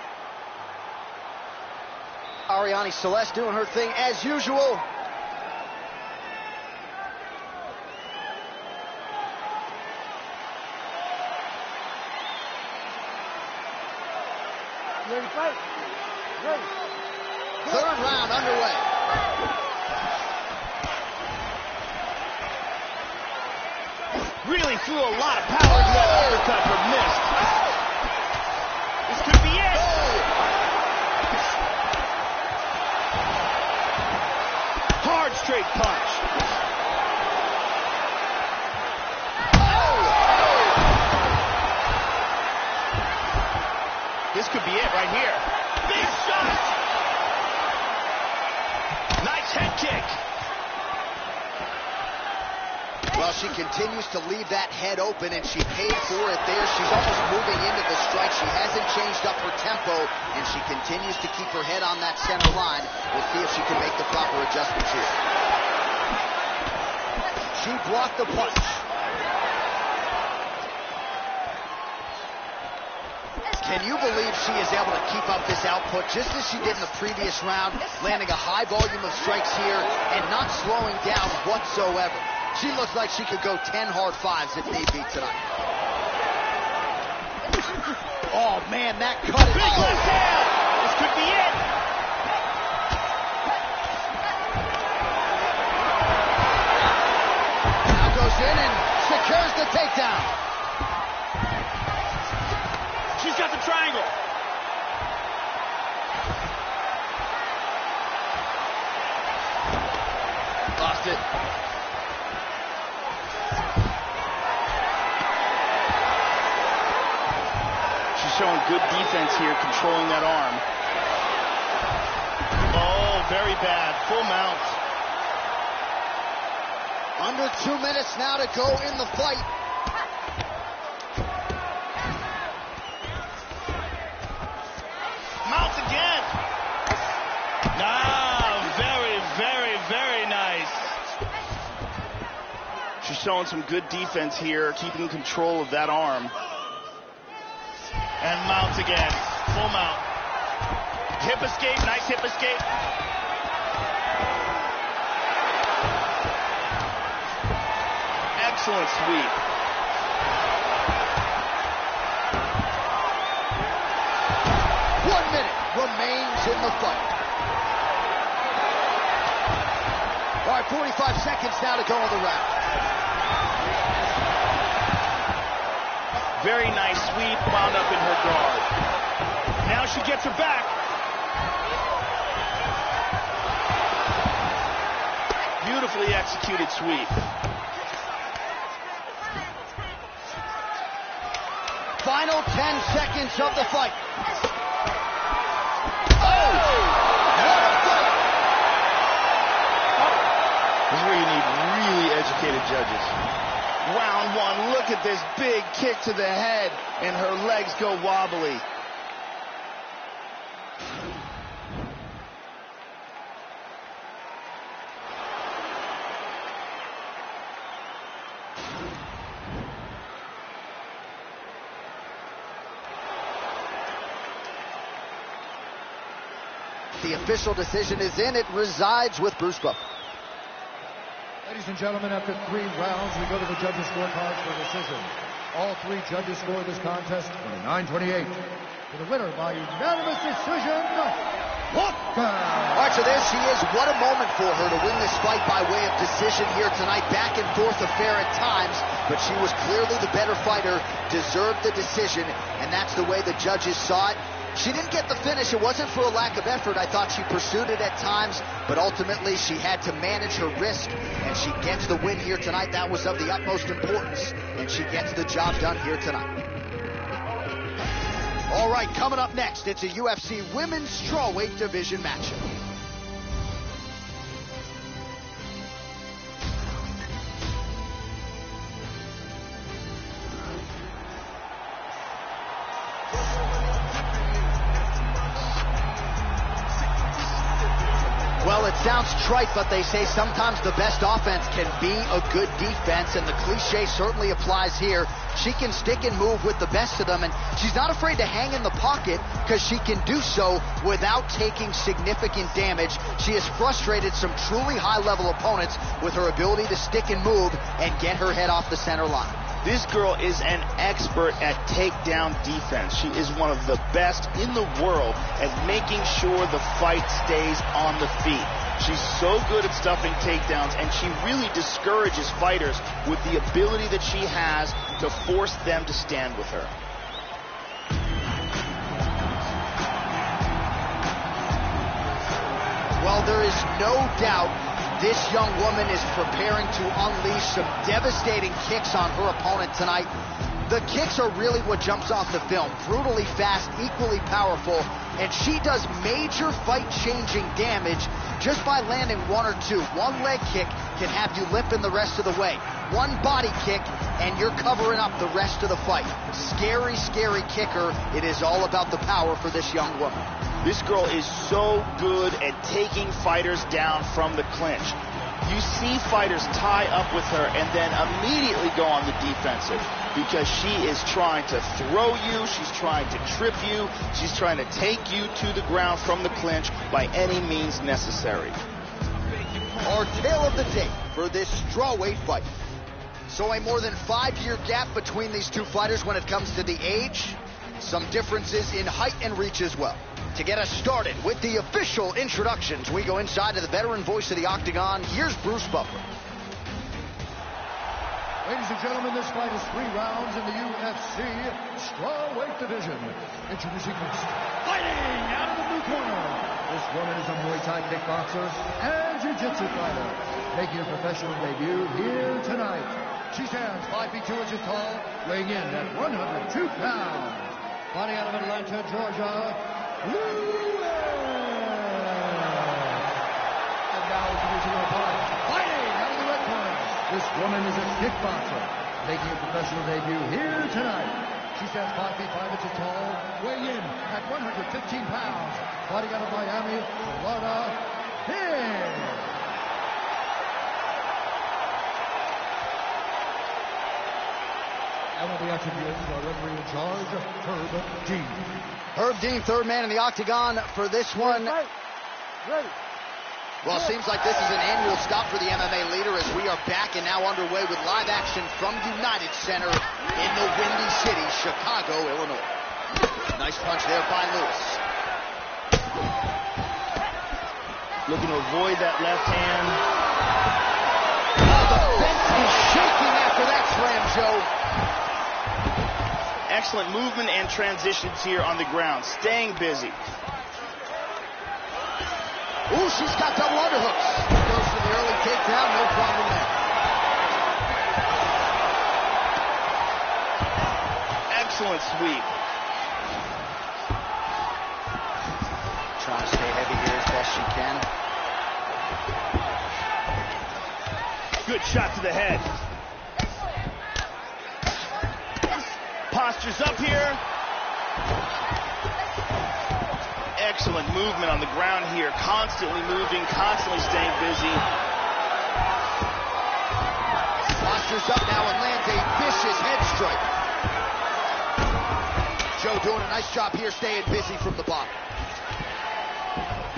Ariane Celeste doing her thing as usual. You ready to fight? Ready. Third round underway. Really threw a lot of power into that uppercut, but missed. This could be it. Hard straight punch. This could be it right here. Big shot. Nice head kick. Well, she continues to leave that head open, and she paid for it there. She's almost moving into the strike. She hasn't changed up her tempo, and she continues to keep her head on that center line. We'll see if she can make the proper adjustments here. She blocked the punch. Can you believe she is able to keep up this output just as she did in the previous round, landing a high volume of strikes here and not slowing down whatsoever? She looks like she could go 10 hard fives if need be tonight. Oh, man, that cut is... Big left hand! This could be it! Now goes in and secures the takedown. She's got the triangle. Lost it. She's showing good defense here, controlling that arm. Oh, very bad. Full mount. Under 2 minutes now to go in the fight. Mount again. Very, very, very nice. She's showing some good defense here, keeping control of that arm. And mounts again. Full mount. Hip escape. Nice hip escape. Excellent sweep. Remains in the fight. All right, 45 seconds now to go in the round. Very nice sweep, wound up in her guard. Now she gets her back. Beautifully executed sweep. Final 10 seconds of the fight. This is where you need really educated judges. Round 1, look at this big kick to the head, and her legs go wobbly. The official decision is in. It resides with Bruce Buffer. Ladies and gentlemen, after 3 rounds, we go to the judges' scorecards for decision. All 3 judges scored this contest 29-28. For the winner by unanimous decision, Walker! All right, so there she is. What a moment for her to win this fight by way of decision here tonight. Back and forth affair at times, but she was clearly the better fighter, deserved the decision, and that's the way the judges saw it. She didn't get the finish. It wasn't for a lack of effort. I thought she pursued it at times, but ultimately she had to manage her risk, and she gets the win here tonight. That was of the utmost importance, and she gets the job done here tonight. All right, coming up next, it's a UFC Women's Strawweight Division matchup. Well, it sounds trite, but they say sometimes the best offense can be a good defense, and the cliche certainly applies here. She can stick and move with the best of them, and she's not afraid to hang in the pocket because she can do so without taking significant damage. She has frustrated some truly high-level opponents with her ability to stick and move and get her head off the center line. This girl is an expert at takedown defense. She is one of the best in the world at making sure the fight stays on the feet. She's so good at stuffing takedowns, and she really discourages fighters with the ability that she has to force them to stand with her. Well, there is no doubt this young woman is preparing to unleash some devastating kicks on her opponent tonight. The kicks are really what jumps off the film. Brutally fast, equally powerful, and she does major fight-changing damage just by landing one or two. One leg kick can have you limping the rest of the way. One body kick, and you're covering up the rest of the fight. Scary, scary kicker. It is all about the power for this young woman. This girl is so good at taking fighters down from the clinch. You see fighters tie up with her and then immediately go on the defensive because she is trying to throw you, she's trying to trip you, she's trying to take you to the ground from the clinch by any means necessary. Our tale of the tape for this strawweight fight. So a more than 5-year gap between these two fighters when it comes to the age. Some differences in height and reach as well. To get us started with the official introductions, we go inside to the veteran voice of the Octagon. Here's Bruce Buffer. Ladies and gentlemen, this fight is 3 rounds in the UFC Strawweight Division. Introducing first, fighting out of the blue corner. This woman is a Muay Thai kickboxer and jiu-jitsu fighter, making her professional debut here tonight. She stands 5 feet 2 inches tall, weighing in at 102 pounds. Fighting out of Atlanta, Georgia, Lewis. And now introducing her opponent, fighting out of the red corner. This woman is a kickboxer, making her professional debut here tonight. She stands 5 feet 5 inches tall, weighing in at 115 pounds. Fighting out of Miami, Florida, here. And with the action begins, our referee in charge, Herb Dean. Herb Dean, third man in the Octagon for this one. Ready. Well, it seems like this is an annual stop for the MMA leader as we are back and now underway with live action from United Center in the Windy City, Chicago, Illinois. Nice punch there by Lewis. Looking to avoid that left hand. Oh, the fence is shaking after that slam, Joe. Excellent movement and transitions here on the ground, staying busy. Ooh, she's got double underhooks. Goes for the early takedown, no problem there. Excellent sweep. Trying to stay heavy here as best she can. Good shot to the head. Postures up here. Excellent movement on the ground here. Constantly moving, constantly staying busy. Postures up now and lands a vicious head strike. Joe doing a nice job here, staying busy from the bottom.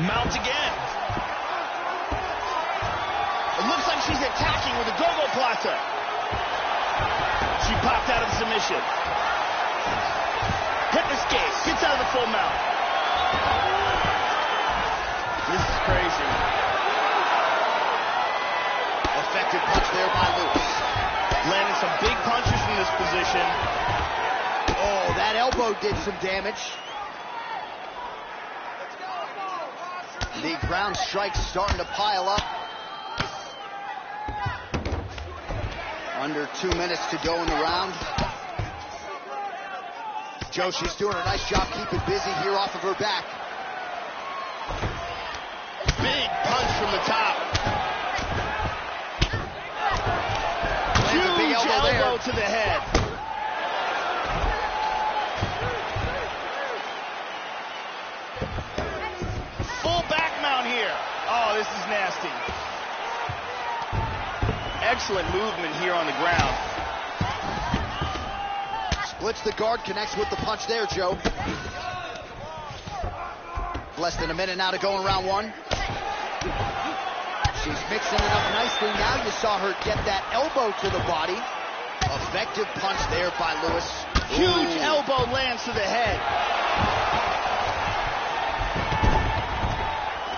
Mount again. It looks like she's attacking with a go-go plata. She popped out of submission. Hip escape, gets out of the full mount. This is crazy. Effective punch there by Lewis. Landing some big punches from this position. Oh, that elbow did some damage. The ground strikes starting to pile up. Under 2 minutes to go in the round. Joe, she's doing a nice job keeping busy here off of her back. Big punch from the top. Lands a big elbow to the head. Full back mount here. Oh, this is nasty. Excellent movement here on the ground. Splits the guard, connects with the punch there, Joe. Less than a minute now to go in round one. She's mixing it up nicely. Now you saw her get that elbow to the body. Effective punch there by Lewis. Huge elbow lands to the head.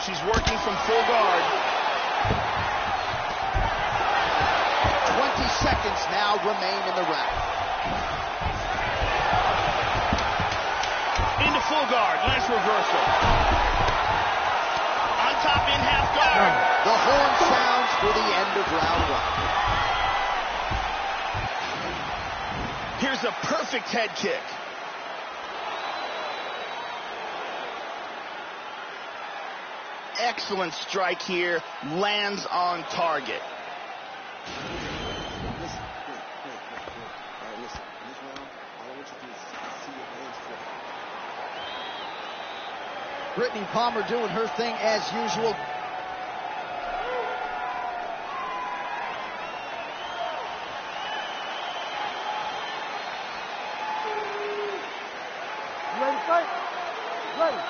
She's working from full guard. 20 seconds now remain in the round. Into full guard. Nice reversal. On top in half guard. The horn sounds for the end of round one. Here's a perfect head kick. Excellent strike here. Lands on target. Listen, good. All right, listen. In this round, all I want you to do is see your hands flip. Brittany Palmer doing her thing as usual. You ready to fight? Ready.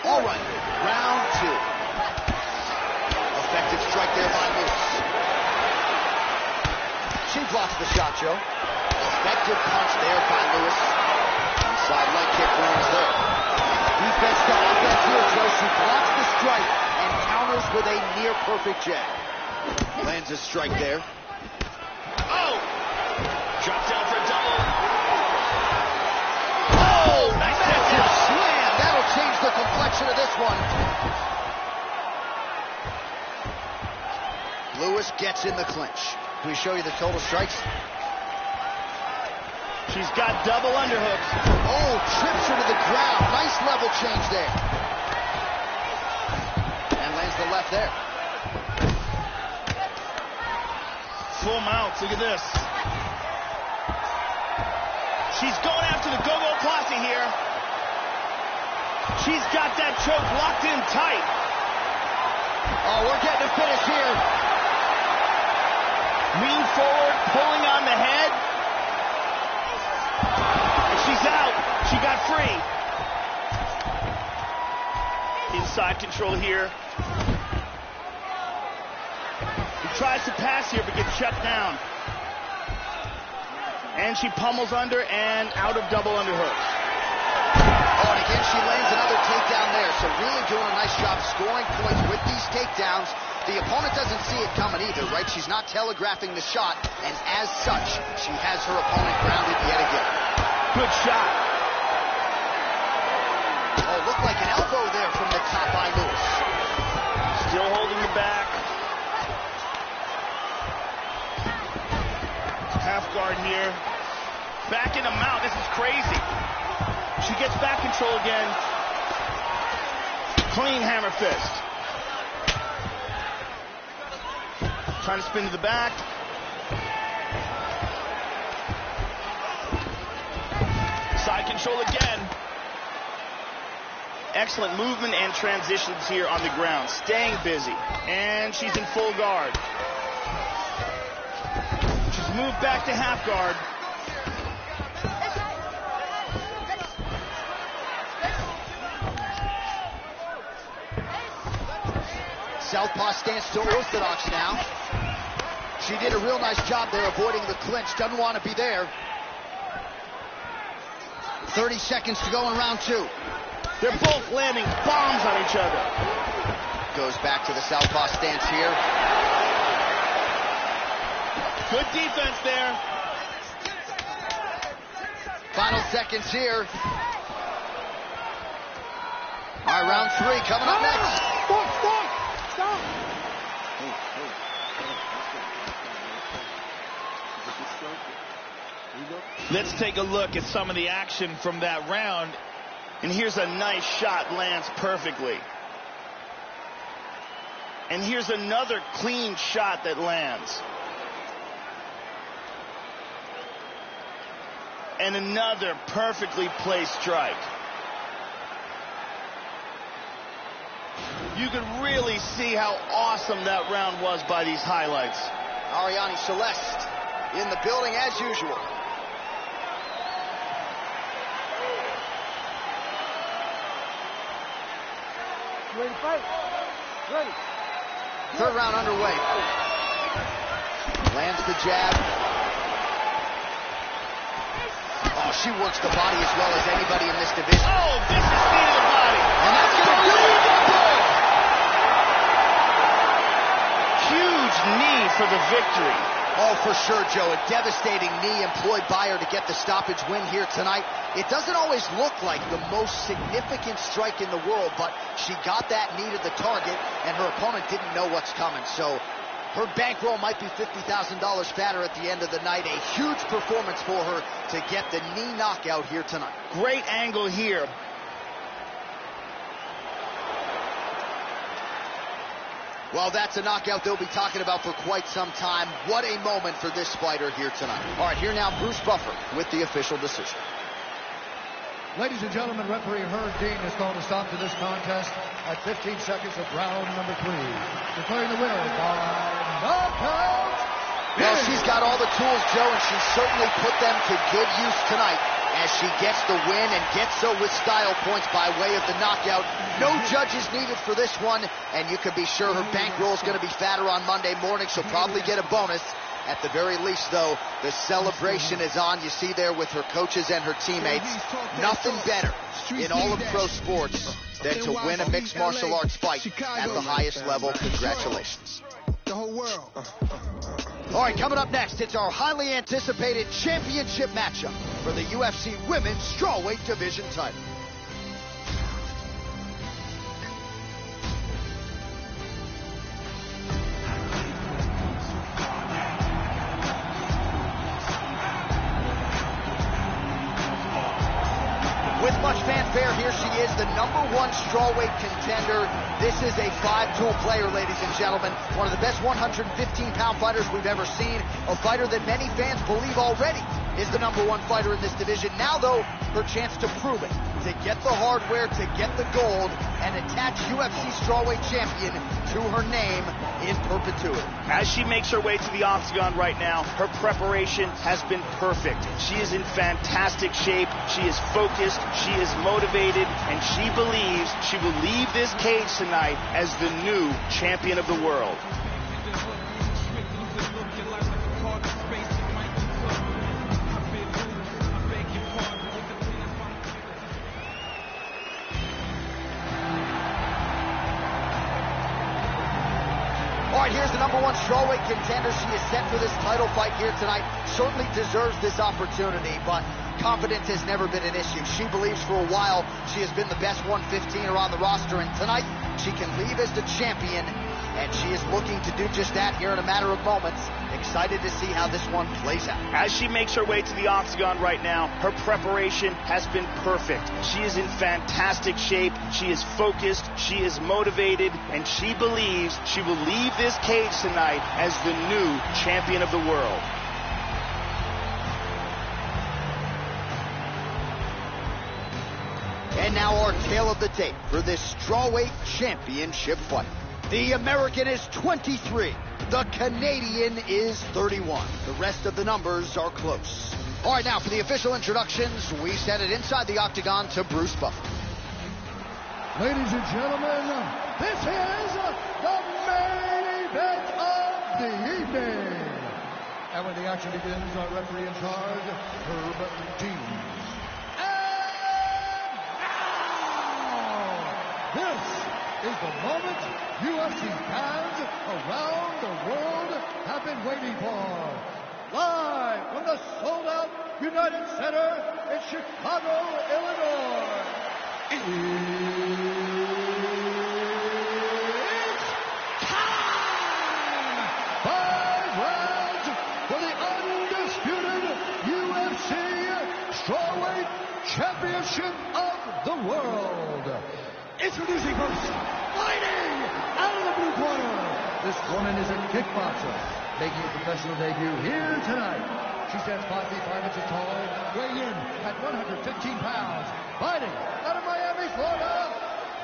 All right, round two. Effective strike there by Lewis. She blocks the shot, Joe. Effective punch there by Lewis. Inside leg kick lands there. Defense to offense here, Joe. She blocks the strike and counters with a near-perfect jab. Lands a strike there. Oh! Drop down for a double. Oh! Nice Massive slam. That'll change the complexion of this one. Lewis gets in the clinch. Can we show you the total strikes? She's got double underhooks. Oh, trips her to the ground. Nice level change there. And lands the left there. Full mounts. Look at this. She's going after the go-go Classy here. She's got that choke locked in tight. Oh, we're getting a finish here. Lean forward, pulling on the head. And she's out. She got free. Inside control here. He tries to pass here, but gets shut down. And she pummels under and out of double underhooks. Oh, and again, she lands another takedown there. So really doing a nice job scoring points with these takedowns. The opponent doesn't see it coming either, right? She's not telegraphing the shot, and as such, she has her opponent grounded yet again. Good shot. Oh, looked like an elbow there from the top by Lewis. Still holding the back. Half guard here. Back in the mount. This is crazy. She gets back control again. Clean hammer fist. Trying to spin to the back. Side control again. Excellent movement and transitions here on the ground. Staying busy. And she's in full guard. She's moved back to half guard. Southpaw stance to orthodox now. She did a real nice job there avoiding the clinch. Doesn't want to be there. 30 seconds to go in round two. They're both landing bombs on each other. Goes back to the southpaw stance here. Good defense there. Final seconds here. All right, round three coming up next. Stop! Let's take a look at some of the action from that round. And here's a nice shot, lands perfectly. And here's another clean shot that lands. And another perfectly placed strike. You can really see how awesome that round was by these highlights. Ariane Celeste in the building as usual. Ready to fight? Ready. Third round underway. Lands the jab. Oh, she works the body as well as anybody in this division. Oh, vicious knee to the body. And that's going to do it. Huge knee for the victory. Oh, for sure, Joe. A devastating knee employed by her to get the stoppage win here tonight. It doesn't always look like the most significant strike in the world, but she got that knee to the target, and her opponent didn't know what's coming. So her bankroll might be $50,000 fatter at the end of the night. A huge performance for her to get the knee knockout here tonight. Great angle here. Well, that's a knockout they'll be talking about for quite some time. What a moment for this fighter here tonight. All right, here now, Bruce Buffer with the official decision. Ladies and gentlemen, referee Herb Dean has called a stop to this contest at 15 seconds of round number 3. Declaring the winner by knockout. Well, she's got all the tools, Joe, and she certainly put them to good use tonight as she gets the win and gets so with style points by way of the knockout. No judges needed for this one, and you can be sure her bankroll is going to be fatter on Monday morning. She'll probably get a bonus. At the very least, though, the celebration is on. You see there with her coaches and her teammates. Nothing better in all of pro sports than to win a mixed martial arts fight at the highest level. Congratulations. The whole world. All right, coming up next, it's our highly anticipated championship matchup for the UFC Women's Strawweight Division title. With much fanfare, here she is, the #1 strawweight contender. This is a 5-tool player, ladies and gentlemen. One of the best 115-pound fighters we've ever seen. A fighter that many fans believe already is the #1 fighter in this division. Now, though, her chance to prove it, to get the hardware, to get the gold, and attach UFC strawweight champion to her name in perpetuity. As she makes her way to the octagon right now, her preparation has been perfect. She is in fantastic shape. She is focused. She is motivated, and she believes she will leave this cage tonight as the new champion of the world. All right, here's the #1 strawweight contender. She is set for this title fight here tonight. Certainly deserves this opportunity, but confidence has never been an issue. She believes for a while she has been the best 115er on the roster, and tonight she can leave as the champion, and she is looking to do just that here in a matter of moments. Excited to see how this one plays out. As she makes her way to the octagon right now, her preparation has been perfect. She is in fantastic shape. She is focused. She is motivated, and she believes she will leave this cage tonight as the new champion of the world. And now our tale of the tape for this strawweight championship fight. The American is 23. The Canadian is 31. The rest of the numbers are close. All right, now for the official introductions, we send it inside the octagon to Bruce Buffer. Ladies and gentlemen, this is the main event of the evening. And when the action begins, our referee in charge, Herb Dean. This is the moment UFC fans around the world have been waiting for. Live from the sold-out United Center in Chicago, Illinois. Introducing first, fighting out of the blue corner. This woman is a kickboxer, making a professional debut here tonight. She stands 5 feet 5 inches tall, weighing in at 115 pounds, fighting out of Miami, Florida,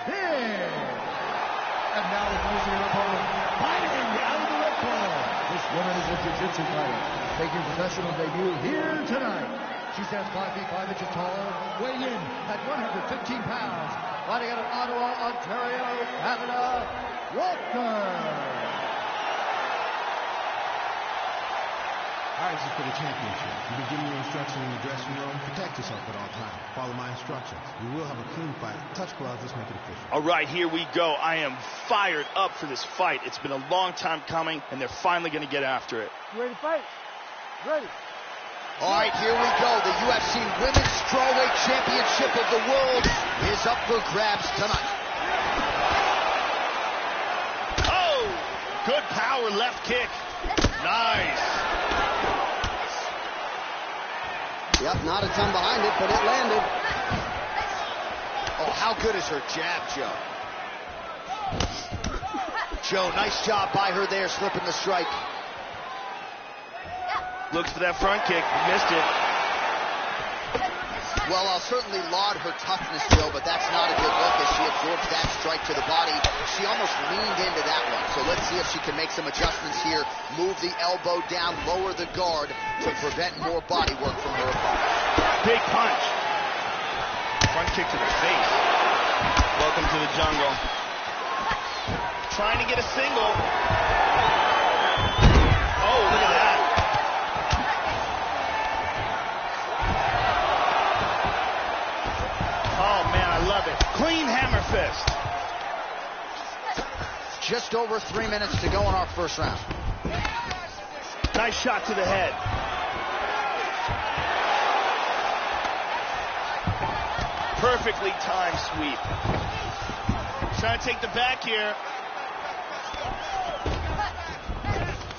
Big. And now introducing her opponent, fighting out of the red corner. This woman is a jiu-jitsu fighter, making a professional debut here tonight. She stands 5 feet 5 inches tall, weighing in at 115 pounds, fighting out of Ottawa, Ontario, Canada, Walker. All right, this is for the championship. You've been giving me instructions in the dressing room. Protect yourself at all times. Follow my instructions. We will have a clean fight. Touch gloves. Let's make it official. All right, here we go. I am fired up for this fight. It's been a long time coming, and they're finally going to get after it. You ready to fight? Ready. All right, here we go. The UFC Women's Strawweight Championship of the World is up for grabs tonight. Oh, good power left kick. Nice. Yep, not a ton behind it, but it landed. Oh, how good is her jab, Joe? Joe, nice job by her there, slipping the strike. Looks for that front kick, missed it. Well, I'll certainly laud her toughness, Joe, but that's not a good look as she absorbs that strike to the body. She almost leaned into that one, so let's see if she can make some adjustments here, move the elbow down, lower the guard to prevent more body work from her opponent. Big punch. Front kick to the face. Welcome to the jungle. Trying to get a single. Oh, look at that. Oh, man, I love it. Clean hammer fist. Just over 3 minutes to go in our first round. Nice shot to the head. Perfectly timed sweep. Trying to take the back here.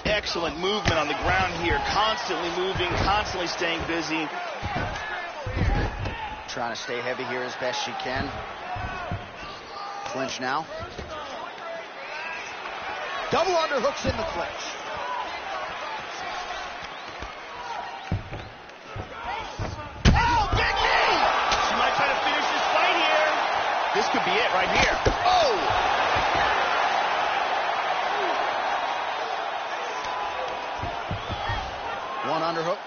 Excellent movement on the ground here. Constantly moving, constantly staying busy. Trying to stay heavy here as best she can. Clinch now. Double underhooks in the clinch. Oh, big knee! She might try to finish this fight here. This could be it right here. Oh! One underhook.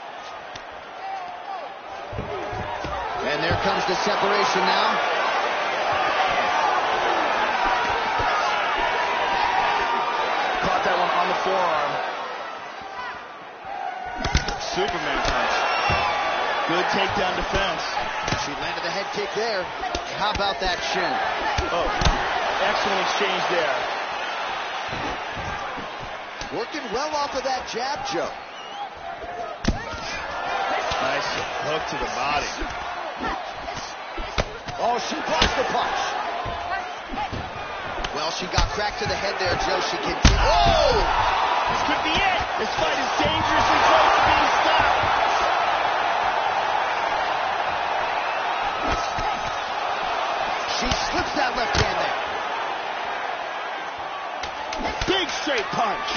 And there comes the separation now. Caught that one on the forearm. Superman punch. Good takedown defense. She landed the head kick there. How about that shin? Oh, excellent exchange there. Working well off of that jab, Joe. Nice hook to the body. Oh, she blocks the punch. Well, she got cracked to the head there, Joe. She continued. Oh! This could be it. This fight is dangerously close to being stopped. She slips that left hand there. Big straight punch.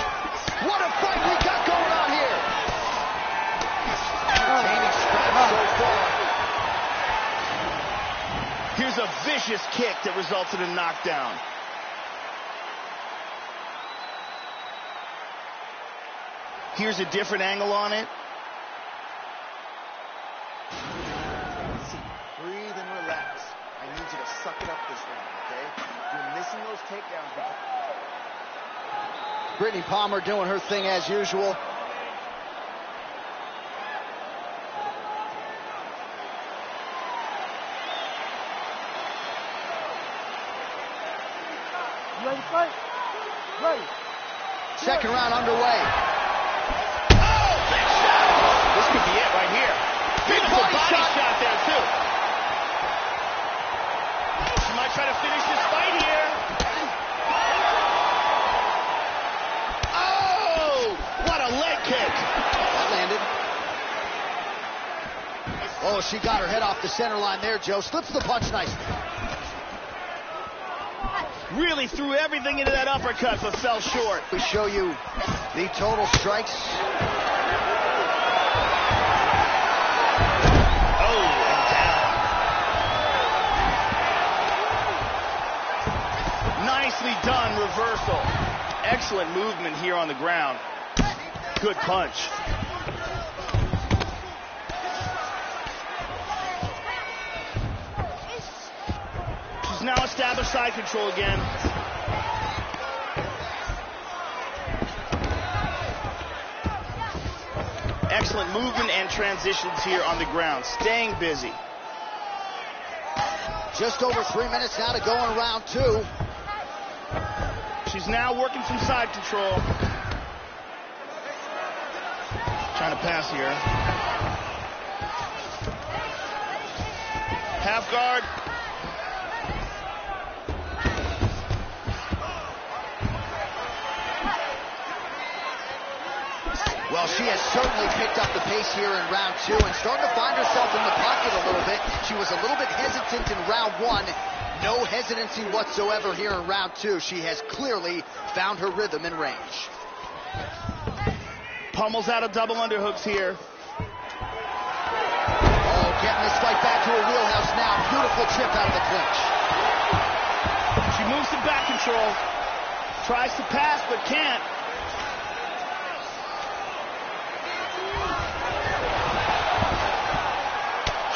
What a fight we got going on here. Maintaining strength so far. Here's a vicious kick that results in a knockdown. Here's a different angle on it. Breathe and relax. I need you to suck it up this round, okay? You're missing those takedowns because... Brittany Palmer doing her thing as usual. You ready to fight? Ready. Second round underway. Oh, big shot. This could be it right here. Big body shot there, too. She might try to finish this fight here. Oh, what a leg kick. That landed. Oh, she got her head off the center line there, Joe. Slips the punch nicely. Really threw everything into that uppercut, but fell short. We show you the total strikes. Oh, and down. Nicely done reversal. Excellent movement here on the ground. Good punch. She's now established side control again. Excellent movement and transitions here on the ground. Staying busy. Just over 3 minutes now to go in round 2. She's now working some side control. Trying to pass here. Half guard. Well, she has certainly picked up the pace here in round 2 and starting to find herself in the pocket a little bit. She was a little bit hesitant in round 1. No hesitancy whatsoever here in round 2. She has clearly found her rhythm and range. Pummels out of double underhooks here. Oh, getting this fight back to her wheelhouse now. Beautiful chip out of the clinch. She moves to back control. Tries to pass, but can't.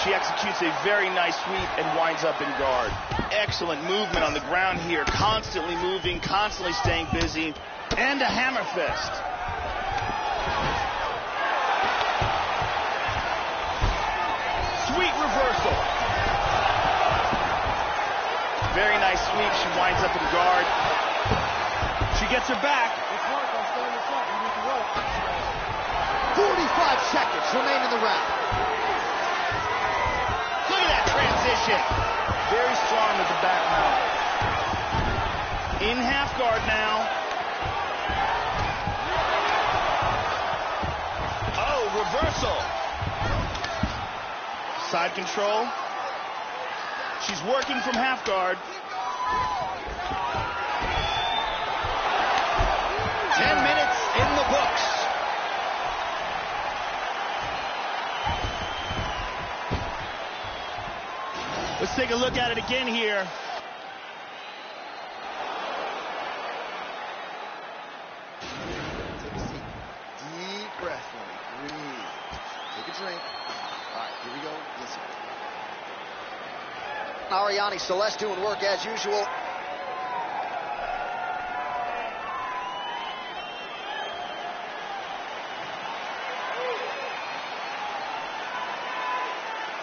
She executes a very nice sweep and winds up in guard. Excellent movement on the ground here. Constantly moving, constantly staying busy. And a hammer fist. Sweet reversal. Very nice sweep. She winds up in guard. She gets her back. 45 seconds remain in the round. Look at that transition. Very strong with the back mount. In half guard now. Oh, reversal. Side control. She's working from half guard. 10 minutes in the books. Let's take a look at it again here. Take a seat. Deep breath for me. Breathe. Take a drink. All right, here we go. Listen. Ariane Celeste doing work as usual.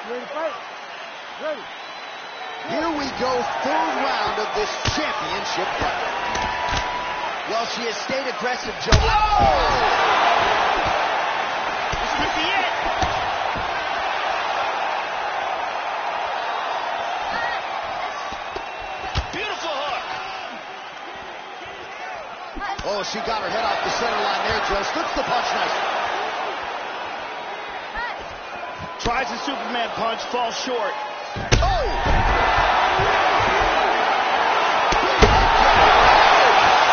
You ready to fight? Ready. Here we go, third round of this championship fight. Well, she has stayed aggressive, Joe. Oh! This could be it. Beautiful hook. Oh, she got her head off the center line there, Joe. Slips the punch nicely. Tries a Superman punch, falls short. Oh!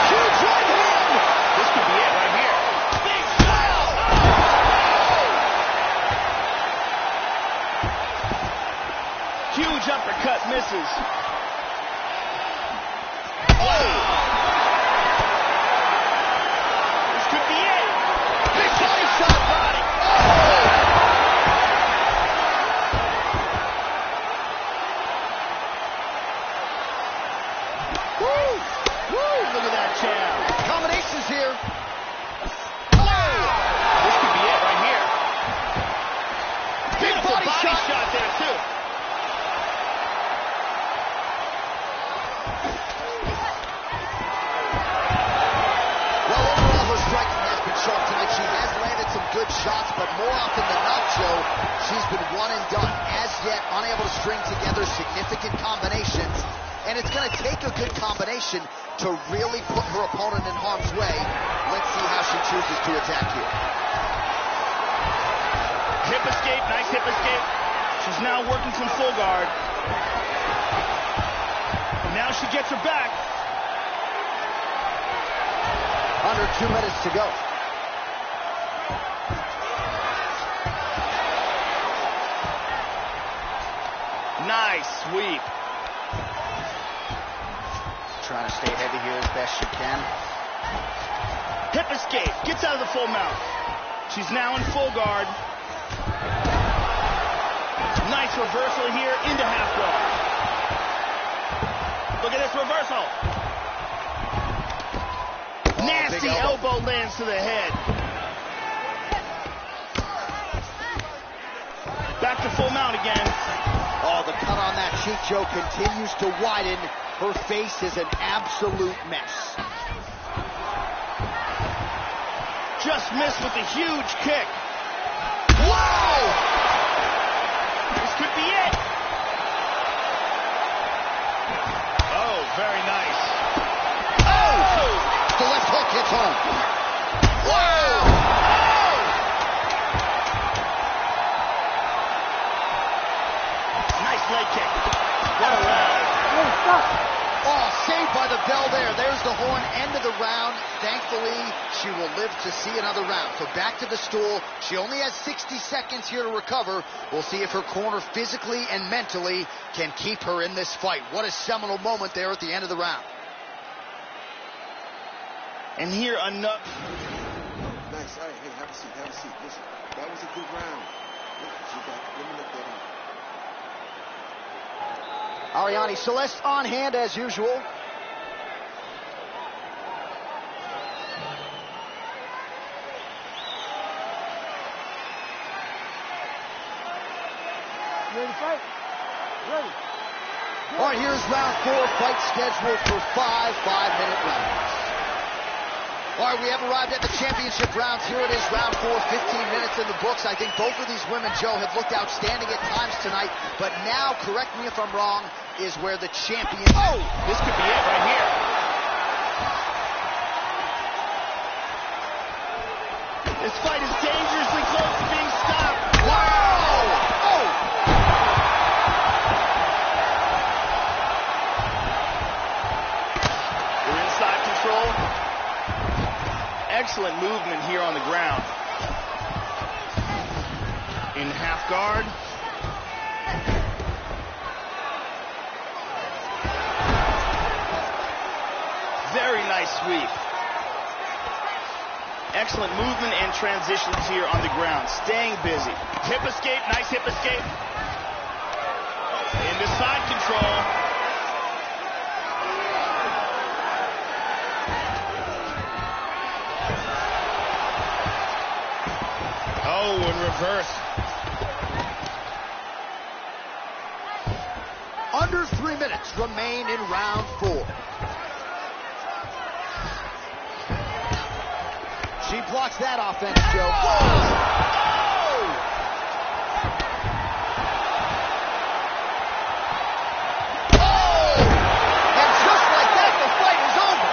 Huge right hand! This could be it right here. Big shot! Huge uppercut misses. Oh! This could be it. Big body shot. Body. Look at that jab. Combinations here. This could be it right here. Beautiful body shot there, too. Well, overall, her striking has been sharp tonight. She has landed some good shots, but more often than not, Joe, she's been one and done. As yet, unable to string together significant combinations. And it's going to take a good combination to really put her opponent in harm's way. Let's see how she chooses to attack here. Hip escape, nice hip escape. She's now working from full guard. Now she gets her back. Under 2 minutes to go. Nice sweep. Trying to stay heavy here as best she can. Hip escape. Gets out of the full mount. She's now in full guard. Nice reversal here into half guard. Look at this reversal. Nasty elbow lands to the head. Back to full mount again. Oh, the cut on that cheek, Joe, continues to widen. Her face is an absolute mess. Just missed with a huge kick. Wow! This could be it. Oh, very nice. Oh! The left hook hits home. Wow! Nice leg kick. What a round. Oh, saved by the bell there. There's the horn, end of the round. Thankfully, she will live to see another round. So back to the stool. She only has 60 seconds here to recover. We'll see if her corner physically and mentally can keep her in this fight. What a seminal moment there at the end of the round. And here another. Nice. All right, hey, have a seat, have a seat. Listen, that was a good round. Let me look that up. Ariane Celeste on hand as usual. You ready to fight? Ready. All right, here's round 4, fight scheduled for 5 5-minute rounds. All right, we have arrived at the championship rounds. Here it is, round 4, 15 minutes in the books. I think both of these women, Joe, have looked outstanding at times tonight. But now, correct me if I'm wrong, is where the champion... Oh, this could be it right here. This fight is dangerously close to being stopped. Wow! Oh! They're inside control. Excellent movement here on the ground. In half guard. Very nice sweep. Excellent movement and transitions here on the ground. Staying busy. Hip escape, nice hip escape. Into side control. Oh, in reverse. Under 3 minutes remain in round 4. She blocks that offense, Joe. Oh! Oh! And just like that, the fight is over.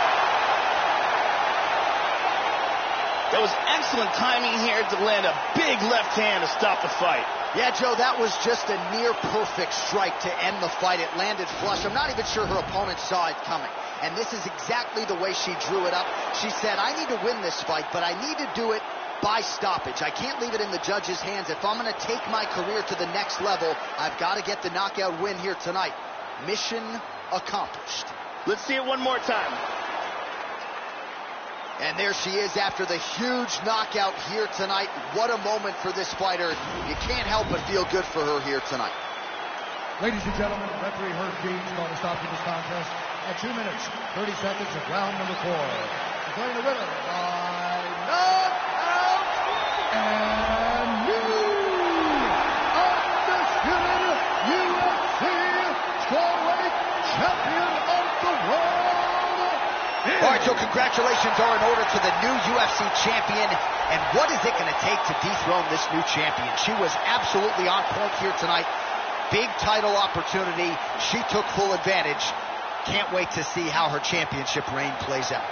That was excellent timing here to land a big left hand to stop the fight. Yeah, Joe, that was just a near-perfect strike to end the fight. It landed flush. I'm not even sure her opponent saw it coming. And this is exactly the way she drew it up. She said, I need to win this fight, but I need to do it by stoppage. I can't leave it in the judge's hands. If I'm going to take my career to the next level, I've got to get the knockout win here tonight. Mission accomplished. Let's see it one more time. And there she is after the huge knockout here tonight. What a moment for this fighter. You can't help but feel good for her here tonight. Ladies and gentlemen, referee Half-Genie is going to stop this contest at 2 minutes, 30 seconds of round number 4. Declaring the winner by knockout and new undisputed UFC Strawweight Champion of the world. All right, so congratulations are in order to the new UFC champion. And what is it going to take to dethrone this new champion? She was absolutely on point here tonight. Big title opportunity. She took full advantage. Can't wait to see how her championship reign plays out.